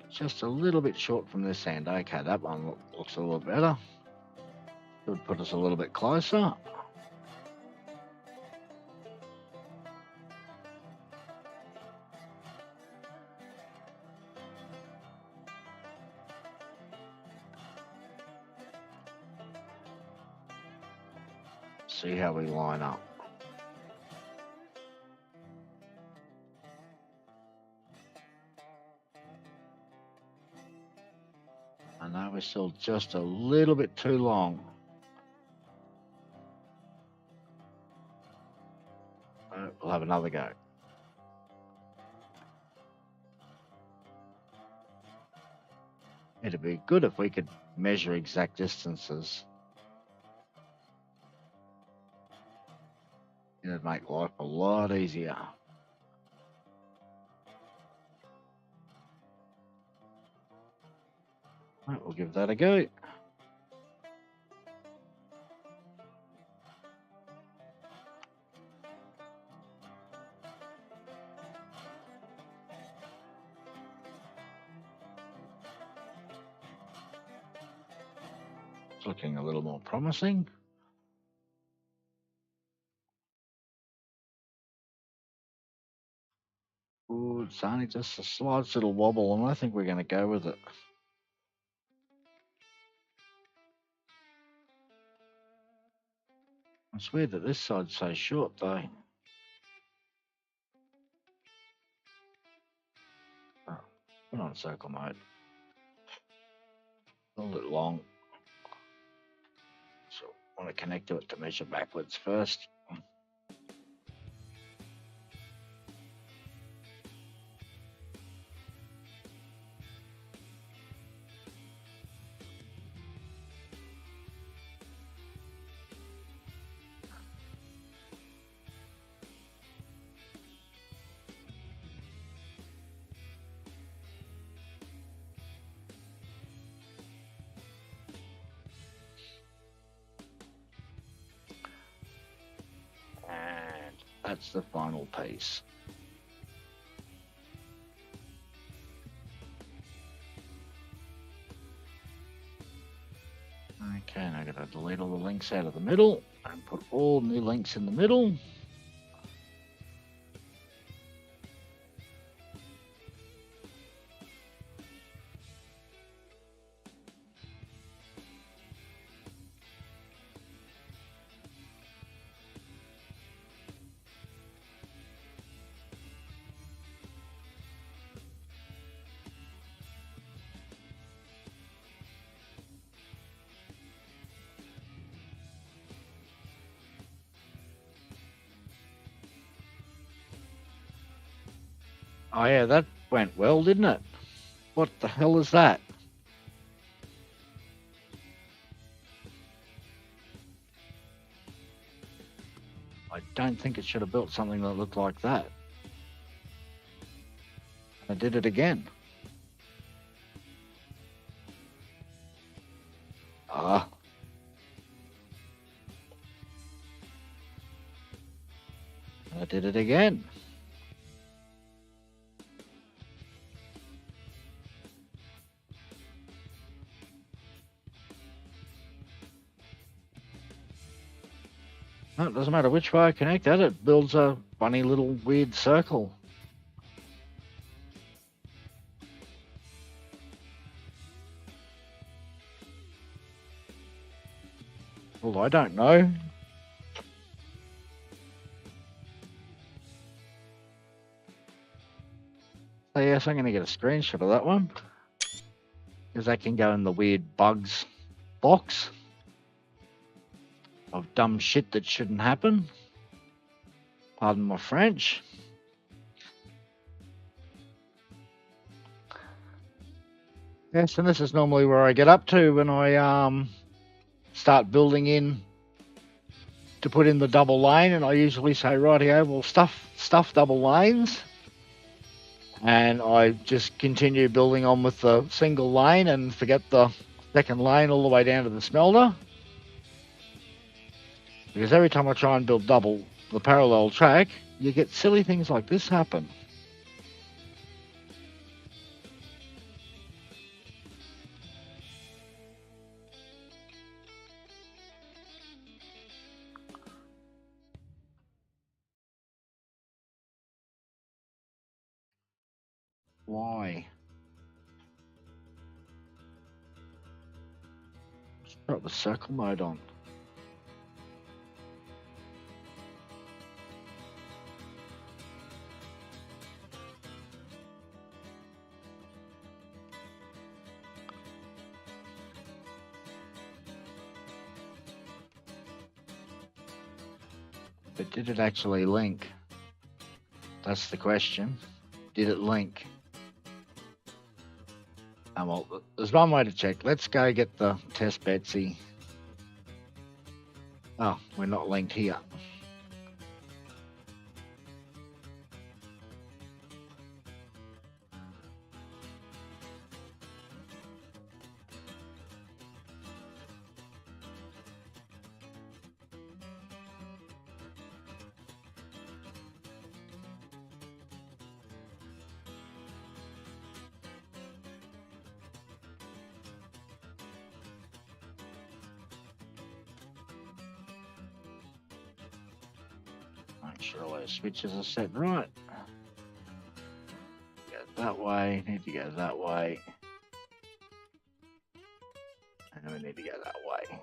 Just a little bit short from this end. Okay, that one looks a little better. Should put us a little bit closer. See how we line up. I know we're still just a little bit too long. We'll have another go. It'd be good if we could measure exact distances. It'd make life a lot easier. Right, we'll give that a go. It's looking a little more promising. Ooh, it's only just a slight little wobble, and I think we're going to go with it. It's weird that this side's so short, though. Oh, put on circle mode. A little bit long. So I want to connect to it to measure backwards first. That's the final piece. Okay, now I'm going to delete all the links out of the middle and put all new links in the middle. Oh yeah, that went well, didn't it? What the hell is that? I don't think it should have built something that looked like that. I did it again. Ah. I did it again. No, it doesn't matter which way I connect that, it builds a funny little weird circle. Well, I don't know. So yes, I'm going to get a screenshot of that one, because that can go in the weird bugs box of dumb shit that shouldn't happen. Pardon my French. Yes, and this is normally where I get up to when I start building in to put in the double lane, and I usually say, rightio, well, stuff double lanes, and I just continue building on with the single lane and forget the second lane all the way down to the smelter. Because every time I try and build double the parallel track, you get silly things like this happen. Why? Let's put the circle mode on. But did it actually link? That's the question. Did it link? Well, there's one way to check. Let's go get the test Betsy. Oh, we're not linked here. Make sure all those switches are set right. Go that way, need to go that way. And we need to go that way.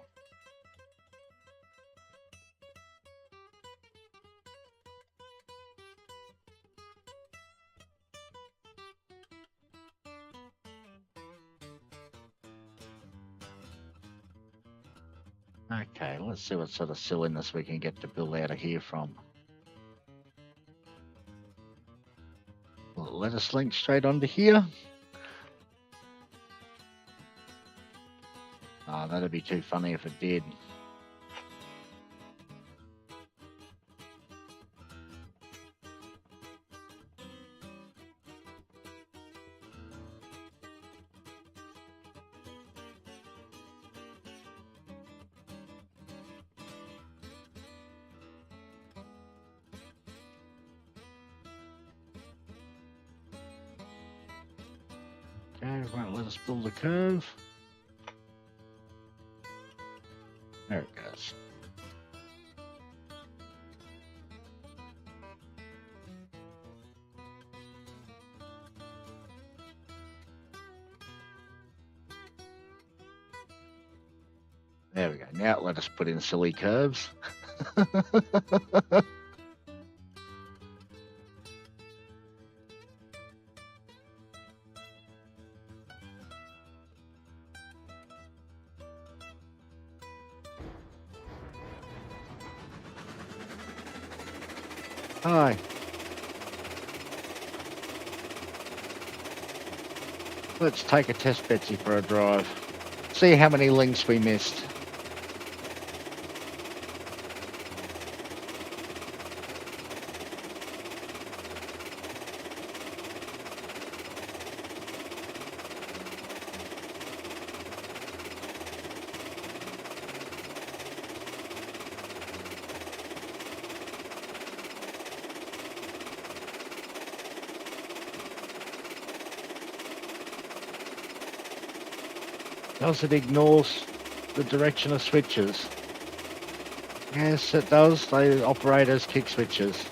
Okay, let's see what sort of silliness we can get to build out of here from. Let us link straight onto here. Oh, that'd be too funny if it did. Okay, right, let us build a curve. There it goes. There we go. Now let us put in silly curves. Hi. Let's take a test Betsy for a drive. See how many links we missed. Does it ignore the direction of switches? Yes, it does. They operate as kick switches.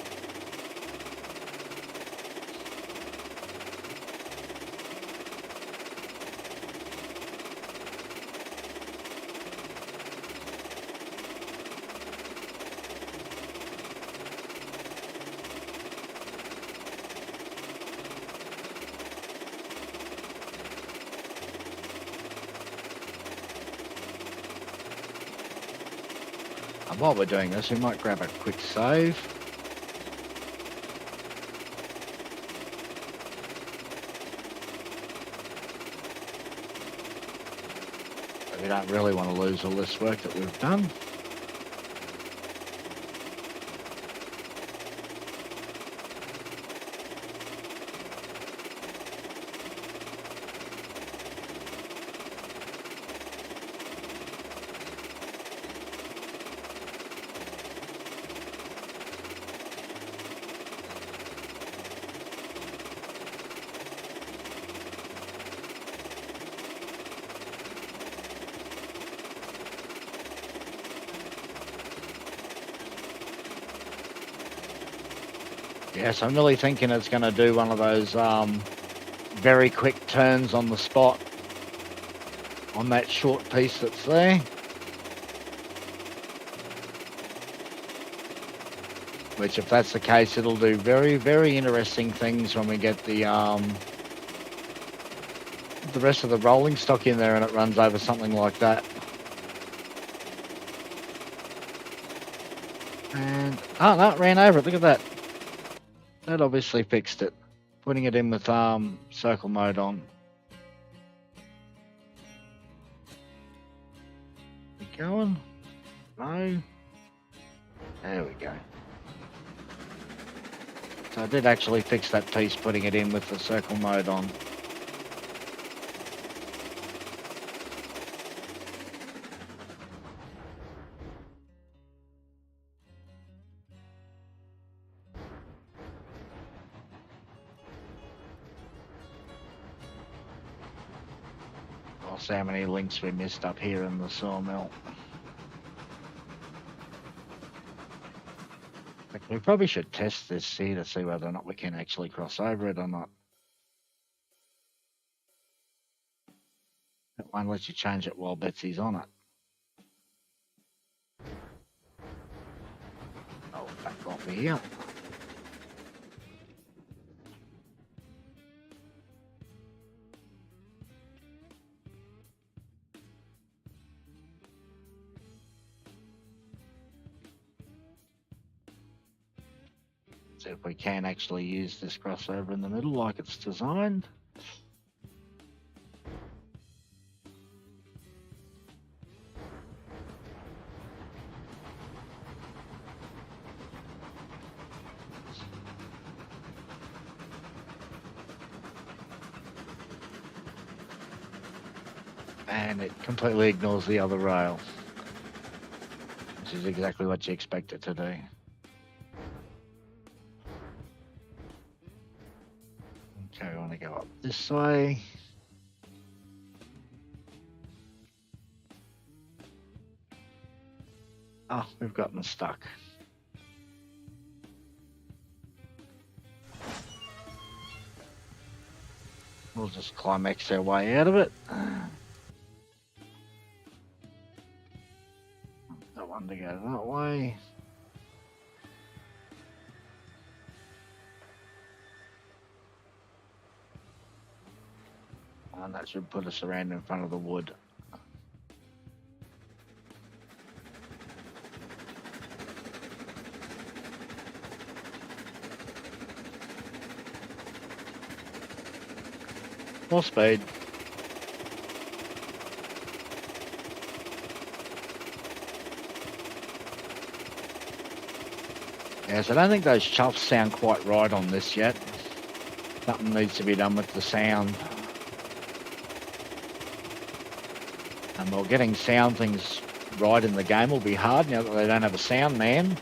And while we're doing this, we might grab a quick save. We don't really want to lose all this work that we've done. Yes, I'm really thinking it's going to do one of those very quick turns on the spot on that short piece that's there. Which, if that's the case, it'll do very, very interesting things when we get the rest of the rolling stock in there and it runs over something like that. And, oh no, it ran over it, look at that. That obviously fixed it. Putting it in with circle mode on. We going? No. There we go. So I did actually fix that piece putting it in with the circle mode on. I'll see how many links we missed up here in the sawmill. We probably should test this here to see whether or not we can actually cross over it or not. That one lets you change it while Betsy's on it. Oh, back off here. See if we can actually use this crossover in the middle like it's designed. And it completely ignores the other rail, which is exactly what you expect it to do. Okay, we want to go up this way. Oh, we've gotten stuck. We'll just climax our way out of it. Don't want to go that way. And that should put us around in front of the wood. More speed. Yes, I don't think those chuffs sound quite right on this yet. Something needs to be done with the sound. And well, getting sound things right in the game will be hard now that they don't have a sound man.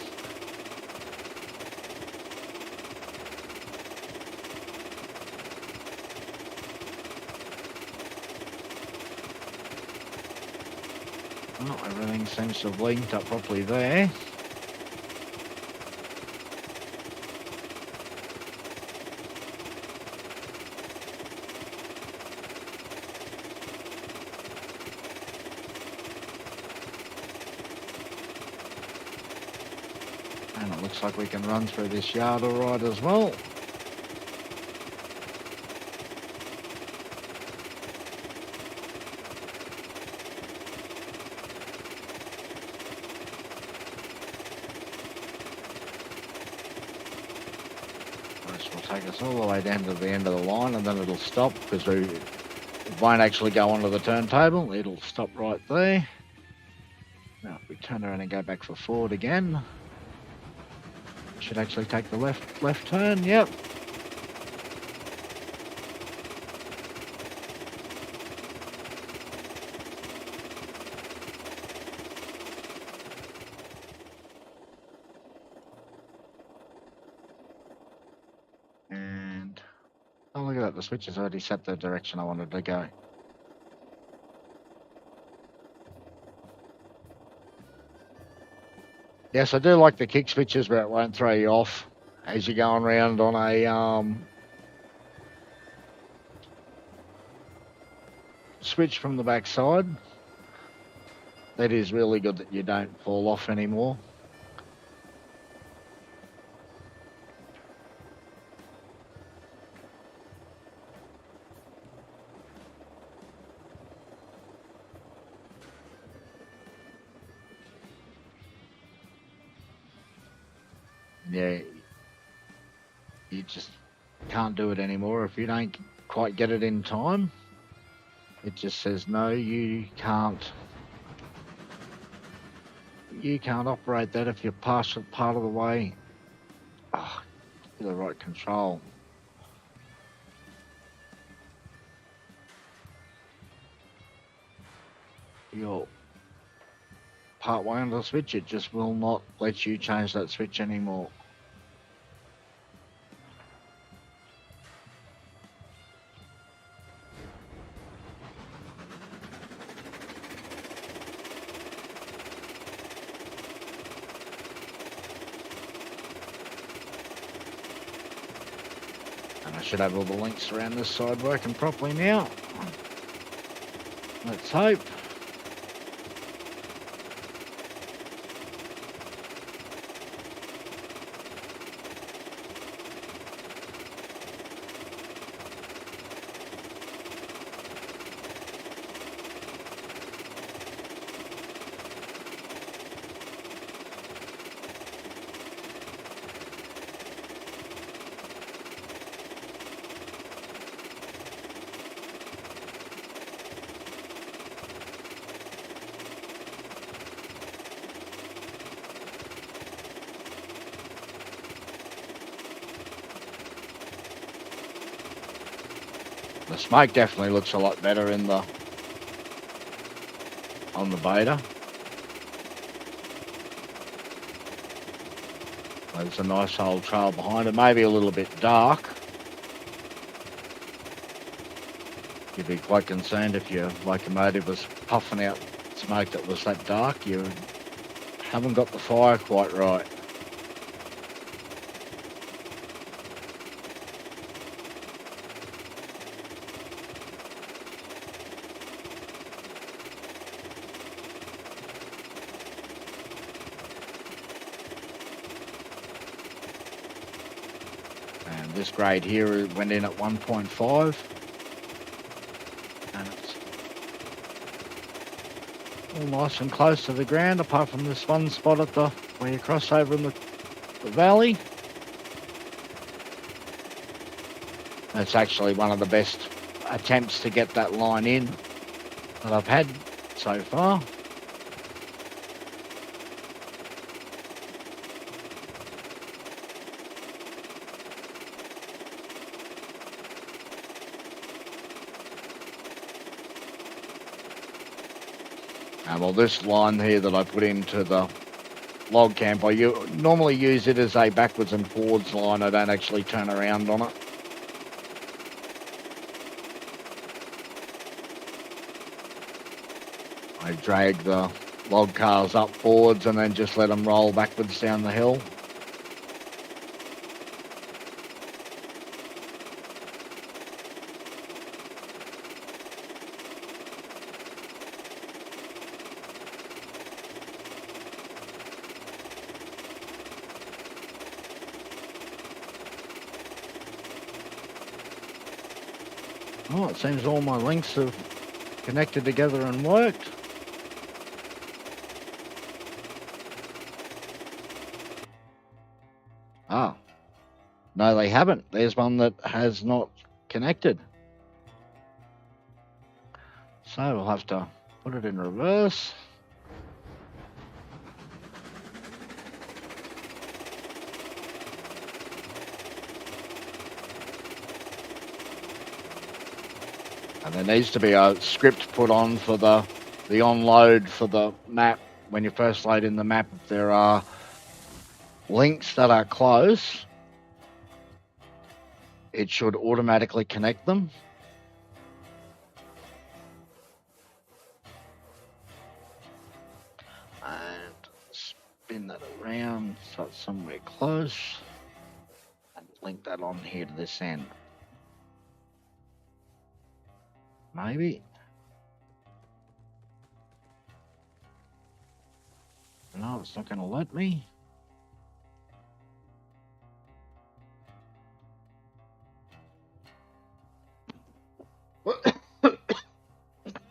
Well, everything seems to have linked up properly there. And it looks like we can run through this yard all right as well. This will take us all the way down to the end of the line, and then it'll stop because it won't actually go onto the turntable. It'll stop right there. Now if we turn around and go back for forward again, should actually take the left turn. Yep. And oh, look at that, the switch has already set the direction I wanted to go. Yes, I do like the kick switches where it won't throw you off as you're going around on a switch from the back side. That is really good that you don't fall off anymore. Yeah, you just can't do it anymore if you don't quite get it in time. It just says no, you can't operate that if you're past part of the way. Oh, the right control. You're part way on the switch, it just will not let you change that switch anymore. And I should have all the links around this side working properly now. Let's hope. The smoke definitely looks a lot better on the beta. There's a nice old trail behind it, maybe a little bit dark. You'd be quite concerned if your locomotive was puffing out smoke that was that dark. You haven't got the fire quite right. And this grade here went in at 1.5. And it's all nice and close to the ground, apart from this one spot at where you cross over in the valley. That's actually one of the best attempts to get that line in that I've had so far. Well, this line here that I put into the log camp, I normally use it as a backwards and forwards line. I don't actually turn around on it. I drag the log cars up forwards and then just let them roll backwards down the hill. Oh, it seems all my links have connected together and worked. Ah, no, they haven't. There's one that has not connected. So we'll have to put it in reverse. And there needs to be a script put on for the onload for the map. When you first load in the map, if there are links that are close, it should automatically connect them. And spin that around so it's somewhere close. And link that on here to this end. Maybe. No, it's not going to let me.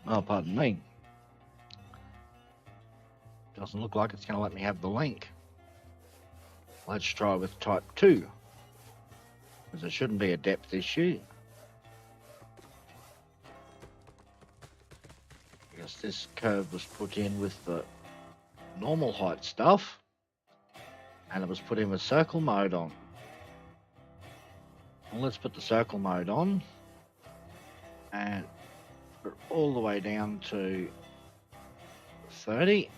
Oh, pardon me. Doesn't look like it's going to let me have the link. Let's try with type 2. Because it shouldn't be a depth issue. Because this curve was put in with the normal height stuff. And it was put in with circle mode on. Well, let's put the circle mode on. And put it all the way down to 30.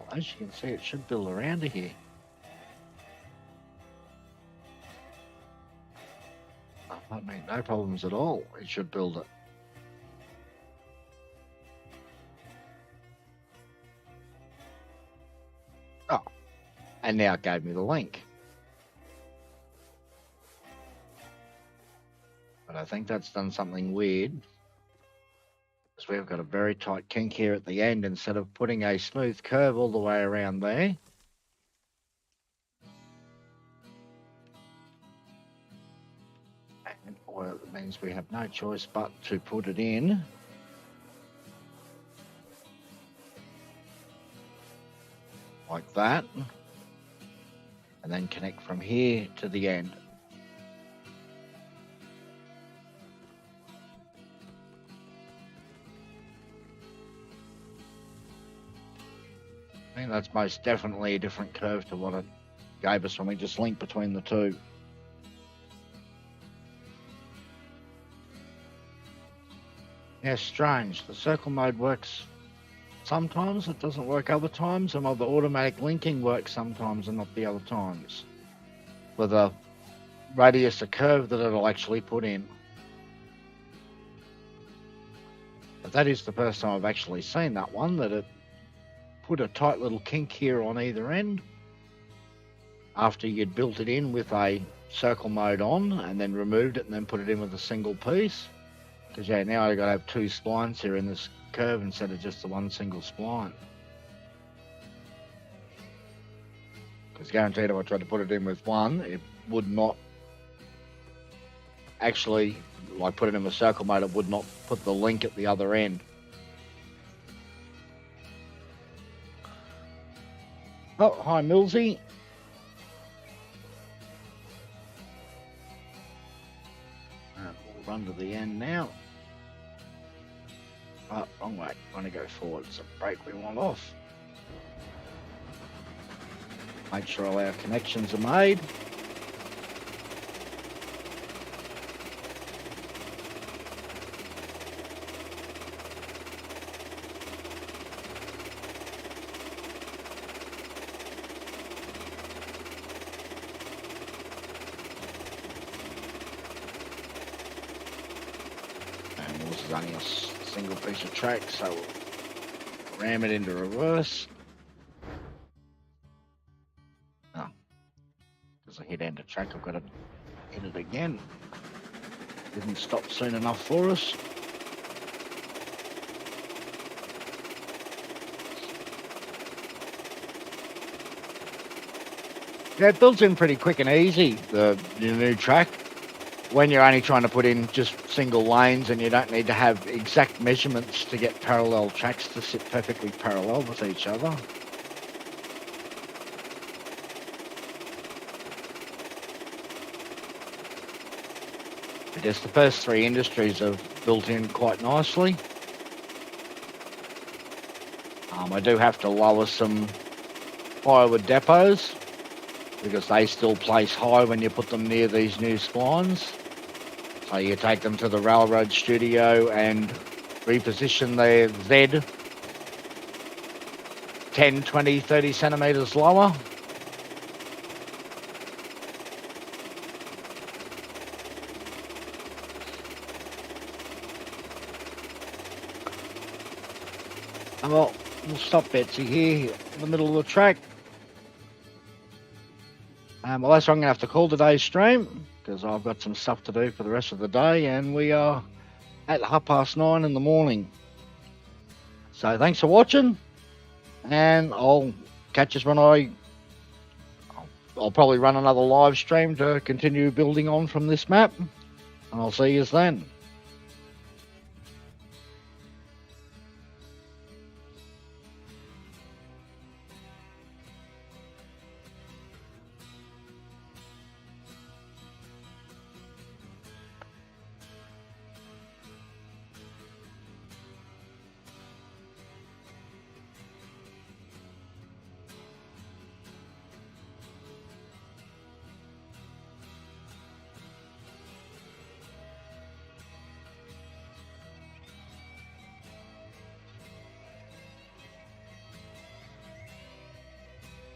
As you can see, it should build around here. I mean, no problems at all. It should build it. Oh, and now it gave me the link. But I think that's done something weird. Because we've got a very tight kink here at the end instead of putting a smooth curve all the way around there. And well, it means we have no choice but to put it in like that and then connect from here to the end. I think that's most definitely a different curve to what it gave us when we just linked between the two. Yeah, strange. The circle mode works sometimes, it doesn't work other times, and the automatic linking works sometimes and not the other times. With a radius, a curve that it'll actually put in. But that is the first time I've actually seen that one, that it put a tight little kink here on either end after you'd built it in with a circle mode on and then removed it and then put it in with a single piece. Because yeah, now I've got to have two splines here in this curve instead of just the one single spline. Because guaranteed if I tried to put it in with one, it would not actually, like put it in with circle mode, it would not put the link at the other end. Oh, hi Millsy. We'll run to the end now. Oh, wrong way. Want to go forward. It's a break we want off. Make sure all our connections are made. is only a single piece of track, so we'll ram it into reverse. Oh, because I hit end of track, I've got to hit it again. Didn't stop soon enough for us. Yeah, it builds in pretty quick and easy, the new track, when you're only trying to put in just single lanes and you don't need to have exact measurements to get parallel tracks to sit perfectly parallel with each other. I guess the first three industries have built in quite nicely. I do have to lower some firewood depots, because they still place high when you put them near these new splines. So you take them to the railroad studio and reposition their Z 10, 20, 30 centimetres lower. Well, we'll stop Betsy here in the middle of the track. Well, that's what I'm going to have to call today's stream, because I've got some stuff to do for the rest of the day, and we are at 9:30 in the morning. So thanks for watching, and I'll catch us when I'll probably run another live stream to continue building on from this map, and I'll see you then.